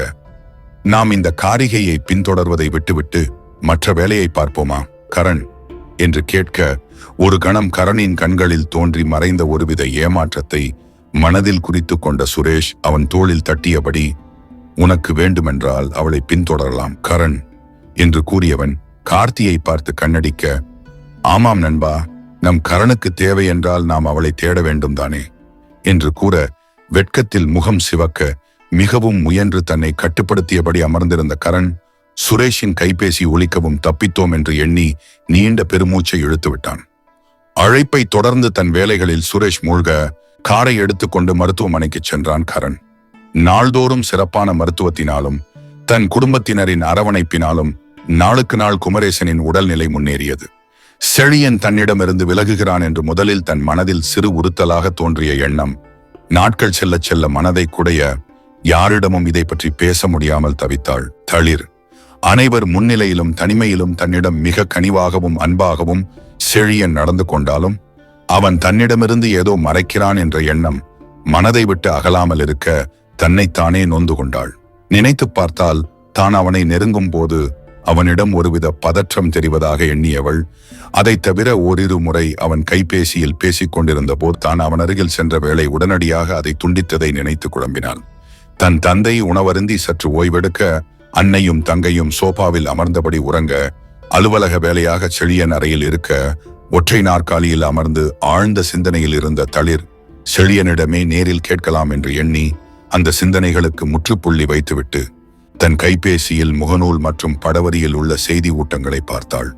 நாம் இந்த காரிகையை பின்தொடர்வதை விட்டுவிட்டு மற்ற வேலையை பார்ப்போமா கரண் என்று கேட்க, ஒரு கணம் கரணின் கண்களில் தோன்றி மறைந்த ஒருவித ஏமாற்றத்தை மனதில் குறித்து கொண்ட சுரேஷ் அவன் தோளில் தட்டியபடி, உனக்கு வேண்டுமென்றால் அவளை பின்தொடரலாம் கரண் என்று கூறியவன் கார்த்தியை பார்த்து கண்ணடிக்க, ஆமாம் நண்பா, நம் கரனுக்கு தேவை என்றால் நாம் அவளை தேட வேண்டும் தானே என்று கூற, வெட்கத்தில் முகம் சிவக்க மிகவும் முயன்று தன்னை கட்டுப்படுத்தியபடி அமர்ந்திருந்த கரண் சுரேஷின் கைபேசி ஒலிக்கவும் தப்பித்தோம் என்று எண்ணி நீண்ட பெருமூச்சை இழுத்துவிட்டான். அழைப்பை தொடர்ந்து தன் வேலைகளில் சுரேஷ் மூழ்க காரை எடுத்துக்கொண்டு மருத்துவமனைக்கு சென்றான் கரண். நாள்தோறும் சிறப்பான மருத்துவத்தினாலும் தன் குடும்பத்தினரின் அரவணைப்பினாலும் நாளுக்கு நாள் குமரேசனின் உடல்நிலை முன்னேறியது. செழியன் தன்னிடமிருந்து விலகுகிறான் என்று முதலில் தன் மனதில் சிறு உறுத்தலாக தோன்றிய எண்ணம் நாட்கள் செல்ல செல்ல மனதை குடைய யாரிடமும் இதை பற்றி பேச முடியாமல் தவித்தாள் தளிர். அனைவர் முன்னிலையிலும் தனிமையிலும் தன்னிடம் மிக கனிவாகவும் அன்பாகவும் செழியன் நடந்து கொண்டாலும் அவன் தன்னிடமிருந்து ஏதோ மறைக்கிறான் என்ற எண்ணம் மனதை விட்டு அகலாமல் இருக்க தன்னைத்தானே நொந்து கொண்டாள். நினைத்து பார்த்தால் தான் அவனை நெருங்கும் போது அவனிடம் ஒருவித பதற்றம் தெரிவதாக எண்ணியவள், அதை தவிர ஓரிரு முறை அவன் கைபேசியில் பேசிக் கொண்டிருந்த போது தான் அவன் அருகில் சென்ற வேளை உடனடியாக அதை துண்டித்ததை நினைத்து குழம்பினாள். தன் தந்தை உணவருந்தி சற்று ஓய்வெடுக்க அன்னையும் தங்கையும் சோபாவில் அமர்ந்தபடி உறங்க, அலுவலக வேலையாக செழியன் அறையில் இருக்க ஒற்றை நாற்காலியில் அமர்ந்து ஆழ்ந்த சிந்தனையில் இருந்த தளிர் செழியனிடமே நேரில் கேட்கலாம் என்று எண்ணி அந்த சிந்தனைகளுக்கு முற்றுப்புள்ளி வைத்துவிட்டு தன் கைபேசியில் முகநூல் மற்றும் படவரியில் உள்ள செய்தி ஊட்டங்களை பார்த்தாள்.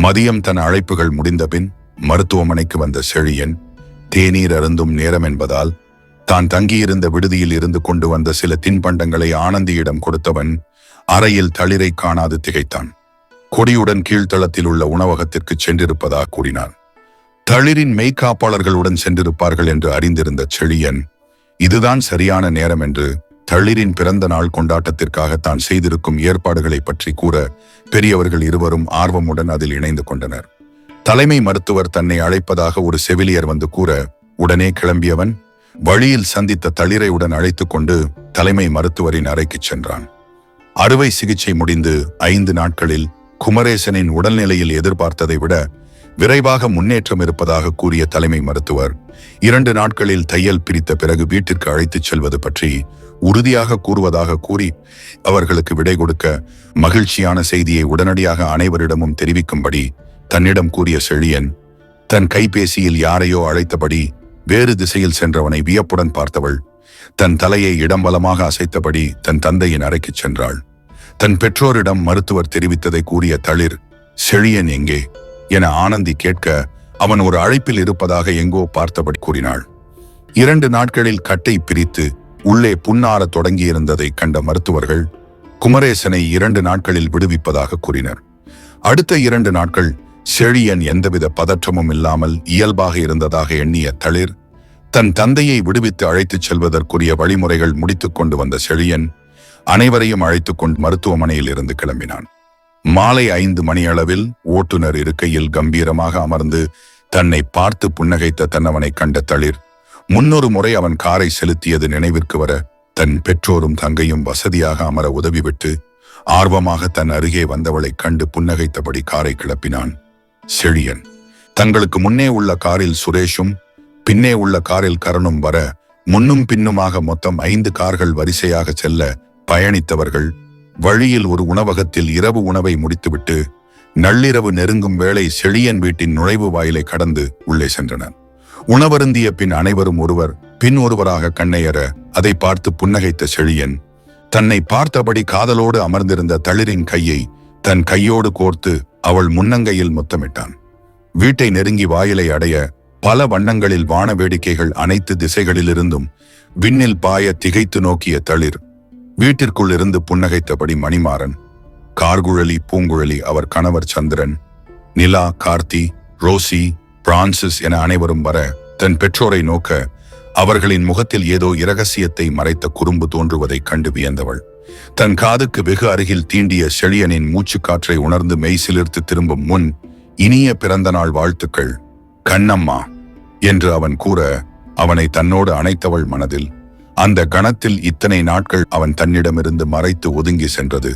மதியம் தன் அழைப்புகள் முடிந்தபின் மருத்துவமனைக்கு வந்த செழியன் தேநீர் அருந்தும் நேரம் என்பதால் தான் தங்கியிருந்த விடுதியில் இருந்து கொண்டு வந்த சில தின்பண்டங்களை ஆனந்தியிடம் கொடுத்தவன் அறையில் தளிரை காணாது திகைத்தான். கொடியுடன் கீழ்த்தளத்தில் உள்ள உணவகத்திற்கு சென்றிருப்பதாக கூறினார். தளிரின் மெய்காப்பாளர்களுடன் சென்றிருப்பார்கள் என்று அறிந்திருந்த செழியன் இதுதான் சரியான நேரம் என்று தளிரின் பிறந்த நாள் கொண்டாட்டத்திற்காக தான் செய்திருக்கும் ஏற்பாடுகளை பற்றி கூற பெரியவர்கள் இருவரும் ஆர்வமுடன் அதில் இணைந்து கொண்டனர். தலைமை மருத்துவர் தன்னை அழைப்பதாக ஒரு செவிலியர் வந்து கூற உடனே கிளம்பியவன் வழியில் சந்தித்த தளிரை உடன் அழைத்து கொண்டு தலைமை மருத்துவரின் அறைக்கு சென்றான். அறுவை சிகிச்சை முடிந்து 5 நாட்களில் குமரேசனின் உடல்நிலையில் எதிர்பார்த்ததை விட விரைவாக முன்னேற்றம் இருப்பதாக கூறிய தலைமை மருத்துவர் 2 நாட்களில் தையல் பிரித்த பிறகு வீட்டிற்கு அழைத்துச் செல்வது பற்றி உறுதியாக கூறுவதாக கூறி அவர்களுக்கு விடை கொடுக்க மகிழ்ச்சியான செய்தியை உடனடியாக அனைவரிடமும் தெரிவிக்கும்படி தன்னிடம் கூறிய செழியன் தன் கைபேசியில் யாரையோ அழைத்தபடி வேறு திசையில் சென்றவனை வியப்புடன் பார்த்தவள் தன் தலையை இடம்பலமாக அசைத்தபடி தன் தந்தையின் அறைக்கு சென்றாள். தன் பெற்றோரிடம் மருத்துவர் தெரிவித்ததை கூறிய தளிர் செழியன் எங்கே என ஆனந்தி கேட்க அவன் ஒரு அழைப்பில் இருப்பதாக எங்கோ பார்த்தபடி கூறினாள். 2 நாட்களில் கட்டை பிரித்து உள்ளே புண்ணாரத் தொடங்கியிருந்ததை கண்ட மருத்துவர்கள் குமரேசனை 2 நாட்களில் விடுவிப்பதாக கூறினர். அடுத்த 2 நாட்கள் செழியன் எந்தவித பதற்றமும் இல்லாமல் இயல்பாக இருந்ததாக எண்ணிய தளிர் தன் தந்தையை விடுவித்து அழைத்துச் செல்வதற்குரிய வழிமுறைகள் முடித்துக் கொண்டு வந்த செழியன் அனைவரையும் அழைத்துக் கொண்டு மருத்துவமனையில் இருந்து கிளம்பினான். மாலை 5 மணியளவில் ஓட்டுநர் இருக்கையில் கம்பீரமாக அமர்ந்து தன்னை பார்த்து புன்னகைத்த தன்னவனை கண்ட தளிர் 300 முறை அவன் காரை செலுத்தியது நினைவிற்கு வர தன் பெற்றோரும் தங்கையும் வசதியாக அமர உதவிவிட்டு ஆர்வமாக தன் அருகே வந்தவளை கண்டு புன்னகைத்தபடி காரை கிளப்பினான். செழியன். தங்களுக்கு முன்னே உள்ள காரில் சுரேஷும் பின்னே உள்ள காரில் கரணும் வர முன்னும் பின்னுமாக மொத்தம் 5 கார்கள் வரிசையாக செல்ல பயணித்தவர்கள் வழியில் ஒரு உணவகத்தில் இரவு உணவை முடித்துவிட்டு நள்ளிரவு நெருங்கும் வேளை செழியன் வீட்டின் நுழைவு வாயிலை கடந்து உள்ளே சென்றனர். உணவருந்திய பின் அனைவரும் ஒருவர் பின் ஒருவராக கண்ணையற அதை பார்த்து புன்னகைத்த செழியன் தன்னை பார்த்தபடி காதலோடு அமர்ந்திருந்த தளிரின் கையை தன் கையோடு கோர்த்து அவள் முன்னங்கையில் முத்தமிட்டான். வீட்டை நெருங்கி வாயிலை அடைய பல வண்ணங்களில் வான வேடிக்கைகள் அனைத்து திசைகளிலிருந்தும் விண்ணில் பாய திகைத்து நோக்கிய தளிர் வீட்டிற்குள் இருந்து புன்னகைத்தபடி மணிமாறன், கார்குழலி, பூங்குழலி, அவர் கணவர் சந்திரன், நிலா, கார்த்தி, ரோசி, பிரான்சிஸ் என அனைவரும் வர தன் பெற்றோரை நோக்க அவர்களின் முகத்தில் ஏதோ இரகசியத்தை மறைத்த குறும்பு தோன்றுவதைக் கண்டு வியந்தவள் தன் காதுக்கு வெகு அருகில் தீண்டிய செழியனின் மூச்சுக்காற்றை உணர்ந்து மெய்சிலிர்த்து திரும்பும் முன், இனிய பிறந்த நாள் வாழ்த்துக்கள் கண்ணம்மா என்று அவன் கூற அவனை தன்னோடு அணைத்தவள் மனதில் அந்த கணத்தில் இத்தனை நாட்கள் அவன் தன்னிடமிருந்து மறைத்து ஒதுங்கி சென்றது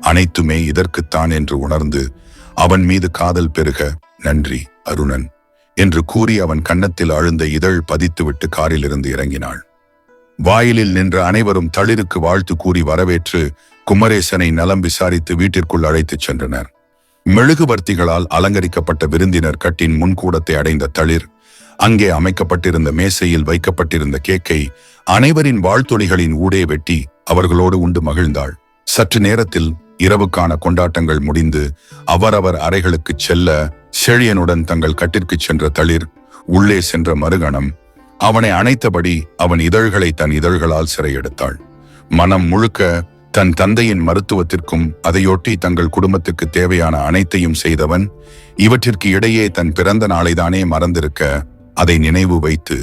அனைத்துமே இதற்குத்தான் என்று உணர்ந்து அவன் மீது காதல் பெருக, நன்றி அருணன் என்று கூறி அவன் கன்னத்தில் அழுந்த இதழ் பதித்துவிட்டு காரிலிருந்து இறங்கினாள். வாயிலில் நின்ற அனைவரும் தளிருக்கு வாழ்த்து கூறி வரவேற்று குமரேசனை நலம் விசாரித்து வீட்டிற்குள் அழைத்துச் சென்றனர். மெழுகுவர்த்திகளால் அலங்கரிக்கப்பட்ட விருந்தினர் கட்டின் முன்கூடத்தை அடைந்த தளிர் அங்கே அமைக்கப்பட்டிருந்த மேசையில் வைக்கப்பட்டிருந்த கேக்கை அனைவரின் வாழ்த்தொலிகளின் ஊடே வெட்டி அவர்களோடு உண்டு மகிழ்ந்தாள். சற்று நேரத்தில் இரவுக்கான கொண்டாட்டங்கள் முடிந்து அவரவர் அறைகளுக்கு செல்ல செழியனுடன் தங்கள் கட்டிற்கு சென்ற தளிர் உள்ளே சென்ற மறுகணம் அவனை அணைத்தபடி அவன் இதழ்களை தன் இதழ்களால் சிறையெடுத்தாள். மனம் முழுக்க தன் தந்தையின் மருத்துவத்திற்கும் அதையொட்டி தங்கள் குடும்பத்துக்கு தேவையான அனைத்தையும் செய்தவன் இவற்றிற்கு இடையே தன் பிறந்த நாளைதானே மறந்திருக்க அதை நினைவு வைத்து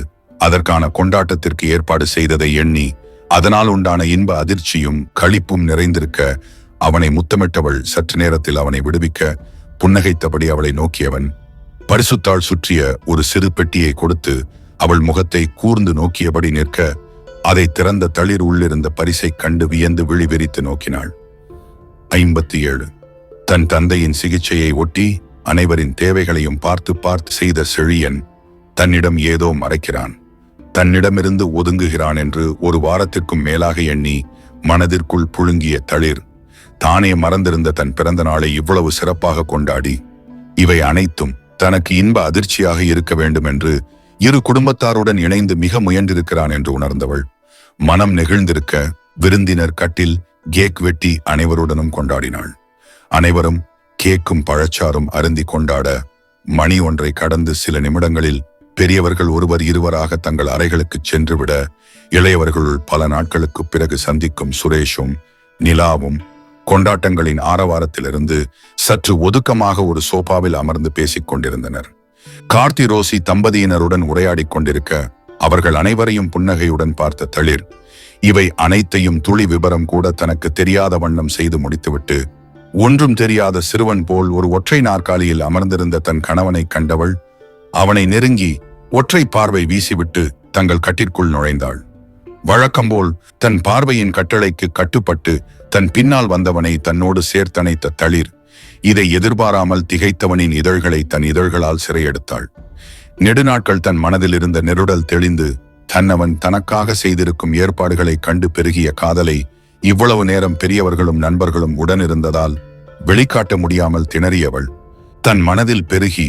அதற்கான கொண்டாட்டத்திற்கு ஏற்பாடு செய்ததை எண்ணி அதனால் உண்டான இன்ப அதிர்ச்சியும் களிப்பும் நிறைந்திருக்க அவனை முத்தமிட்டவள் சற்று நேரத்தில் அவனை விடுவிக்க புன்னகைத்தபடி அவளை நோக்கியவன் பரிசுத்தாள் சுற்றிய ஒரு சிறு பெட்டியை கொடுத்து அவள் முகத்தை கூர்ந்து நோக்கியபடி நிற்க அதை திறந்த தளிர் உள்ளிருந்த பரிசை கண்டு வியந்து விழி விரித்து நோக்கினாள். 57 தன் தந்தையின் சிகிச்சையை ஒட்டி அனைவரின் தேவைகளையும் பார்த்து பார்த்து செய்த செழியன் தன்னிடம் ஏதோ மறைக்கிறான், தன்னிடமிருந்து ஒதுங்குகிறான் என்று ஒரு வாரத்திற்கும் மேலாக எண்ணி மனதிற்குள் புழுங்கிய தளிர் தானே மறந்திருந்த தன் பிறந்த நாளை இவ்வளவு சிறப்பாக கொண்டாடி இவை அனைத்தும் தனக்கு இன்ப அதிர்ச்சியாக இருக்க வேண்டும் என்று இரு குடும்பத்தாருடன் இணைந்து மிக முயன்றிருக்கிறான் என்று உணர்ந்தவள் மனம் நெகிழ்ந்திருக்க விருந்தினர் கட்டில் கேக் வெட்டி அனைவருடனும் கொண்டாடினாள். அனைவரும் கேக்கும் பழச்சாரும் அருந்தி கொண்டாட மணி ஒன்றை கடந்து சில நிமிடங்களில் பெரியவர்கள் ஒருவர் இருவராக தங்கள் அறைகளுக்கு சென்று விட இளையவர்களுள் பல நாட்களுக்கு பிறகு சந்திக்கும் சுரேஷும் நிலாவும் கொண்டாட்டங்களின் ஆரவாரத்திலிருந்து சற்று ஒதுக்கமாக ஒரு சோபாவில் அமர்ந்து பேசிக் கொண்டிருந்தனர். கார்த்தி ரோசி தம்பதியினருடன் உரையாடிக் கொண்டிருக்க அவர்கள் அனைவரையும் புன்னகையுடன் பார்த்த தளிர் இவை அனைத்தையும் துளி விபரம் கூட தனக்கு தெரியாத வண்ணம் செய்து முடித்துவிட்டு ஒன்றும் தெரியாத சிறுவன் போல் ஒரு ஒற்றை நாற்காலியில் அமர்ந்திருந்த தன் கணவனை கண்டவள் அவனை நெருங்கி ஒற்றை பார்வை வீசிவிட்டு தங்கள் கட்டிற்குள் நுழைந்தாள். வழக்கம்போல் தன் பார்வையின் கட்டளைக்கு கட்டுப்பட்டு தன் பின்னால் வந்தவனை தன்னோடு சேர்த்தணைத்த தளிர் இதை எதிர்பாராமல் திகைத்தவனின் இதழ்களை தன் இதழ்களால் சிறையெடுத்தாள். நெடுநாட்கள் தன் மனதில் இருந்த நெருடல் தெளிந்து தன்னவன் தனக்காக செய்திருக்கும் ஏற்பாடுகளை கண்டு பெருகிய காதலை இவ்வளவு நேரம் பெரியவர்களும் நண்பர்களும் உடனிருந்ததால் வெளிக்காட்ட முடியாமல் திணறியவள் தன் மனதில் பெருகி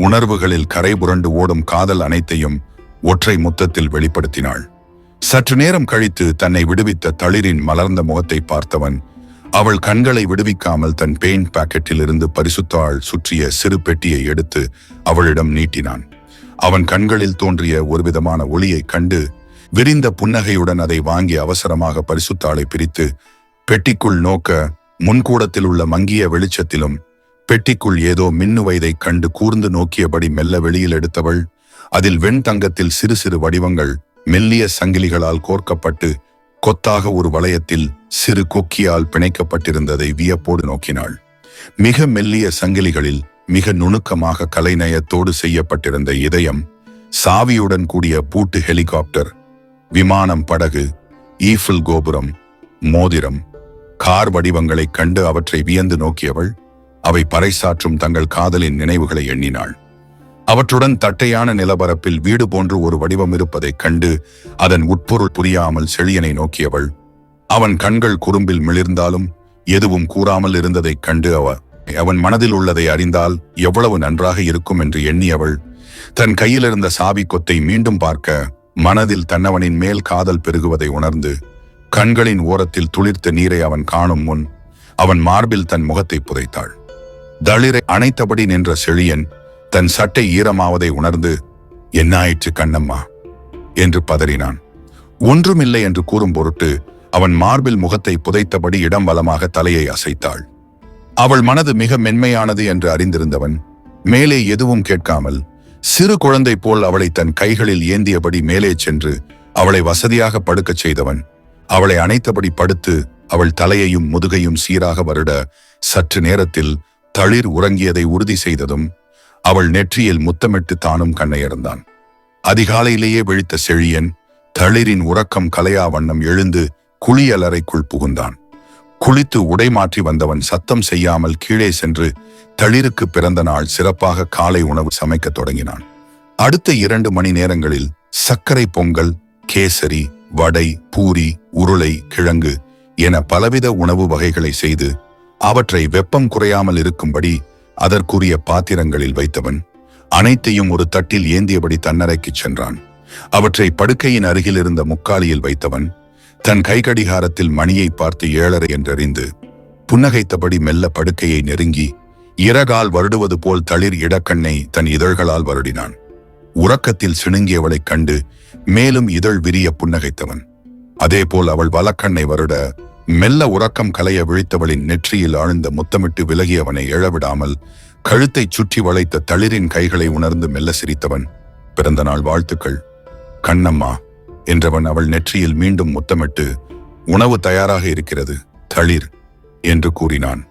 உணர்வுகளில் கரை புரண்டு ஓடும் காதல் அனைத்தையும் ஒற்றை முத்தத்தில் வெளிப்படுத்தினாள். சற்று நேரம் கழித்து தன்னை விடுவித்த தளிரின் மலர்ந்த முகத்தை பார்த்தவன் அவள் கண்களை விடுவிக்காமல் தன் பெயிண்ட் பாக்கெட்டில் இருந்து பரிசுத்தாள் சுற்றிய சிறு பெட்டியை எடுத்து அவளிடம் நீட்டினான். அவன் கண்களில் தோன்றிய ஒருவிதமான ஒளியை கண்டு விரிந்த புன்னகையுடன் அதை வாங்கி அவசரமாக பரிசுத்தாளை பிரித்து பெட்டிக்குள் நோக்க முன்கூடத்தில் உள்ள மங்கிய வெளிச்சத்திலும் பெட்டிக்குள் ஏதோ மின்னுவதைக் கண்டு கூர்ந்து நோக்கியபடி மெல்ல வெளியில் எடுத்தவள் அதில் வெண்தங்கத்தில் சிறு சிறு வடிவங்கள் மெல்லிய சங்கிலிகளால் கோர்க்கப்பட்டு கொத்தாக ஒரு வளையத்தில் சிறு கொக்கியால் பிணைக்கப்பட்டிருந்ததை வியப்போடு நோக்கினாள். மிக மெல்லிய சங்கிலிகளில் மிக நுணுக்கமாக கலைநயத்தோடு செய்யப்பட்டிருந்த இதயம், சாவியுடன் கூடிய பூட்டு ஹெலிகாப்டர், விமானம், படகு, ஈஃபில் கோபுரம், மோதிரம், கார் வடிவங்களைக் கண்டு அவற்றை வியந்து நோக்கியவள் அவை பறைசாற்றும் தங்கள் காதலின் நினைவுகளை எண்ணினாள். அவற்றுடன் தட்டையான நிலப்பரப்பில் வீடு போன்று ஒரு வடிவம் இருப்பதைக் கண்டு அதன் உட்பொருள் புரியாமல் செழியனை நோக்கியவள். அவன் கண்கள் குறும்பில் மிளிர்ந்தாலும் எதுவும் கூறாமல் இருந்ததைக் கண்டு அவன் மனதில் உள்ளதை அறிந்தால் எவ்வளவு நன்றாக இருக்கும் என்று எண்ணியவள் தன் கையிலிருந்த சாவி கொத்தை மீண்டும் பார்க்க மனதில் தன்னவனின் மேல் காதல் பெருகுவதை உணர்ந்து கண்களின் ஓரத்தில் துளிர்த்த நீரை அவன் காணும் முன் அவன் மார்பில் தன் முகத்தை புதைத்தாள். தளிரை அணைத்தபடி நின்ற செழியன் தன் சட்டை ஈரமாவதை உணர்ந்து, "என்ன ஆயிற்று கண்ணம்மா?" என்று பதறினான். ஒன்றுமில்லை என்று கூறும் பொருட்டு அவன் மார்பில் முகத்தை புதைத்தபடி இடம் வலமாக தலையை அசைத்தாள். அவள் மனது மிக மென்மையானது என்று அறிந்திருந்தவன் மேலே எதுவும் கேட்காமல் சிறு குழந்தை போல் அவளை தன் கைகளில் ஏந்தியபடி மேலே சென்று அவளை வசதியாக படுக்கச் செய்தவன் அவளை அணைத்தபடி படுத்து அவள் தலையையும் முதுகையும் சீராக வருட சற்று நேரத்தில் தளிர் உறங்கியதை உறுதி செய்ததும் அவள் நெற்றியில் முத்தமிட்டு தானும் கண்ணையர்ந்தான். அதிகாலையிலேயே விழித்த செழியன் தளிரின் உறக்கம் கலையா வண்ணம் எழுந்து குளியலறைக்குள் புகுந்தான். குளித்து உடை மாற்றி வந்தவன் சத்தம் செய்யாமல் கீழே சென்று தளிருக்கு பிறந்த நாள் சிறப்பாக காலை உணவு சமைக்கத் தொடங்கினான். அடுத்த 2 மணி நேரங்களில் சர்க்கரை பொங்கல், கேசரி, வடை, பூரி, உருளை, கிழங்கு என பலவித உணவு வகைகளை செய்து அவற்றை வெப்பம் குறையாமல் இருக்கும்படி அதற்குரிய பாத்திரங்களில் வைத்தவன் அனைத்தையும் ஒரு தட்டில் ஏந்தியபடி தன்னறைக்குச் சென்றான். அவற்றை படுக்கையின் அருகில் இருந்த முக்காலியில் வைத்தவன் தன் கைகடிகாரத்தில் மணியை பார்த்து 7:30 என்றறிந்து புன்னகைத்தபடி மெல்ல படுக்கையை நெருங்கி இறகால் வருடுவது போல் தளிர் இடக்கண்ணை தன் இதழ்களால் வருடினான். உறக்கத்தில் சிணுங்கியவளைக் கண்டு மேலும் இதழ் விரிய புன்னகைத்தவன். அதேபோல் அவள் வலக்கண்ணை வருட மெல்ல உறக்கம் கலைய விழித்தவளின் நெற்றியில் ஆழ்ந்த முத்தமிட்டு விலகியவனை எழவிடாமல் கழுத்தை சுற்றி வளைத்த தளிரின் கைகளை உணர்ந்து மெல்ல சிரித்தவன், "பிறந்த நாள் வாழ்த்துக்கள் கண்ணம்மா" என்றவன் அவள் நெற்றியில் மீண்டும் முத்தமிட்டு, "உணவு தயாராக இருக்கிறது தளிர்" என்று கூறினான்.